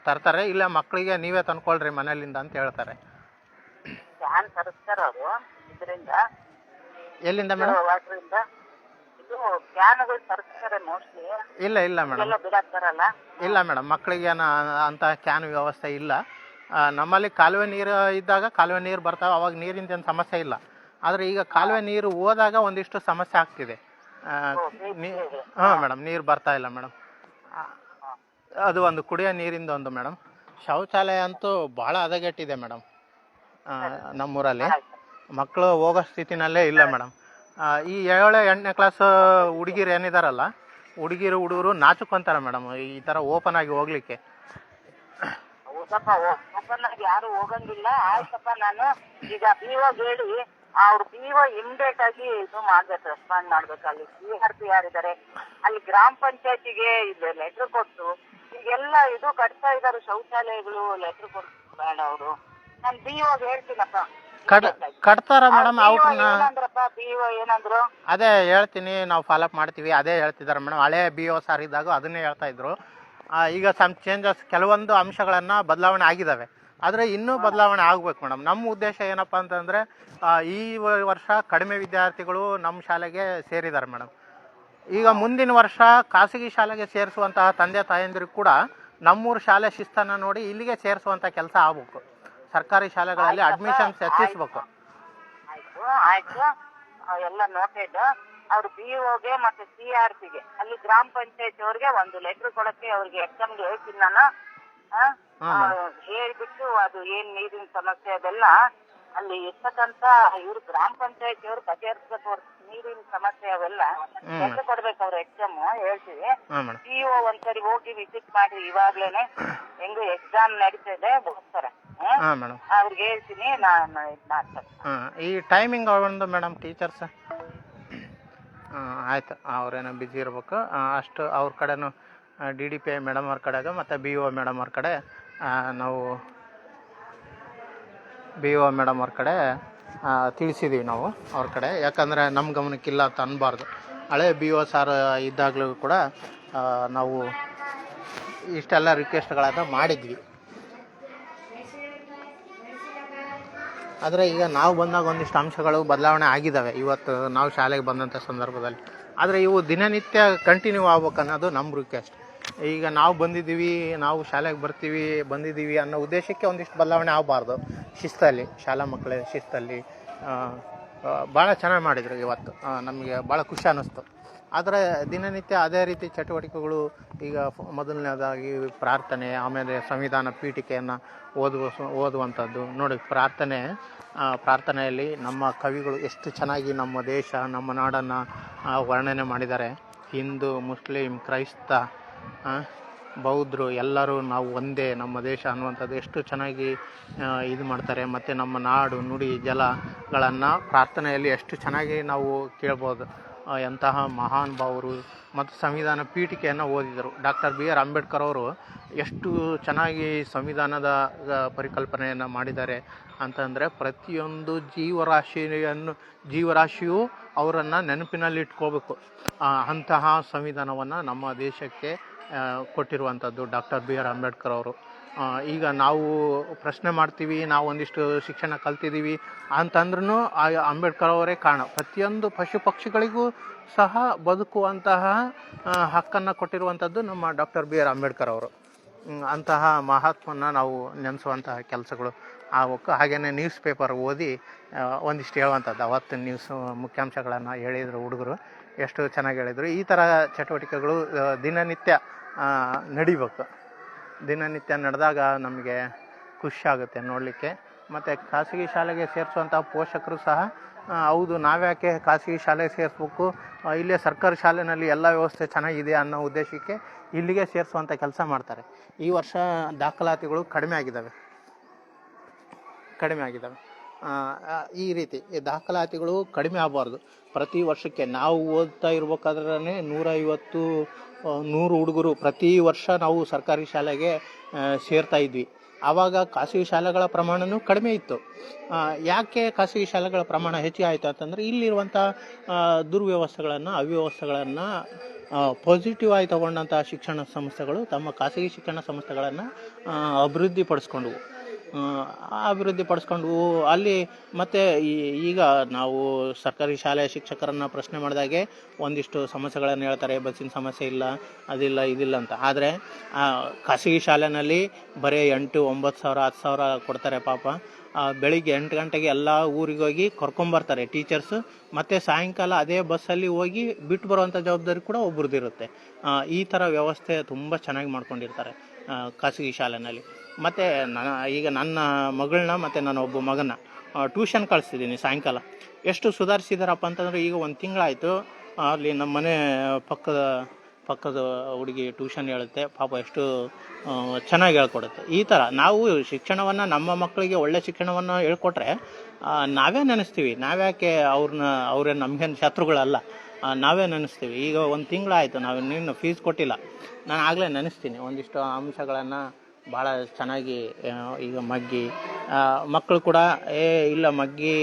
ತರ್ತಾರೆ, ಇಲ್ಲ ಮಕ್ಕಳಿಗೆ ನೀವೇ ತಂದ್ಕೊಳ್ರಿ ಮನೆಯಲ್ಲಿಂದ ಅಂತ ಹೇಳ್ತಾರೆ. ಎಲ್ಲಿಂದ ಮೇಡಮ್? ಇಲ್ಲ ಮೇಡಮ್, ಇಲ್ಲ ಮೇಡಮ್, ಮಕ್ಕಳಿಗೆ ಅಂತ ಕ್ಯಾನ್ ವ್ಯವಸ್ಥೆ ಇಲ್ಲ. ನಮ್ಮಲ್ಲಿ ಕಾಲುವೆ ನೀರು ಇದ್ದಾಗ ಕಾಲುವೆ ನೀರು ಬರ್ತಾವೆ, ಅವಾಗ ನೀರಿಂದ ಏನು ಸಮಸ್ಯೆ ಇಲ್ಲ. ಆದರೆ ಈಗ ಕಾಲುವೆ ನೀರು ಹೋದಾಗ ಒಂದಿಷ್ಟು ಸಮಸ್ಯೆ ಆಗ್ತಿದೆ. ಹಾಂ ಮೇಡಮ್, ನೀರು ಬರ್ತಾ ಇಲ್ಲ ಮೇಡಮ್. ಅದು ಒಂದು ಕುಡಿಯೋ ನೀರಿಂದ ಒಂದು ಮೇಡಮ್. ಶೌಚಾಲಯ ಅಂತೂ ಭಾಳ ಹದಗೆಟ್ಟಿದೆ ಮೇಡಮ್ ನಮ್ಮೂರಲ್ಲಿ. ಮಕ್ಕಳು ಹೋಗೋ ಸ್ಥಿತಿನಲ್ಲೇ ಇಲ್ಲ ಮೇಡಮ್. ಈ 7ನೇ 8ನೇ ಕ್ಲಾಸ್ ಹುಡುಗಿರು ಏನಿದಾರಲ್ಲ, ಹುಡುಗರು ನಾಚುಕೊಂತಾರೆ ಮೇಡಮ್ ಈ ಥರ ಓಪನ್ ಆಗಿ ಹೋಗ್ಲಿಕ್ಕೆ. ಯಾರು ಹೋಗಂಗಿಲ್ಲ. ಆಯ್ತಪ್ಪ, ನಾನು ಈಗ BO ಹೇಳಿ ಅವ್ರು BO ಇಮಿಡಿಯೇಟ್ ಆಗಿ ಇದು ಮಾಡ್ಬೇಕು, ರೆಸ್ಪಾಂಡ್ ಮಾಡ್ಬೇಕು. ಅಲ್ಲಿ CRP ಯಾರಿದ್ದಾರೆ, ಅಲ್ಲಿ ಗ್ರಾಮ ಪಂಚಾಯತಿಗೆ ಇದು ಲೆಟರ್ ಕೊಟ್ಟು ಈಗೆಲ್ಲ ಇದು ಕಟ್ತಾ ಇದಾರೆ ಶೌಚಾಲಯಗಳು, ಲೆಟರ್ ಕೊಟ್ಟು ಬೇಡ ಅವರು. ನಾನು BO ಹೇಳ್ತೀನಪ್ಪ. ಕಟ್ತಾರ ಮೇಡಮ್. ಏನಂದ್ರಪ್ಪ BO ಏನಂದ್ರು? ಅದೇ ಹೇಳ್ತೀನಿ, ನಾವು ಫಾಲೋಅಪ್ ಮಾಡ್ತೀವಿ, ಅದೇ ಹೇಳ್ತಿದ್ದಾರೆ ಮೇಡಮ್. ಹಳೆ BO ಸಾರ್ ಇದ್ದಾಗ ಅದನ್ನೇ ಹೇಳ್ತಾ ಇದ್ರು. ಈಗ ಸಮ್ ಚೇಂಜಸ್, ಕೆಲವೊಂದು ಅಂಶಗಳನ್ನು ಬದಲಾವಣೆ ಆಗಿದ್ದಾವೆ, ಆದರೆ ಇನ್ನೂ ಬದಲಾವಣೆ ಆಗಬೇಕು ಮೇಡಮ್. ನಮ್ಮ ಉದ್ದೇಶ ಏನಪ್ಪ ಅಂತಂದರೆ, ಈ ವರ್ಷ ಕಡಿಮೆ ವಿದ್ಯಾರ್ಥಿಗಳು ನಮ್ಮ ಶಾಲೆಗೆ ಸೇರಿದ್ದಾರೆ ಮೇಡಮ್. ಈಗ ಮುಂದಿನ ವರ್ಷ ಖಾಸಗಿ ಶಾಲೆಗೆ ಸೇರಿಸುವಂತಹ ತಂದೆ ತಾಯಂದಿರು ಕೂಡ ನಮ್ಮೂರು ಶಾಲೆ ಶಿಸ್ತನ್ನು ನೋಡಿ ಇಲ್ಲಿಗೆ ಸೇರಿಸುವಂಥ ಕೆಲಸ ಆಗಬೇಕು. ಸರ್ಕಾರಿ ಶಾಲೆಗಳಲ್ಲಿ ಅಡ್ಮಿಷನ್ಸ್ ಹೆಚ್ಚಿಸ್ಬೇಕು. ಆಯ್ತು, ಎಲ್ಲ ನೋಟೆಡ್. ಅವ್ರು BOಗೆ ಮತ್ತೆ CRPಗೆ ಅಲ್ಲಿ ಗ್ರಾಮ ಪಂಚಾಯತ್ ಅವ್ರಿಗೆ ಒಂದು ಲೆಟರ್ ಕೊಡಕ್ಕೆ ಅವ್ರಿಗೆ ಎಕ್ಸಾಮ್ಗೆ ಹೇಳ್ತೀನಿ ನಾನು. ಹೇಳ್ಬಿಟ್ಟು ಅದು ಏನ್ ನೀರಿನ ಸಮಸ್ಯೆ ಅದೆಲ್ಲ ಅಲ್ಲಿ ಇರ್ತಕ್ಕಂತ ಇವ್ರು ಗ್ರಾಮ ಪಂಚಾಯತ್ ಅವ್ರು ಬಗೆಹರಿಸ್ಬೇಕು. ನೀರಿನ ಸಮಸ್ಯೆ ಅವೆಲ್ಲ ಲೆಟರ್ ಕೊಡ್ಬೇಕು ಅವ್ರ ಎಕ್ಸಾಮ್. ಹೇಳ್ತೀವಿ. BO ಒಂದ್ಸರಿ ಹೋಗಿ ವಿಸಿಟ್ ಮಾಡಿ, ಇವಾಗ್ಲೇನೆ ಹೆಂಗು ಎಕ್ಸಾಮ್ ನಡೀತಿದೆ ಹೋಗ್ತಾರೆ. ಅವ್ರಿಗೆ ಹೇಳ್ತೀನಿ, ನಾನು ಇದು ಮಾಡ್ತಾರೆ. ಈ ಟೈಮಿಂಗ್ ಒಂದು ಮೇಡಮ್ ಟೀಚರ್ಸ್ ಆಯ್ತು, ಅವ್ರೇನೋ ಬ್ಯುಸಿ ಇರ್ಬೇಕು. ಅಷ್ಟು ಅವ್ರ ಕಡೆನೂ DDPI ಮೇಡಮ್ ಅವ್ರ ಕಡೆಗೆ ಮತ್ತು BO ಮೇಡಮ್ ಅವ್ರ ಕಡೆ ನಾವು BO ಮೇಡಮ್ ಅವ್ರ ಕಡೆ ತಿಳಿಸಿದ್ದೀವಿ ನಾವು ಅವ್ರ ಕಡೆ. ಯಾಕಂದರೆ ನಮ್ಮ ಗಮನಕ್ಕಿಲ್ಲ ಅಂತ ಅನ್ಬಾರ್ದು. ಹಳೆ BO ಸಾರ್ ಇದ್ದಾಗಲೂ ಕೂಡ ನಾವು ಇಷ್ಟೆಲ್ಲ ರಿಕ್ವೆಸ್ಟ್ಗಳನ್ನು ಮಾಡಿದ್ವಿ. ಆದರೆ ಈಗ ನಾವು ಬಂದಾಗ ಒಂದಿಷ್ಟು ಅಂಶಗಳು ಬದಲಾವಣೆ ಆಗಿದ್ದಾವೆ ಇವತ್ತು ನಾವು ಶಾಲೆಗೆ ಬಂದಂಥ ಸಂದರ್ಭದಲ್ಲಿ. ಆದರೆ ಇವು ದಿನನಿತ್ಯ ಕಂಟಿನ್ಯೂ ಆಗ್ಬೇಕು ಅನ್ನೋದು ನಮ್ಮ ರಿಕ್ವೆಸ್ಟ್. ಈಗ ನಾವು ಬಂದಿದ್ದೀವಿ, ನಾವು ಶಾಲೆಗೆ ಬಂದಿದ್ದೀವಿ ಅನ್ನೋ ಉದ್ದೇಶಕ್ಕೆ ಒಂದಿಷ್ಟು ಬದಲಾವಣೆ ಆಗಬಾರ್ದು. ಶಿಸ್ತಲ್ಲಿ, ಶಾಲಾ ಮಕ್ಕಳ ಶಿಸ್ತಲ್ಲಿ ಭಾಳ ಚೆನ್ನಾಗಿ ಮಾಡಿದರು ಇವತ್ತು. ನಮಗೆ ಭಾಳ ಖುಷಿ ಅನ್ನಿಸ್ತು. ಆದರೆ ದಿನನಿತ್ಯ ಅದೇ ರೀತಿ ಚಟುವಟಿಕೆಗಳು ಈಗ ಮೊದಲನೇದಾಗಿ ಪ್ರಾರ್ಥನೆ, ಆಮೇಲೆ ಸಂವಿಧಾನ ಪೀಠಿಕೆಯನ್ನು ಓದುವಂಥದ್ದು ನೋಡಿ. ಪ್ರಾರ್ಥನೆಯಲ್ಲಿ ನಮ್ಮ ಕವಿಗಳು ಎಷ್ಟು ಚೆನ್ನಾಗಿ ನಮ್ಮ ದೇಶ, ನಮ್ಮ ನಾಡನ್ನು ವರ್ಣನೆ ಮಾಡಿದ್ದಾರೆ. ಹಿಂದೂ, ಮುಸ್ಲಿಂ, ಕ್ರೈಸ್ತ, ಬೌದ್ಧರು ಎಲ್ಲರೂ ನಾವು ಒಂದೇ, ನಮ್ಮ ದೇಶ ಅನ್ನುವಂಥದ್ದು ಎಷ್ಟು ಚೆನ್ನಾಗಿ ಇದು ಮಾಡ್ತಾರೆ. ಮತ್ತು ನಮ್ಮ ನಾಡು, ನುಡಿ, ಜಲಗಳನ್ನು ಪ್ರಾರ್ಥನೆಯಲ್ಲಿ ಎಷ್ಟು ಚೆನ್ನಾಗಿ ನಾವು ಕೇಳ್ಬೋದು. ಎಂತಹ ಮಹಾನ್ ಭಾವರು ಮತ್ತು ಸಂವಿಧಾನ ಪೀಠಿಕೆಯನ್ನು ಓದಿದರು. ಡಾಕ್ಟರ್ BR ಅಂಬೇಡ್ಕರ್ ಅವರು ಎಷ್ಟು ಚೆನ್ನಾಗಿ ಸಂವಿಧಾನದ ಪರಿಕಲ್ಪನೆಯನ್ನು ಮಾಡಿದ್ದಾರೆ ಅಂತಂದರೆ, ಪ್ರತಿಯೊಂದು ಜೀವರಾಶಿಯು ಅವರನ್ನು ನೆನಪಿನಲ್ಲಿಟ್ಕೋಬೇಕು. ಅಂತಹ ಸಂವಿಧಾನವನ್ನು ನಮ್ಮ ದೇಶಕ್ಕೆ ಕೊಟ್ಟಿರುವಂಥದ್ದು ಡಾಕ್ಟರ್ BR ಅಂಬೇಡ್ಕರ್ ಅವರು. ಈಗ ನಾವು ಪ್ರಶ್ನೆ ಮಾಡ್ತೀವಿ, ನಾವು ಒಂದಿಷ್ಟು ಶಿಕ್ಷಣ ಕಲ್ತಿದ್ದೀವಿ ಅಂತಂದ್ರೂ ಅಂಬೇಡ್ಕರ್ ಅವರೇ ಕಾರಣ. ಪ್ರತಿಯೊಂದು ಪಶು ಪಕ್ಷಿಗಳಿಗೂ ಸಹ ಬದುಕುವಂತಹ ಹಕ್ಕನ್ನು ಕೊಟ್ಟಿರುವಂಥದ್ದು ನಮ್ಮ ಡಾಕ್ಟರ್ BR ಅಂಬೇಡ್ಕರ್ ಅವರು. ಅಂತಹ ಮಹಾತ್ಮನ ನಾವು ನೆನೆಸುವಂತಹ ಕೆಲಸಗಳು ಆಗಬೇಕು. ಹಾಗೆಯೇ ನ್ಯೂಸ್ ಪೇಪರ್ ಓದಿ ಒಂದಿಷ್ಟು ಹೇಳುವಂಥದ್ದು. ಅವತ್ತು ನ್ಯೂಸ್ ಮುಖ್ಯಾಂಶಗಳನ್ನು ಹೇಳಿದರು ಹುಡುಗರು, ಎಷ್ಟು ಚೆನ್ನಾಗಿ ಹೇಳಿದರು. ಈ ಥರ ಚಟುವಟಿಕೆಗಳು ದಿನನಿತ್ಯ ನಡಿಬೇಕು. ದಿನನಿತ್ಯ ನಡೆದಾಗ ನಮಗೆ ಖುಷಿ ಆಗುತ್ತೆ ನೋಡಲಿಕ್ಕೆ. ಮತ್ತು ಖಾಸಗಿ ಶಾಲೆಗೆ ಸೇರಿಸುವಂಥ ಪೋಷಕರು ಸಹ ಹೌದು, ನಾವ್ಯಾಕೆ ಖಾಸಗಿ ಶಾಲೆಗೆ ಸೇರಿಸ್ಬೇಕು, ಇಲ್ಲೇ ಸರ್ಕಾರಿ ಶಾಲೆಯಲ್ಲಿ ಎಲ್ಲ ವ್ಯವಸ್ಥೆ ಚೆನ್ನಾಗಿದೆ ಅನ್ನೋ ಉದ್ದೇಶಕ್ಕೆ ಇಲ್ಲಿಗೆ ಸೇರಿಸುವಂಥ ಕೆಲಸ ಮಾಡ್ತಾರೆ. ಈ ವರ್ಷ ದಾಖಲಾತಿಗಳು ಕಡಿಮೆ ಆಗಿದ್ದಾವೆ. ಈ ರೀತಿ ದಾಖಲಾತಿಗಳು ಕಡಿಮೆ ಆಗಬಾರ್ದು. ಪ್ರತಿ ವರ್ಷಕ್ಕೆ ನಾವು ಓದ್ತಾ ಇರ್ಬೇಕಾದ್ರೆ 150-100 ಹುಡುಗರು ಪ್ರತಿ ವರ್ಷ ನಾವು ಸರ್ಕಾರಿ ಶಾಲೆಗೆ ಸೇರ್ತಾ ಇದ್ವಿ. ಆವಾಗ ಖಾಸಗಿ ಶಾಲೆಗಳ ಪ್ರಮಾಣವೂ ಕಡಿಮೆ ಇತ್ತು. ಯಾಕೆ ಖಾಸಗಿ ಶಾಲೆಗಳ ಪ್ರಮಾಣ ಹೆಚ್ಚಿಗೆ ಆಯಿತು ಅಂತಂದರೆ, ಇಲ್ಲಿರುವಂಥ ಅವ್ಯವಸ್ಥೆಗಳನ್ನು ಪಾಸಿಟಿವ್ ಆಗಿ ತಗೊಂಡಂಥ ಶಿಕ್ಷಣ ಸಂಸ್ಥೆಗಳು ತಮ್ಮ ಖಾಸಗಿ ಶಿಕ್ಷಣ ಸಂಸ್ಥೆಗಳನ್ನು ಅಭಿವೃದ್ಧಿಪಡಿಸ್ಕೊಂಡವು. ಅಲ್ಲಿ ಮತ್ತು ಈಗ ನಾವು ಸರ್ಕಾರಿ ಶಾಲೆಯ ಶಿಕ್ಷಕರನ್ನು ಪ್ರಶ್ನೆ ಮಾಡಿದಾಗೆ ಒಂದಿಷ್ಟು ಸಮಸ್ಯೆಗಳನ್ನು ಹೇಳ್ತಾರೆ. ಬಸ್ಸಿನ ಸಮಸ್ಯೆ ಇಲ್ಲ, ಅದಿಲ್ಲ, ಇದಿಲ್ಲ ಅಂತ. ಆದರೆ ಖಾಸಗಿ ಶಾಲೆಯಲ್ಲಿ ಬರೀ 8-9 ಸಾವಿರ 10 ಸಾವಿರ ಕೊಡ್ತಾರೆ ಪಾಪ. ಬೆಳಿಗ್ಗೆ 8 ಗಂಟೆಗೆ ಎಲ್ಲ ಊರಿಗೆ ಹೋಗಿ ಕರ್ಕೊಂಬರ್ತಾರೆ ಟೀಚರ್ಸು. ಮತ್ತು ಸಾಯಂಕಾಲ ಅದೇ ಬಸ್ಸಲ್ಲಿ ಹೋಗಿ ಬಿಟ್ಟು ಬರುವಂಥ ಜವಾಬ್ದಾರಿ ಕೂಡ ಒಬ್ರದ್ದಿರುತ್ತೆ. ಈ ಥರ ವ್ಯವಸ್ಥೆ ತುಂಬ ಚೆನ್ನಾಗಿ ಮಾಡ್ಕೊಂಡಿರ್ತಾರೆ ಖಾಸಗಿ ಶಾಲೆಯಲ್ಲಿ. ಮತ್ತು ಈಗ ನನ್ನ ಮಗಳನ್ನ ಮತ್ತು ನನ್ನ ಒಬ್ಬ ಮಗನ ಟ್ಯೂಷನ್ ಕಳಿಸ್ತಿದ್ದೀನಿ ಸಾಯಂಕಾಲ. ಎಷ್ಟು ಸುಧಾರಿಸಿದಾರಪ್ಪ ಅಂತಂದರೆ, ಈಗ 1 ತಿಂಗಳಾಯಿತು ಅಲ್ಲಿ ನಮ್ಮ ಮನೆ ಪಕ್ಕದ ಹುಡುಗಿ ಟ್ಯೂಷನ್ ಹೇಳುತ್ತೆ. ಪಾಪ ಎಷ್ಟು ಚೆನ್ನಾಗಿ ಹೇಳ್ಕೊಡುತ್ತೆ. ಈ ಥರ ನಾವು ಶಿಕ್ಷಣವನ್ನು, ನಮ್ಮ ಮಕ್ಕಳಿಗೆ ಒಳ್ಳೆ ಶಿಕ್ಷಣವನ್ನು ಹೇಳ್ಕೊಟ್ರೆ ನಾವೇ ನೆನೆಸ್ತೀವಿ. ನಾವ್ಯಾಕೆ ಅವ್ರೇನು ನಮಗೇನು ಶತ್ರುಗಳಲ್ಲ, ನಾವೇ ನೆನೆಸ್ತೀವಿ. ಈಗ 1 ತಿಂಗಳಾಯಿತು, ನಾವು ಇನ್ನೂ ಫೀಸ್ ಕೊಟ್ಟಿಲ್ಲ. ನಾನು ಆಗಲೇ ನೆನೆಸ್ತೀನಿ ಒಂದಿಷ್ಟು ಅಂಶಗಳನ್ನು ಭಾಳ ಚೆನ್ನಾಗಿ. ಈಗ ಮಕ್ಕಳು ಕೂಡ ಇಲ್ಲ ಮಗ್ಗಿ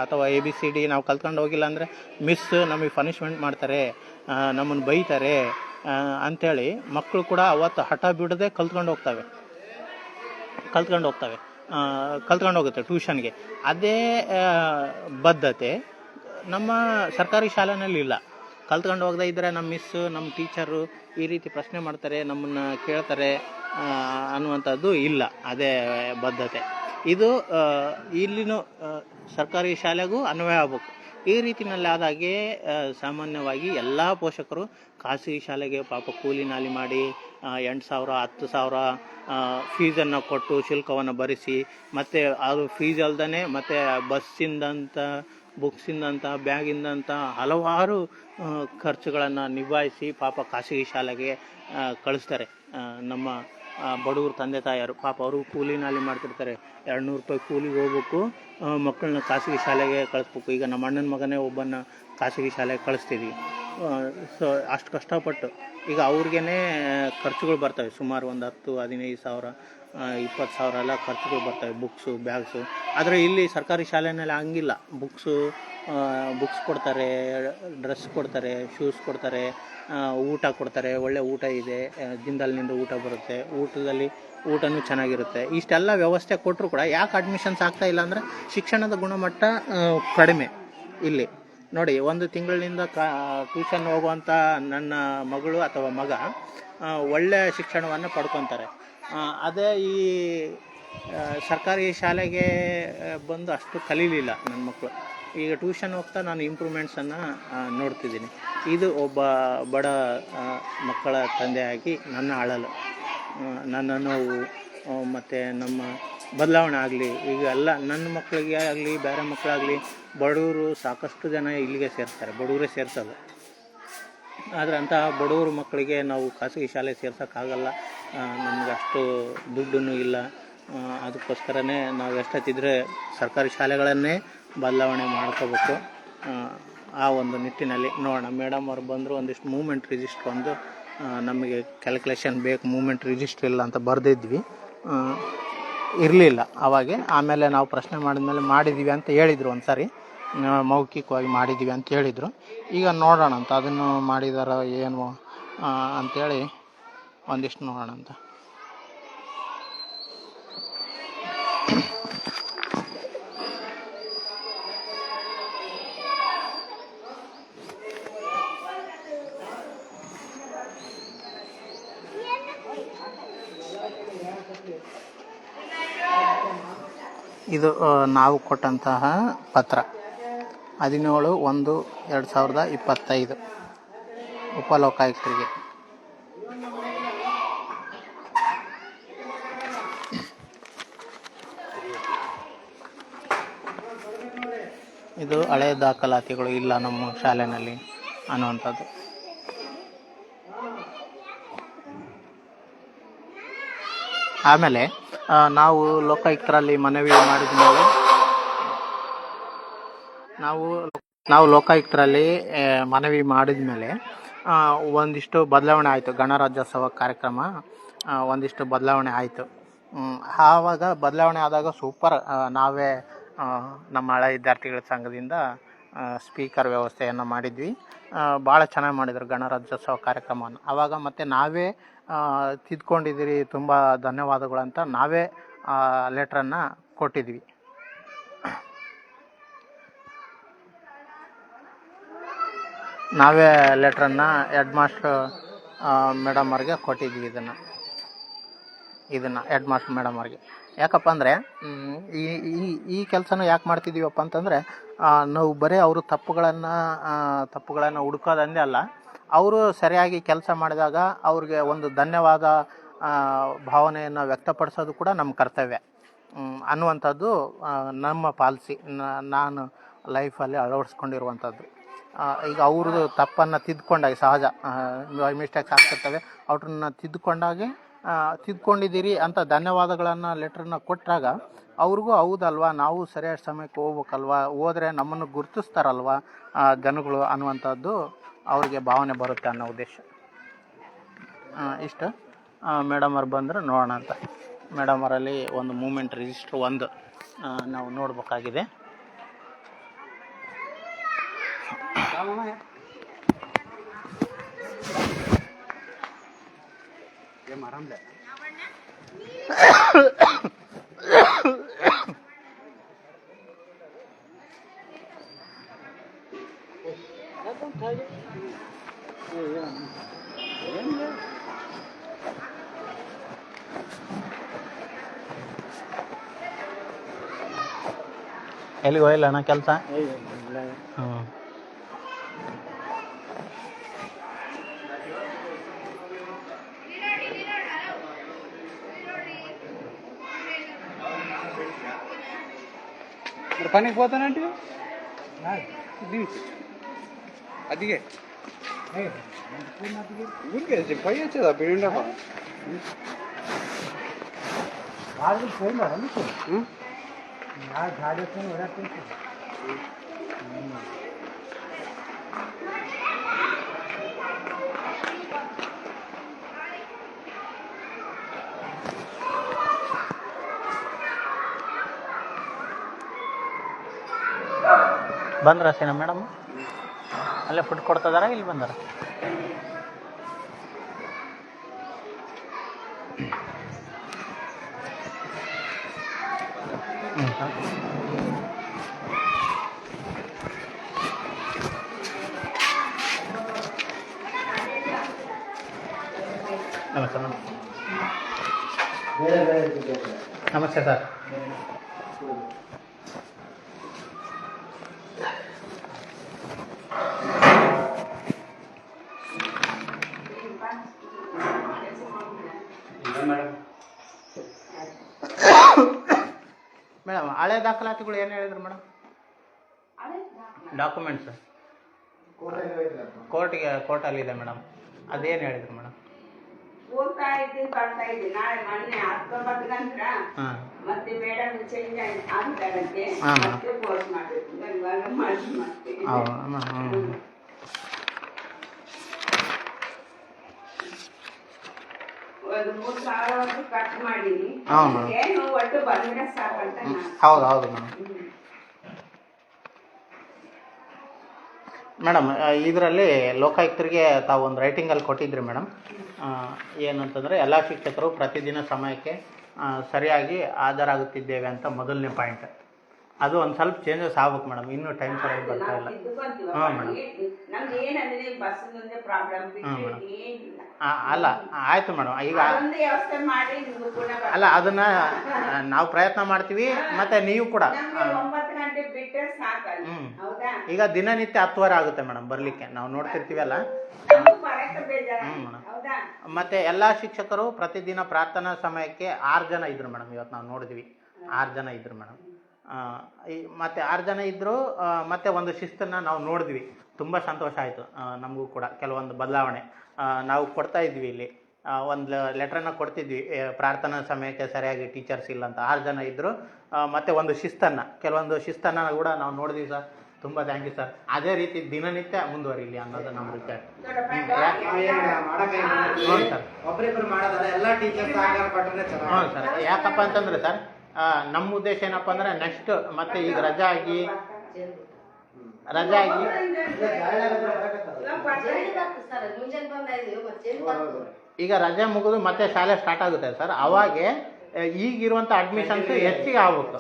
ಅಥವಾ ABCD ನಾವು ಕಲ್ತ್ಕೊಂಡು ಹೋಗಿಲ್ಲ ಅಂದರೆ ಮಿಸ್ ನಮಗೆ ಪನಿಷ್ಮೆಂಟ್ ಮಾಡ್ತಾರೆ, ನಮ್ಮನ್ನು ಬೈತಾರೆ ಅಂಥೇಳಿ ಮಕ್ಕಳು ಕೂಡ ಅವತ್ತು ಹಠ ಬಿಡದೆ ಕಲ್ತ್ಕೊಂಡು ಹೋಗುತ್ತೆ ಟ್ಯೂಷನ್ಗೆ. ಅದೇ ಬದ್ಧತೆ ನಮ್ಮ ಸರ್ಕಾರಿ ಶಾಲೆಯಲ್ಲಿ ಇಲ್ಲ. ಕಲ್ತ್ಕೊಂಡು ಹೋಗದೇ ಇದ್ದರೆ ನಮ್ಮ ಮಿಸ್ಸು, ನಮ್ಮ ಟೀಚರು ಈ ರೀತಿ ಪ್ರಶ್ನೆ ಮಾಡ್ತಾರೆ, ನಮ್ಮನ್ನು ಕೇಳ್ತಾರೆ ಅನ್ನುವಂಥದ್ದು ಇಲ್ಲ. ಅದೇ ಬದ್ಧತೆ ಇದು ಇಲ್ಲಿನೂ ಸರ್ಕಾರಿ ಶಾಲೆಗೂ ಅನ್ವಯ ಆಗಬೇಕು. ಈ ರೀತಿಯಲ್ಲಿ ಆದಾಗೆ ಸಾಮಾನ್ಯವಾಗಿ ಎಲ್ಲ ಪೋಷಕರು ಖಾಸಗಿ ಶಾಲೆಗೆ ಪಾಪ ಕೂಲಿ ನಾಲಿ ಮಾಡಿ 8,000 10,000 ಫೀಸನ್ನು ಕೊಟ್ಟು ಶುಲ್ಕವನ್ನು ಭರಿಸಿ, ಮತ್ತು ಅದು ಫೀಸ್ ಅಲ್ದೇ ಮತ್ತು ಬಸ್ಸಿಂದಂಥ, ಬುಕ್ಸಿಂದಂಥ, ಬ್ಯಾಗಿಂದಂಥ ಹಲವಾರು ಖರ್ಚುಗಳನ್ನು ನಿಭಾಯಿಸಿ ಪಾಪ ಖಾಸಗಿ ಶಾಲೆಗೆ ಕಳಿಸ್ತಾರೆ. ನಮ್ಮ ಬಡವರು ತಂದೆ ತಾಯಿಯರು ಪಾಪ ಅವರು ಕೂಲಿ ನಾಲಿ ಮಾಡ್ತಿರ್ತಾರೆ. 200 ರೂಪಾಯಿ ಕೂಲಿಗೆ ಹೋಗ್ಬೇಕು, ಮಕ್ಕಳನ್ನ ಖಾಸಗಿ ಶಾಲೆಗೆ ಕಳಿಸ್ಬೇಕು. ಈಗ ನಮ್ಮ ಅಣ್ಣನ ಮಗನೇ ಒಬ್ಬನ ಖಾಸಗಿ ಶಾಲೆಗೆ ಕಳಿಸ್ತಿದ್ವಿ. ಸೊ ಅಷ್ಟು ಕಷ್ಟಪಟ್ಟು ಈಗ ಅವ್ರಿಗೇ ಖರ್ಚುಗಳು ಬರ್ತವೆ. ಸುಮಾರು ಒಂದು 10-15 ಸಾವಿರ 20 ಸಾವಿರ ಎಲ್ಲ ಖರ್ಚುಗಳು ಬರ್ತವೆ, ಬುಕ್ಸು, ಬ್ಯಾಗ್ಸು. ಆದರೆ ಇಲ್ಲಿ ಸರ್ಕಾರಿ ಶಾಲೆಯಲ್ಲಿ ಹಂಗಿಲ್ಲ. ಬುಕ್ಸ್ ಕೊಡ್ತಾರೆ, ಡ್ರೆಸ್ ಕೊಡ್ತಾರೆ, ಶೂಸ್ ಕೊಡ್ತಾರೆ, ಊಟ ಕೊಡ್ತಾರೆ. ಒಳ್ಳೆ ಊಟ ಇದೆ, ಜಿಂದಾಲ್ನಿಂದ ಊಟ ಬರುತ್ತೆ, ಊಟನೂ ಚೆನ್ನಾಗಿರುತ್ತೆ. ಇಷ್ಟೆಲ್ಲ ವ್ಯವಸ್ಥೆ ಕೊಟ್ಟರು ಕೂಡ ಯಾಕೆ ಅಡ್ಮಿಷನ್ಸ್ ಆಗ್ತಾಯಿಲ್ಲ ಅಂದರೆ ಶಿಕ್ಷಣದ ಗುಣಮಟ್ಟ ಕಡಿಮೆ ಇಲ್ಲಿ. ನೋಡಿ, 1 ತಿಂಗಳಿನಿಂದ ಟ್ಯೂಷನ್ ಹೋಗುವಂಥ ನನ್ನ ಮಗಳು ಅಥವಾ ಮಗ ಒಳ್ಳೆಯ ಶಿಕ್ಷಣವನ್ನು ಪಡ್ಕೊತಾರೆ. ಅದೇ ಈ ಸರ್ಕಾರಿ ಶಾಲೆಗೆ ಬಂದು ಅಷ್ಟು ಕಲೀಲಿಲ್ಲ ನನ್ನ ಮಕ್ಕಳು. ಈಗ ಟ್ಯೂಷನ್ ಹೋಗ್ತಾ ನಾನು ಇಂಪ್ರೂವ್ಮೆಂಟ್ಸನ್ನು ನೋಡ್ತಿದ್ದೀನಿ. ಇದು ಒಬ್ಬ ಬಡ ಮಕ್ಕಳ ತಂದೆಯಾಗಿ ನನ್ನ ಅಳಲು, ನನ್ನ ನೋವು ಮತ್ತು ನಮ್ಮ ಬದಲಾವಣೆ ಆಗಲಿ. ಈಗ ಎಲ್ಲ ನನ್ನ ಮಕ್ಕಳಿಗೆ ಆಗಲಿ ಬೇರೆ ಮಕ್ಕಳಾಗಲಿ ಬಡವರು ಸಾಕಷ್ಟು ಜನ ಇಲ್ಲಿಗೆ ಸೇರ್ತಾರೆ, ಬಡವರೇ ಸೇರ್ಸೋದು. ಆದರೆ ಅಂತಹ ಬಡವ್ರ ಮಕ್ಕಳಿಗೆ ನಾವು ಖಾಸಗಿ ಶಾಲೆ ಸೇರ್ಸೋಕ್ಕಾಗಲ್ಲ, ನಮ್ಗೆ ಅಷ್ಟು ದುಡ್ಡೂ ಇಲ್ಲ. ಅದಕ್ಕೋಸ್ಕರನೇ ನಾವು ಎಷ್ಟೊತ್ತಿದ್ರೆ ಸರ್ಕಾರಿ ಶಾಲೆಗಳನ್ನೇ ಬದಲಾವಣೆ ಮಾಡ್ಕೋಬೇಕು. ಆ ಒಂದು ನಿಟ್ಟಿನಲ್ಲಿ ನೋಡೋಣ. ಮೇಡಮ್ ಅವ್ರು ಬಂದರು, ಒಂದಿಷ್ಟು ಮೂಮೆಂಟ್ ರಿಜಿಸ್ಟ್ರ್ ಒಂದು ನಮಗೆ ಕ್ಯಾಲ್ಕುಲೇಷನ್ ಬೇಕು, ಮೂಮೆಂಟ್ ರಿಜಿಸ್ಟ್ರ್ ಇಲ್ಲ ಅಂತ ಬರೆದಿದ್ವಿ, ಇರಲಿಲ್ಲ ಅವಾಗೆ. ಆಮೇಲೆ ನಾವು ಪ್ರಶ್ನೆ ಮಾಡಿದ್ಮೇಲೆ ಮಾಡಿದ್ದೀವಿ ಅಂತ ಹೇಳಿದರು, ಒಂದು ಸಾರಿ ಮೌಖಿಕವಾಗಿ ಮಾಡಿದ್ದೀವಿ ಅಂತ ಹೇಳಿದರು. ಈಗ ನೋಡೋಣ ಅಂತ ಅದನ್ನು ಮಾಡಿದಾರ ಏನು ಅಂಥೇಳಿ ಒಂದಿಷ್ಟು ನೋಡೋಣ ಅಂತ. ಇದು ನಾವು ಕೊಟ್ಟಂತಹ ಪತ್ರ 17/1/2025 ಉಪಲೋಕಾಯುಕ್ತರಿಗೆ. ಇದು ಹಳೆಯ ದಾಖಲಾತಿಗಳು ಇಲ್ಲ ನಮ್ಮ ಶಾಲೆಯಲ್ಲಿ ಅನ್ನುವಂಥದ್ದು. ಆಮೇಲೆ ನಾವು ಲೋಕಾಯುಕ್ತರಲ್ಲಿ ಮನವಿ ಮಾಡಿದ ಮೇಲೆ ನಾವು ಲೋಕಾಯುಕ್ತರಲ್ಲಿ ಮನವಿ ಮಾಡಿದ ಮೇಲೆ ಒಂದಿಷ್ಟು ಬದಲಾವಣೆ ಆಯಿತು. ಗಣರಾಜ್ಯೋತ್ಸವ ಕಾರ್ಯಕ್ರಮ ಒಂದಿಷ್ಟು ಬದಲಾವಣೆ ಆಯಿತು. ಆವಾಗ ಬದಲಾವಣೆ ಆದಾಗ ಸೂಪರ್, ನಾವೇ ನಮ್ಮ ಹಳೆ ವಿದ್ಯಾರ್ಥಿಗಳ ಸಂಘದಿಂದ ಸ್ಪೀಕರ್ ವ್ಯವಸ್ಥೆಯನ್ನು ಮಾಡಿದ್ವಿ. ಭಾಳ ಚೆನ್ನಾಗಿ ಮಾಡಿದರು ಗಣರಾಜ್ಯೋತ್ಸವ ಕಾರ್ಯಕ್ರಮವನ್ನು. ಆವಾಗ ಮತ್ತು ನಾವೇ ತಿದ್ಕೊಂಡಿದ್ದೀರಿ, ತುಂಬ ಧನ್ಯವಾದಗಳು ಅಂತ ನಾವೇ ಲೆಟ್ರನ್ನು ಕೊಟ್ಟಿದ್ವಿ. ನಾವೇ ಲೆಟ್ರನ್ನು ಹೆಡ್ ಮಾಸ್ಟ್ರ್ ಮೇಡಮ್ ಅವ್ರಿಗೆ ಕೊಟ್ಟಿದ್ವಿ. ಇದನ್ನು ಹೆಡ್ ಮಾಸ್ಟರ್ ಮೇಡಮ್ ಅವ್ರಿಗೆ. ಯಾಕಪ್ಪ ಅಂದರೆ ಈ ಕೆಲಸನ ಯಾಕೆ ಮಾಡ್ತಿದ್ದೀವಪ್ಪ ಅಂತಂದರೆ, ನಾವು ಬರೀ ಅವರು ತಪ್ಪುಗಳನ್ನು ಹುಡುಕೋದಂದೇ ಅಲ್ಲ, ಅವರು ಸರಿಯಾಗಿ ಕೆಲಸ ಮಾಡಿದಾಗ ಅವ್ರಿಗೆ ಒಂದು ಧನ್ಯವಾದ ಭಾವನೆಯನ್ನು ವ್ಯಕ್ತಪಡಿಸೋದು ಕೂಡ ನಮ್ಮ ಕರ್ತವ್ಯ ಅನ್ನುವಂಥದ್ದು ನಮ್ಮ ಪಾಲಿಸಿ, ನಾನು ಲೈಫಲ್ಲಿ ಅಳವಡಿಸ್ಕೊಂಡಿರುವಂಥದ್ದು. ಈಗ ಅವ್ರದ್ದು ತಪ್ಪನ್ನು ತಿದ್ದುಕೊಂಡಾಗ, ಸಹಜ ಮಿಸ್ಟೇಕ್ಸ್ ಆಗ್ತಿರ್ತವೆ, ಅವ್ರನ್ನ ತಿದ್ಕೊಂಡಿದ್ದೀರಿ ಅಂತ ಧನ್ಯವಾದಗಳನ್ನು ಲೆಟ್ರನ್ನ ಕೊಟ್ಟಾಗ ಅವ್ರಿಗೂ ಹೌದಲ್ವ, ನಾವು ಸರಿಯಾದ ಸಮಯಕ್ಕೆ ಹೋಗ್ಬೇಕಲ್ವ, ಹೋದರೆ ನಮ್ಮನ್ನು ಗುರುತಿಸ್ತಾರಲ್ವ ಜನಗಳು ಅನ್ನುವಂಥದ್ದು ಅವ್ರಿಗೆ ಭಾವನೆ ಬರುತ್ತೆ ಅನ್ನೋ ಉದ್ದೇಶ. ಇಷ್ಟು. ಮೇಡಮ್ ಅವ್ರು ಬಂದರೆ ನೋಡೋಣ ಅಂತ. ಮೇಡಮ್ ಅವರಲ್ಲಿ ಒಂದು ಮೂಮೆಂಟ್ ರಿಜಿಸ್ಟ್ರ್ ಒಂದು ನಾವು ನೋಡಬೇಕಾಗಿದೆ. ಎಲ್ಲಿಗೆ ಹೋಗಿಲ್ಲ ಅಣ್ಣ ಕೆಲಸ? పనికి పోతానంటే అదిగే ఊరికే పై వచ్చేదా బిల్డింగ్ వాళ్ళు పోయినారా మీకు గాడి వచ్చి ఓడాడుతుంది. ಬಂದ್ರ ಸೇನಾ ಮೇಡಮ್ ಅಲ್ಲೇ ಫುಡ್ ಕೊಡ್ತಿದಾರ, ಇಲ್ಲಿ ಬಂದಾರ? ನಮಸ್ತೆ ನಮಸ್ತೆ ಸರ್. ಮೇಡಮ್ ಹಳೆ ದಾಖಲಾತಿಗಳು ಏನು ಹೇಳಿದ್ರು ಮೇಡಮ್? ಡಾಕ್ಯುಮೆಂಟ್ಸ್ ಕೋರ್ಟಲ್ಲಿದೆ ಮೇಡಮ್, ಅದೇನು ಹೇಳಿದ್ರು ಮೇಡಮ್? ಹೋಗ್ತಾ ಇದ್ದೀನಿ ಬರ್ತಾ ಇದ್ದೀನಿ. ನಾಳೆ ಮೊನ್ನೆ 19 ನಂತರ ಮತ್ತೆ ಮೇಡಮ್ ಚೇಂಜ್ ಆಗ್ತಾರಂತೆ, ಮತ್ತೆ ಪೋಸ್ಟ್ ಮಾಡಬೇಕು. ಇವಾಗ ಮತ್ತೆ ಒಂದು 3,000 ಕಟ್ ಮಾಡೀನಿ. ಏನು ಒಟ್ಟು ಬಂದ್ರೆ ಸಾಕಂತ ನಾನು. ಹೌದು ಮೇಡಮ್. ಇದರಲ್ಲಿ ಲೋಕಾಯುಕ್ತರಿಗೆ ತಾವು ಒಂದು ರೈಟಿಂಗಲ್ಲಿ ಕೊಟ್ಟಿದ್ರಿ ಮೇಡಮ್. ಏನಂತಂದರೆ ಎಲ್ಲ ಶಿಕ್ಷಕರು ಪ್ರತಿದಿನ ಸಮಯಕ್ಕೆ ಸರಿಯಾಗಿ ಹಾಜರಾಗುತ್ತಿದ್ದೇವೆ ಅಂತ ಮೊದಲನೇ ಪಾಯಿಂಟ್. ಅದು ಒಂದು ಸ್ವಲ್ಪ ಚೇಂಜಸ್ ಆಗ್ಬೇಕು ಮೇಡಮ್, ಇನ್ನೂ ಟೈಮ್ ಸರಿಯಾಗಿ ಬರ್ತಾ ಇಲ್ಲ. ಹಾಂ ಮೇಡಮ್. ಅಲ್ಲ ಆಯಿತು ಮೇಡಮ್, ಈಗ ಅಲ್ಲ ಅದನ್ನು ನಾವು ಪ್ರಯತ್ನ ಮಾಡ್ತೀವಿ, ಮತ್ತು ನೀವು ಕೂಡ. ಈಗ ದಿನನಿತ್ಯ 10 ಆಗುತ್ತೆ ಮೇಡಮ್ ಬರಲಿಕ್ಕೆ, ನಾವು ನೋಡ್ತಿರ್ತೀವಲ್ಲ. ಮತ್ತು ಎಲ್ಲ ಶಿಕ್ಷಕರು ಪ್ರತಿದಿನ ಪ್ರಾರ್ಥನಾ ಸಮಯಕ್ಕೆ 6 ಜನ ಇದ್ರು ಮೇಡಮ್. ಇವತ್ತು ನಾವು ನೋಡಿದ್ವಿ 6 ಜನ ಇದ್ರು ಮೇಡಮ್. ಮತ್ತು 6 ಜನ ಇದ್ದರು. ಮತ್ತು ಒಂದು ಶಿಸ್ತನ್ನು ನಾವು ನೋಡಿದ್ವಿ, ತುಂಬ ಸಂತೋಷ ಆಯಿತು ನಮಗೂ ಕೂಡ. ಕೆಲವೊಂದು ಬದಲಾವಣೆ ನಾವು ಕೊಡ್ತಾ ಇದ್ವಿ. ಇಲ್ಲಿ ಒಂದು ಲೆಟ್ರನ್ನು ಕೊಡ್ತಿದ್ವಿ, ಪ್ರಾರ್ಥನಾ ಸಮಯಕ್ಕೆ ಸರಿಯಾಗಿ ಟೀಚರ್ಸ್ ಇಲ್ಲ ಅಂತ. 6 ಜನ ಇದ್ದರು. ಮತ್ತು ಒಂದು ಕೆಲವೊಂದು ಶಿಸ್ತನ್ನು ಕೂಡ ನಾವು ನೋಡಿದ್ವಿ ಸರ್. ತುಂಬ ಥ್ಯಾಂಕ್ ಯು ಸರ್. ಅದೇ ರೀತಿ ದಿನನಿತ್ಯ ಮುಂದುವರಿಲಿ ಅನ್ನೋದು ನಮ್ಮ ರಿಕ್ವೆಸ್ಟ್. ಹ್ಞೂ ಸರ್, ಹ್ಞೂ ಸರ್. ಯಾಕಪ್ಪ ಅಂತಂದರೆ ಸರ್, ನಮ್ಮ ಉದ್ದೇಶ ಏನಪ್ಪ ಅಂದರೆ ನೆಕ್ಸ್ಟ್ ಮತ್ತೆ ಈಗ ರಜೆ ಆಗಿ ಈಗ ರಜೆ ಮುಗಿದು ಮತ್ತೆ ಶಾಲೆ ಸ್ಟಾರ್ಟ್ ಆಗುತ್ತೆ ಸರ್. ಅವಾಗೆ ಈಗಿರುವಂಥ ಅಡ್ಮಿಷನ್ಸ್ ಹೆಚ್ಚಿಗೆ ಆಗ್ಬೇಕು.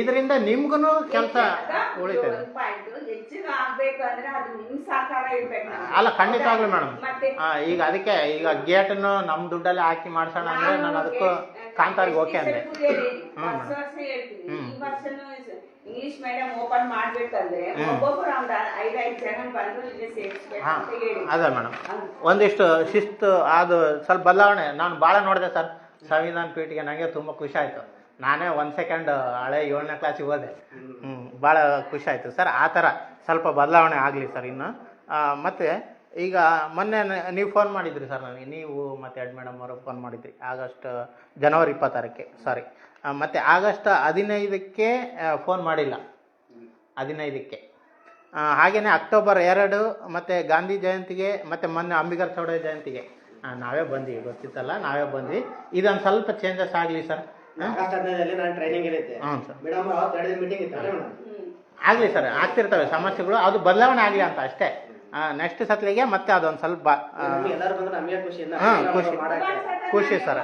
ಇದರಿಂದ ನಿಮ್ಗೂ ಕೆಲಸ ಉಳಿತದೆ. ಅಲ್ಲ ಖಂಡಿತವಾಗ್ಲೂ ಮೇಡಮ್. ಈಗ ಅದಕ್ಕೆ ಈಗ ಗೇಟನ್ನು ನಮ್ಮ ದುಡ್ಡಲ್ಲಿ ಹಾಕಿ ಮಾಡ್ಸೋಣ ಅಂದರೆ ನಾನು ಅದಕ್ಕೂ ಕಾಂತಾರಿಗೆ ಓಕೆ ಅಂದೆ. ಇಂಗ್ಲಿಷ್ ಮೀಡಿಯಂ ಓಪನ್ ಮಾಡ್ಬೇಕಂದ್ರೆ ಒಬ್ಬೊಬ್ಬರು ಒಂದು 5 ಜನ ಬಂದು ಇಲ್ಲಿ ಸೇರಿಸ್ಬೇಕು ಅಂತ ಹೇಳಿ. ಅದೇ ಮೇಡಮ್, ಒಂದಿಷ್ಟು ಶಿಸ್ತು ಅದು ಸ್ವಲ್ಪ ಬದಲಾವಣೆ ನಾನು ಭಾಳ ನೋಡಿದೆ ಸರ್. ಸಂವಿಧಾನ ಪೀಠಿಗೆ ನನಗೆ ತುಂಬ ಖುಷಿ ಆಯಿತು. ನಾನೇ 1 ಸೆಕೆಂಡ್ ಹಳೆ 7ನೇ ಕ್ಲಾಸಿಗೆ ಹೋದೆ. ಭಾಳ ಖುಷಿ ಆಯಿತು ಸರ್. ಆ ಥರ ಸ್ವಲ್ಪ ಬದಲಾವಣೆ ಆಗಲಿ ಸರ್ ಇನ್ನು. ಮತ್ತು ಈಗ ಮೊನ್ನೆ ನೀವು ಫೋನ್ ಮಾಡಿದ್ರಿ ಸರ್ ನನಗೆ, ನೀವು ಮತ್ತು ಹೆಡ್ ಮೇಡಮ್ ಅವರು ಫೋನ್ ಮಾಡಿದ್ರಿ ಜನವರಿ 26 ಸಾರಿ. ಮತ್ತು ಆಗಸ್ಟ್ 15ಕ್ಕೆ ಫೋನ್ ಮಾಡಿಲ್ಲ, 15ಕ್ಕೆ. ಹಾಗೆಯೇ ಅಕ್ಟೋಬರ್ 2 ಮತ್ತು ಗಾಂಧಿ ಜಯಂತಿಗೆ ಮತ್ತು ಮೊನ್ನೆ ಅಂಬಿಗರ ಚೌಡ ಜಯಂತಿಗೆ ನಾವೇ ಬಂದ್ವಿ, ಗೊತ್ತಿತ್ತಲ್ಲ ನಾವೇ ಬಂದ್ವಿ. ಇದೊಂದು ಸ್ವಲ್ಪ ಚೇಂಜಸ್ ಆಗಲಿ ಸರ್. ಆಗಲಿ ಸರ್, ಆಗ್ತಿರ್ತವೆ ಸಮಸ್ಯೆಗಳು, ಅದು ಬದಲಾವಣೆ ಆಗಲಿ ಅಂತ ಅಷ್ಟೇ. ನೆಕ್ಸ್ಟ್ ಸತ್ಲಿಗೆ ಮತ್ತೆ ಅದೊಂದು ಸ್ವಲ್ಪ ಖುಷಿ ಸರ್.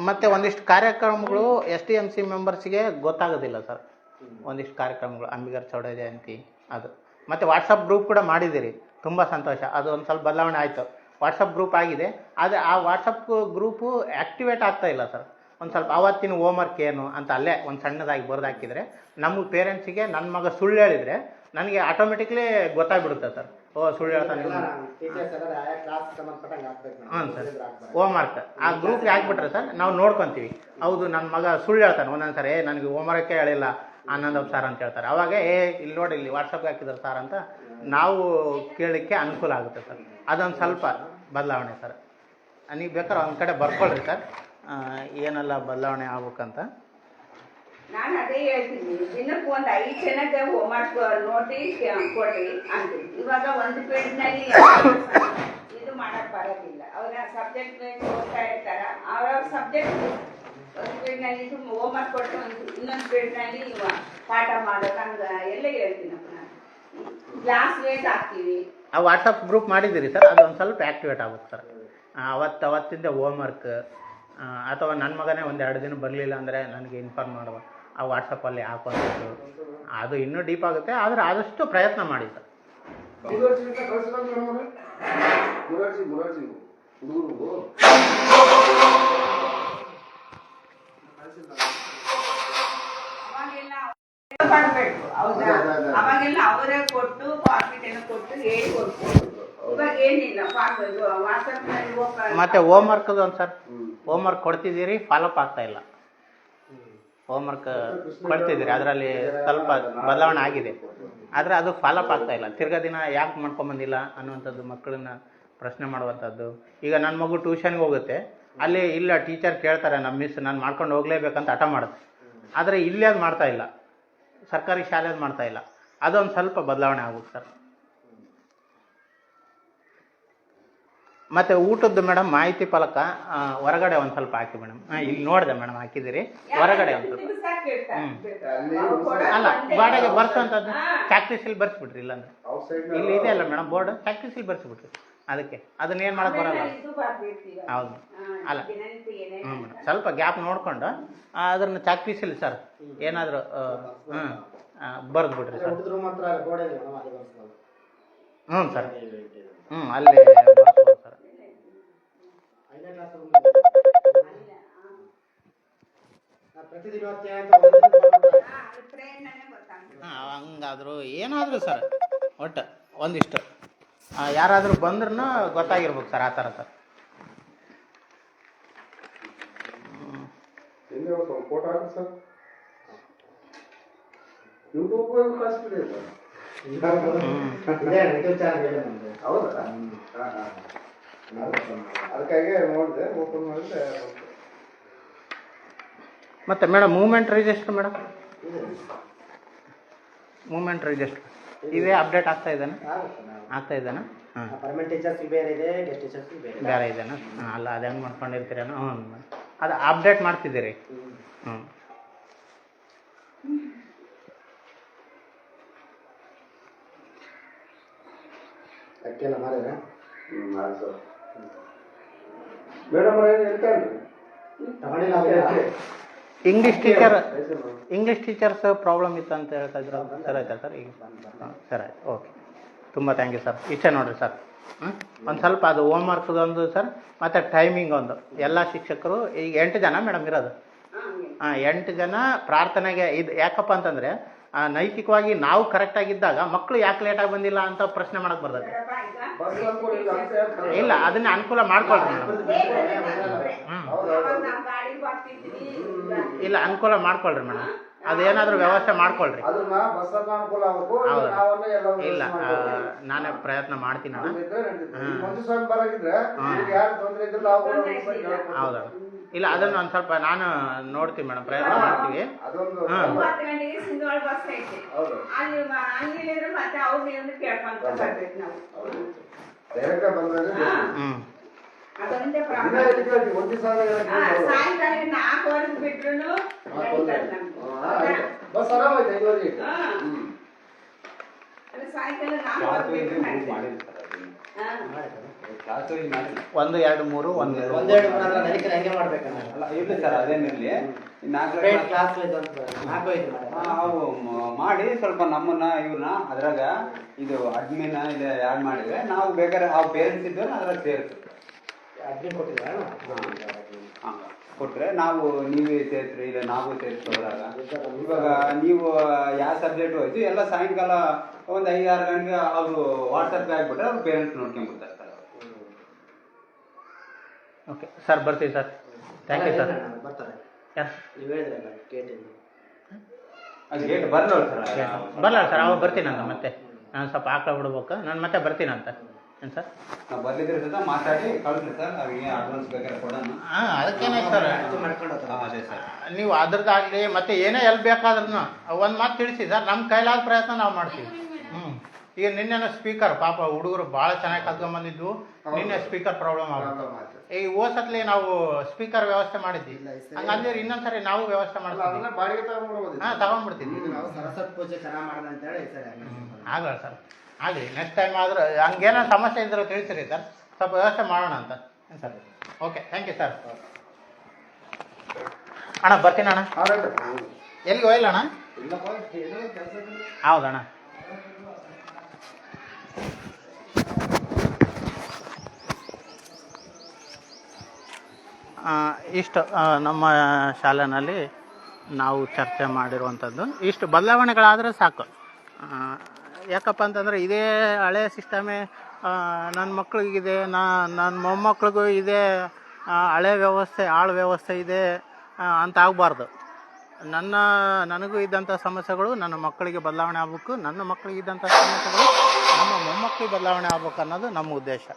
ಮತ್ತೆ ಒಂದಿಷ್ಟು ಕಾರ್ಯಕ್ರಮಗಳು STMC ಮೆಂಬರ್ಸ್ಗೆ ಗೊತ್ತಾಗೋದಿಲ್ಲ ಸರ್. ಒಂದಿಷ್ಟು ಕಾರ್ಯಕ್ರಮಗಳು ಅಂಬಿಗರ ಚೌಡ ಜಯಂತಿ ಅದು. ಮತ್ತು ವಾಟ್ಸಪ್ ಗ್ರೂಪ್ ಕೂಡ ಮಾಡಿದ್ದೀರಿ, ತುಂಬ ಸಂತೋಷ. ಅದು ಒಂದು ಸ್ವಲ್ಪ ಬದಲಾವಣೆ ಆಯಿತು. ವಾಟ್ಸಪ್ ಗ್ರೂಪ್ ಆಗಿದೆ, ಆದರೆ ಆ ವಾಟ್ಸಪ್ ಗ್ರೂಪು ಆ್ಯಕ್ಟಿವೇಟ್ ಆಗ್ತಾ ಇಲ್ಲ ಸರ್. ಒಂದು ಸ್ವಲ್ಪ ಅವತ್ತಿನ ಹೋಮ್ವರ್ಕ್ ಏನು ಅಂತ ಅಲ್ಲೇ ಒಂದು ಸಣ್ಣದಾಗಿ ಬರೆದಾಕಿದರೆ ನಮ್ಮ ಪೇರೆಂಟ್ಸಿಗೆ ನನ್ನ ಮಗ ಸುಳ್ಳು ಹೇಳಿದರೆ ನನಗೆ ಆಟೋಮೆಟಿಕ್ಲಿ ಗೊತ್ತಾಗ್ಬಿಡುತ್ತೆ ಸರ್. ಸುಳ್ಳು ಹೇಳ್ತಾನೆ. ಹ್ಞೂ ಸರ್, ಹೋಮ್ವರ್ಕ್ ಆ ಗ್ರೂಪ್ಗೆ ಹಾಕ್ಬಿಟ್ರೆ ಸರ್ ನಾವು ನೋಡ್ಕೊತೀವಿ. ಹೌದು ನನ್ನ ಮಗ ಸುಳ್ಳು ಹೇಳ್ತಾನೆ ಒಂದೊಂದು ಸರಿ, ನನಗೆ ಹೋಮ್ವರ್ಕೇ ಹೇಳಿಲ್ಲ ಆನಂದವ್ ಸರ್ ಅಂತ ಹೇಳ್ತಾರೆ. ಅವಾಗ ಇಲ್ಲಿ ನೋಡಿ ಇಲ್ಲಿ ವಾಟ್ಸಪ್ಗೆ ಹಾಕಿದ್ದಾರೆ ಸರ್ ಅಂತ ನಾವು ಕೇಳಲಿಕ್ಕೆ ಅನುಕೂಲ ಆಗುತ್ತೆ ಸರ್. ಅದೊಂದು ಸ್ವಲ್ಪ ಬದಲಾವಣೆ ಸರ್. ನೀವು ಬೇಕಾದ್ರೆ ಒಂದು ಕಡೆ ಬರ್ಕೊಳ್ರಿ ಸರ್, ಏನೆಲ್ಲ ಬದಲಾವಣೆ ಆಗ್ಬೇಕಂತ. ನಾನು ಅದೇ ಹೇಳ್ತೀನಿ, ದಿನಕ್ಕೆ ಒಂದು 5 ಜನಕ್ಕೆ ಹೋಮ್ವರ್ಕ್ ನೋಡಿ ಕೊಡ್ರಿ ಅಂತೀನಿ. ಇವಾಗ ಒಂದು ಪೀರಿಯಡ್ನಲ್ಲಿ ಇದು ಮಾಡಕ್ ಬರೋದಿಲ್ಲ. ಅವರ ಸಬ್ಜೆಕ್ಟ್ ಓದ್ತಾ ಇರ್ತಾರ, ಅವರ ಸಬ್ಜೆಕ್ಟ್ ಒಂದು ಪೀರಿಯಡ್ನಲ್ಲಿ ಹೋಮ್ವರ್ಕ್ ಕೊಟ್ಟು ಇನ್ನೊಂದು ಪೀರಿಯಡ್ನಲ್ಲಿ ಪಾಠ ಮಾಡೋಕಂಗ ಎಲ್ಲ ಹೇಳ್ತೀನಪ್ಪ ನಾನು. ಕ್ಲಾಸ್ ವೇಟ್ ಹಾಕ್ತೀವಿ. ಆ ವಾಟ್ಸಪ್ ಗ್ರೂಪ್ ಮಾಡಿದ್ದೀರಿ ಸರ್, ಅದೊಂದು ಸ್ವಲ್ಪ ಆ್ಯಕ್ಟಿವೇಟ್ ಆಗುತ್ತೆ ಸರ್. ಅವತ್ತಿಂದ ಹೋಮ್ವರ್ಕ್ ಅಥವಾ ನನ್ನ ಮಗನೇ ಒಂದು 2 ದಿನ ಬರಲಿಲ್ಲ ಅಂದರೆ ನನಗೆ ಇನ್ಫಾರ್ಮ್ ಮಾಡುವ, ಆ ವಾಟ್ಸಪ್ಪಲ್ಲಿ ಹಾಕೋದು. ಅದು ಇನ್ನೂ ಡೀಪ್ ಆಗುತ್ತೆ, ಆದರೆ ಆದಷ್ಟು ಪ್ರಯತ್ನ ಮಾಡಿ ಸರ್. ಮಾಡ್ಬೇಕು ಹೌದಾ? ಅವಾಗೆಲ್ಲ ಅವರೇ ಕೊಟ್ಟು ಪಾಕೆಟ್ ಎಲ್ಲ ಕೊಟ್ಟು ಹೇಳಿ ಕೊಡ್ಬೋದು. ಇವಾಗ ಏನಿಲ್ಲ ವಾಟ್ಸಪ್ನಲ್ಲಿ ಮತ್ತೆ ಹೋಮ್ವರ್ಕ್ ಒಂದು ಸರ್ ಹೋಮ್ವರ್ಕ್ ಕೊಡ್ತಿದ್ದೀರಿ ಫಾಲೋಅಪ್ ಆಗ್ತಾ ಇಲ್ಲ. ಹೋಮ್ವರ್ಕ್ ಕೊಡ್ತಿದ್ದೀರಿ ಅದರಲ್ಲಿ ಸ್ವಲ್ಪ ಬದಲಾವಣೆ ಆಗಿದೆ, ಆದರೆ ಅದು ಫಾಲೋಅಪ್ ಆಗ್ತಾ ಇಲ್ಲ. ತಿರ್ಗಾ ದಿನ ಯಾಕೆ ಮಾಡ್ಕೊಂಬಂದಿಲ್ಲ ಅನ್ನುವಂಥದ್ದು ಮಕ್ಕಳನ್ನ ಪ್ರಶ್ನೆ ಮಾಡುವಂಥದ್ದು. ಈಗ ನನ್ನ ಮಗು ಟ್ಯೂಷನ್ಗೆ ಹೋಗುತ್ತೆ, ಅಲ್ಲಿ ಇಲ್ಲ ಟೀಚರ್ ಕೇಳ್ತಾರೆ ನಮ್ಮ ಮಿಸ್ ನಾನು ಮಾಡ್ಕೊಂಡು ಹೋಗಲೇಬೇಕಂತ ಹಠ ಮಾಡುತ್ತೆ. ಆದರೆ ಇಲ್ಲೇ ಅದು ಮಾಡ್ತಾ ಇಲ್ಲ, ಸರ್ಕಾರಿ ಶಾಲೆದು ಮಾಡ್ತಾ ಇಲ್ಲ. ಅದೊಂದು ಸ್ವಲ್ಪ ಬದಲಾವಣೆ ಆಗುತ್ತೆ ಸರ್. ಮತ್ತು ಊಟದ್ದು ಮೇಡಮ್ ಮಾಹಿತಿ ಫಲಕ ಹೊರಗಡೆ ಒಂದು ಸ್ವಲ್ಪ ಹಾಕಿ ಮೇಡಮ್. ಇಲ್ಲಿ ನೋಡಿದೆ ಮೇಡಮ್ ಹಾಕಿದ್ದೀರಿ, ಹೊರಗಡೆ ಒಂದು ಸ್ವಲ್ಪ ಅಲ್ಲ ಬಾಡಿಗೆ ಬರ್ಸೋಂಥದ್ದು ಫ್ಯಾಕ್ಟ್ರಿಸಲ್ಲಿ ಬರ್ಸ್ಬಿಟ್ರಿ. ಇಲ್ಲಾಂದ್ರೆ ಇಲ್ಲಿ ಇದೆ ಅಲ್ಲ ಮೇಡಮ್ ಬೋರ್ಡ್, ಫ್ಯಾಕ್ಟ್ರಿಸಲ್ಲಿ ಬರ್ಸ್ಬಿಟ್ರಿ. ಅದಕ್ಕೆ ಅದನ್ನ ಏನು ಮಾಡೋಕ್ಕೆ ಬರಲ್ಲ. ಹೌದು ಅಲ್ಲ ಮೇಡಮ್ ಸ್ವಲ್ಪ ಗ್ಯಾಪ್ ನೋಡಿಕೊಂಡು ಅದನ್ನು ಚಾಕ್ಪೀಸಲ್ಲಿ ಸರ್ ಏನಾದರೂ ಬರೆದು ಬಿಟ್ರಿ ಸರ್. ಹ್ಞೂ ಸರ್ ಅಲ್ಲಿ ಬರ್ಸ್ಬೋದು ಸರ್. ಹಂಗಾದ್ರು ಏನಾದರೂ ಸರ್ ಒಟ್ಟು ಒಂದಿಷ್ಟು ಯಾರಾದರೂ ಬಂದ್ರೂ ಗೊತ್ತಾಗಿರ್ಬೇಕು ಸರ್ ಆ ಥರ ಸರ್. ಫೋಟೋ ಹಾಕಿ ಸರ್ ಯೂಟ್ಯೂಬ್ ಕಳಿಸ್ಬಿಡಿ ಸರ್. ಹೌದಾ? ಅದಕ್ಕಾಗಿ ನೋಡಿದೆ ಓಪನ್ ಮಾಡಿದ್ರೆ. ಮತ್ತು madam movement register madam, movement register ಇವೇ ಅಪ್ಡೇಟ್ ಆಗ್ತಾ ಇದ್ದಾನೆ? ಆಗ್ತಾ ಇದ್ದಾನೆ. ಹಾಂ ಪರ್ಮನೆಂಟ್ ಟೀಚರ್ಸ್ ಬೇರೆ ಇದೆ, ಗೆಸ್ಟ್ ಟೀಚರ್ಸ್ ಬೇರೆ ಇದೆನಾ? ಹಾಂ ಅಲ್ಲ ಅದು ಹೆಂಗೆ ಮಾಡ್ಕೊಂಡಿರ್ತೀರೇನೋ. ಹ್ಞೂ ಅದು ಅಪ್ಡೇಟ್ ಮಾಡ್ತಿದ್ದೀರಿ. ಹ್ಞೂ ಅಕ್ಕೆಲ್ಲ ಮಾಡಿದ್ರೆ ಮೇಡಮ್ ಹೇಳ್ತಾರೆ ಇಂಗ್ಲೀಷ್ ಟೀಚರ್ಸ್ ಪ್ರಾಬ್ಲಮ್ ಇತ್ತು ಅಂತ ಹೇಳ್ತಾ ಇದ್ರು. ಸರ್ ಆಯ್ತಾ ಸರ್? ಈಗ ಸರ್ ಆಯ್ತು, ಓಕೆ. ತುಂಬ ಥ್ಯಾಂಕ್ ಯು ಸರ್. ಇಷ್ಟೇ ನೋಡಿರಿ ಸರ್. ಒಂದು ಸ್ವಲ್ಪ ಅದು ಹೋಮ್ವರ್ಕ್ದೊಂದು ಸರ್, ಮತ್ತು ಟೈಮಿಂಗ್ ಒಂದು. ಎಲ್ಲ ಶಿಕ್ಷಕರು ಈಗ 8 ಜನ ಮೇಡಮ್ ಇರೋದು. 8 ಜನ ಪ್ರಾರ್ಥನೆಗೆ. ಇದು ಯಾಕಪ್ಪ ಅಂತಂದರೆ ನೈತಿಕವಾಗಿ ನಾವು ಕರೆಕ್ಟಾಗಿದ್ದಾಗ ಮಕ್ಕಳು ಯಾಕೆ ಲೇಟಾಗಿ ಬಂದಿಲ್ಲ ಅಂತ ಪ್ರಶ್ನೆ ಮಾಡಕ್ಕೆ ಬರ್ತದೆ. ಇಲ್ಲ ಅದನ್ನ ಅನುಕೂಲ ಮಾಡ್ಕೊಳ್ರಿ ಮೇಡಮ್. ಇಲ್ಲ ಅನುಕೂಲ ಮಾಡ್ಕೊಳ್ರಿ ಮೇಡಮ್, ಅದೇನಾದರೂ ವ್ಯವಸ್ಥೆ ಮಾಡ್ಕೊಳ್ರಿ. ಇಲ್ಲ ನಾನೇ ಪ್ರಯತ್ನ ಮಾಡ್ತೀನಿ ಅಣ್ಣ. ಹೌದಾ? ಇಲ್ಲ ಅದನ್ನು ಒಂದು ಸ್ವಲ್ಪ ನಾನು ನೋಡ್ತೀವಿ ಮೇಡಮ್, ಪ್ರಯತ್ನ ಮಾಡ್ತೀವಿ. ಹಾಂ ಸಾಯಂಕಾಲ 4 ಬಿಟ್ರು ಸಾಯಂಕಾಲ 4 1 2 3 1 ಹೆಂಗೆ ಮಾಡ್ಬೇಕಲ್ಲ ಇರ್ಲಿ ಸರ್, ಅದೇನಿರಲಿ. ನಾವು ಮಾಡಿ ಸ್ವಲ್ಪ ನಮ್ಮನ್ನ ಇವ್ರನ್ನ ಅದ್ರಾಗ ಇದು ಅಡ್ಮಿನ್ ಇಲ್ಲ ಯಾರು ಮಾಡಿದ್ರೆ ನಾವು ಬೇಕಾದ್ರೆ ಆ ಪೇರೆಂಟ್ಸ್ ಇದ್ದವ್ರು ಅದ್ರಾಗ ಸೇರಿಸ್ತೀವಿ. ಅಡ್ಮಿನ್ ಕೊಟ್ಟಿಲ್ಲ ಕೊಟ್ರೆ ನಾವು ನೀವೇ ಸೇರಿಸ್ರಿ, ಇಲ್ಲ ನಾವು ಸೇರಿಸೋದ್ರಾಗ. ಇವಾಗ ನೀವು ಯಾವ ಸಬ್ಜೆಕ್ಟ್ ಹೋಯ್ತು ಎಲ್ಲ ಸಾಯಂಕಾಲ ಒಂದು 5-6 ಗಂಟೆಗೆ ಅವರು ವಾಟ್ಸಪ್ಗೆ ಹಾಕ್ಬಿಟ್ರೆ ಅವ್ರು ಪೇರೆಂಟ್ಸ್ ನೋಡ್ಕೊಂಡ್ಬಿಡ್ತಾರೆ ಸರ್. ಓಕೆ ಸರ್, ಬರ್ತೀವಿ ಸರ್. Thank you sir. ಬರ್ತಾರೆ ಯಾರು ನೀವು ಹೇಳಿದ್ರಲ್ಲ ಗೇಟ್ ಗೇಟ್ ಬರಲ್ಲ ಸರ್. ಬರಲ್ಲ ಸರ್, ಅವಾಗ ಬರ್ತೀನಂತ. ಮತ್ತೆ ನಾನು ಸ್ವಲ್ಪ ಆಕಳ ಬಿಡ್ಬೇಕು, ನಾನು ಮತ್ತೆ ಬರ್ತೀನಂತ. ಏನು ಸರ್? ನಾವು ಬರ್ಲಿದ್ರೆ ಸಹ ಮಾತಾಡಿ ಕಳಿಸ್ರಿ ಸರ್, ಅವ್ರಿಗೆ ಅಡ್ವಾನ್ಸ್ ಬೇಕಾದ್ರೆ ಕೊಡೋಣ. ಹಾಂ ಅದಕ್ಕೇನಾಯ್ತು ಸರ್, ಅದೇ ಸರ್. ನೀವು ಅದ್ರದ್ದಾಗಲಿ ಮತ್ತೆ ಏನೇ ಎಲ್ಲಿ ಬೇಕಾದ್ರೂ ಒಂದು ಮಾತು ತಿಳಿಸಿ ಸರ್, ನಮ್ಮ ಕೈಲಾದ ಪ್ರಯತ್ನ ನಾವು ಮಾಡ್ತೀವಿ. ಈಗ ನಿನ್ನೆ ಸ್ಪೀಕರ್ ಪಾಪ ಹುಡುಗರು ಭಾಳ ಚೆನ್ನಾಗಿ ಕಲ್ತ್ಕೊಂಡ್ಬಂದಿದ್ವು. ನಿನ್ನೆ ಸ್ಪೀಕರ್ ಪ್ರಾಬ್ಲಮ್ ಆಗುತ್ತೆ. ಈಗ ಹೋಸತ್ಲಿ ನಾವು ಸ್ಪೀಕರ್ ವ್ಯವಸ್ಥೆ ಮಾಡಿದ್ವಿ, ಹಂಗಂದ್ರೆ ಇನ್ನೊಂದ್ಸರಿ ನಾವು ವ್ಯವಸ್ಥೆ ಮಾಡ್ತೀವಿ. ಹಾಂ ತಗೊಂಡ್ಬಿಡ್ತೀವಿ. ಸರಸ್ವತಿ ಪೂಜೆ ಚೆನ್ನಾಗಿ ಮಾಡಿದೆ ಅಂತ ಹೇಳಿ ಸರ್. ಆಗಲ್ಲ ಸರ್, ಆಗಲಿ ನೆಕ್ಸ್ಟ್ ಟೈಮ್ ಆದ್ರೆ ಹಂಗೇನೋ ಸಮಸ್ಯೆ ಇದ್ರೆ ತಿಳಿಸಿರಿ ಸರ್, ಸ್ವಲ್ಪ ವ್ಯವಸ್ಥೆ ಮಾಡೋಣ ಅಂತ. Sir okay, thank you sir. ಅಣ್ಣ ಬರ್ತೀನಿ ಅಣ್ಣ. ಎಲ್ಲಿಗೆ ಹೋಗಿಲ್ಲ ಅಣ್ಣ? ಹೌದಣ್ಣ. ಇಷ್ಟು ನಮ್ಮ ಶಾಲೆಯಲ್ಲಿ ನಾವು ಚರ್ಚೆ ಮಾಡಿರುವಂಥದ್ದು. ಇಷ್ಟು ಬದಲಾವಣೆಗಳಾದರೆ ಸಾಕು. ಯಾಕಪ್ಪ ಅಂತಂದರೆ ಇದೇ ಹಳೆಯ ಸಿಸ್ಟಮೇ ನನ್ನ ಮಕ್ಕಳಿಗಿದೆ, ನನ್ನ ಮೊಮ್ಮಕ್ಳಿಗೂ ಇದೇ ಹಳೆ ವ್ಯವಸ್ಥೆ, ಆಳು ವ್ಯವಸ್ಥೆ ಇದೆ ಅಂತ ಆಗಬಾರ್ದು. ನನಗೂ ಇದ್ದಂಥ ಸಮಸ್ಯೆಗಳು ನನ್ನ ಮಕ್ಕಳಿಗೆ ಬದಲಾವಣೆ ಆಗಬೇಕು, ನನ್ನ ಮಕ್ಕಳಿಗೆ ಇದ್ದಂಥ ಸಮಸ್ಯೆಗಳು ನಮ್ಮ ಮೊಮ್ಮಕ್ಕಳಿಗೆ ಬದಲಾವಣೆ ಆಗ್ಬೇಕು ಅನ್ನೋದು ನಮ್ಮ ಉದ್ದೇಶ.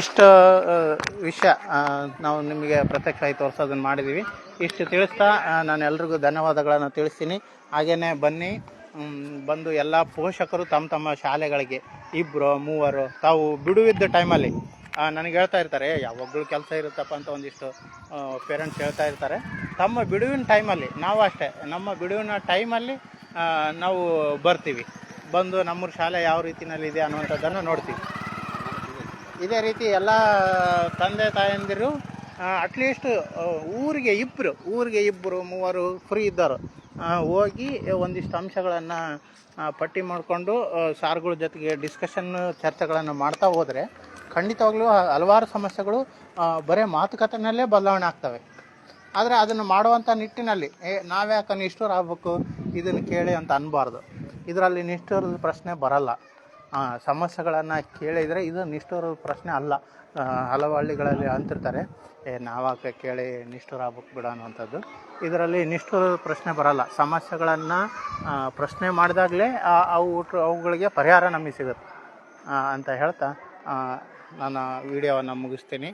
ಇಷ್ಟು ವಿಷಯ ನಾವು ನಿಮಗೆ ಪ್ರತ್ಯಕ್ಷವಾಗಿ ತೋರಿಸೋದನ್ನು ಮಾಡಿದ್ದೀವಿ. ಇಷ್ಟು ತಿಳಿಸ್ತಾ ನಾನು ಎಲ್ರಿಗೂ ಧನ್ಯವಾದಗಳನ್ನು ತಿಳಿಸ್ತೀನಿ. ಹಾಗೆಯೇ ಬಂದು ಎಲ್ಲ ಪೋಷಕರು ತಮ್ಮ ತಮ್ಮ ಶಾಲೆಗಳಿಗೆ 2-3 ತಾವು ಬಿಡುವಿದ್ದ ಟೈಮಲ್ಲಿ ನನಗೆ ಹೇಳ್ತಾ ಇರ್ತಾರೆ, ಯಾವಾಗಲೂ ಕೆಲಸ ಇರುತ್ತಪ್ಪ ಅಂತ ಒಂದಿಷ್ಟು ಪೇರೆಂಟ್ಸ್ ಹೇಳ್ತಾ ಇರ್ತಾರೆ. ತಮ್ಮ ಬಿಡುವಿನ ಟೈಮಲ್ಲಿ ನಾವು ಅಷ್ಟೇ, ನಮ್ಮ ಬಿಡುವಿನ ಟೈಮಲ್ಲಿ ನಾವು ಬರ್ತೀವಿ, ಬಂದು ನಮ್ಮೂರ ಶಾಲೆ ಯಾವ ರೀತಿಯಲ್ಲಿದೆ ಅನ್ನುವಂಥದ್ದನ್ನು ನೋಡ್ತೀವಿ. ಇದೇ ರೀತಿ ಎಲ್ಲ ತಂದೆ ತಾಯಂದಿರು ಅಟ್ಲೀಸ್ಟ್ ಊರಿಗೆ 2-3 ಫ್ರೀ ಇದ್ದರು ಹೋಗಿ ಒಂದಿಷ್ಟು ಅಂಶಗಳನ್ನು ಪಟ್ಟಿ ಮಾಡಿಕೊಂಡು ಸಾರ್ಗಳ ಜೊತೆಗೆ ಚರ್ಚೆಗಳನ್ನು ಮಾಡ್ತಾ ಹೋದರೆ ಖಂಡಿತವಾಗ್ಲೂ ಹಲವಾರು ಸಮಸ್ಯೆಗಳು ಬರೀ ಮಾತುಕತೆಯಲ್ಲೇ ಬದಲಾವಣೆ ಆಗ್ತವೆ. ಆದರೆ ಅದನ್ನು ಮಾಡುವಂಥ ನಿಟ್ಟಿನಲ್ಲಿ ನಾವ್ಯಾಕೆ ನಿಷ್ಠುರಾಗಬೇಕು ಇದನ್ನು ಕೇಳಿ ಅಂತ ಅನ್ನಬಾರ್ದು. ಇದರಲ್ಲಿ ನಿಷ್ಠುರದ ಪ್ರಶ್ನೆ ಬರಲ್ಲ. ಸಮಸ್ಯೆಗಳನ್ನು ಕೇಳಿದರೆ ಇದು ನಿಷ್ಠುರದ ಪ್ರಶ್ನೆ ಅಲ್ಲ. ಹಲವು ಹಳ್ಳಿಗಳಲ್ಲಿ ಅಂತಿರ್ತಾರೆ, ನಾವಾಕೆ ಕೇಳಿ ನಿಷ್ಠುರಾಗಬೇಕು ಬಿಡ ಅನ್ನುವಂಥದ್ದು. ಇದರಲ್ಲಿ ನಿಷ್ಠುರದ ಪ್ರಶ್ನೆ ಬರಲ್ಲ. ಸಮಸ್ಯೆಗಳನ್ನು ಪ್ರಶ್ನೆ ಮಾಡಿದಾಗಲೇ ಅವುಗಳಿಗೆ ಪರಿಹಾರ ನಮಗೆ ಸಿಗುತ್ತೆ ಅಂತ ಹೇಳ್ತಾ ನಾನು ವಿಡಿಯೋವನ್ನು ಮುಗಿಸ್ತೀನಿ.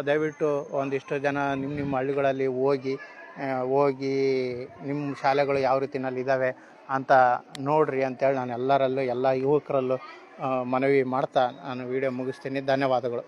ದಯವಿಟ್ಟು ಒಂದಿಷ್ಟು ಜನ ನಿಮ್ಮ ಹಳ್ಳಿಗಳಲ್ಲಿ ಹೋಗಿ ನಿಮ್ಮ ಶಾಲೆಗಳು ಯಾವ ರೀತಿಯಲ್ಲಿದ್ದಾವೆ ಅಂತ ನೋಡ್ರಿ ಅಂತೇಳಿ ನಾನು ಎಲ್ಲರಲ್ಲೂ ಎಲ್ಲ ಯುವಕರಲ್ಲೂ ಮನವಿ ಮಾಡ್ತಾ ನಾನು ವಿಡಿಯೋ ಮುಗಿಸ್ತೀನಿ. ಧನ್ಯವಾದಗಳು.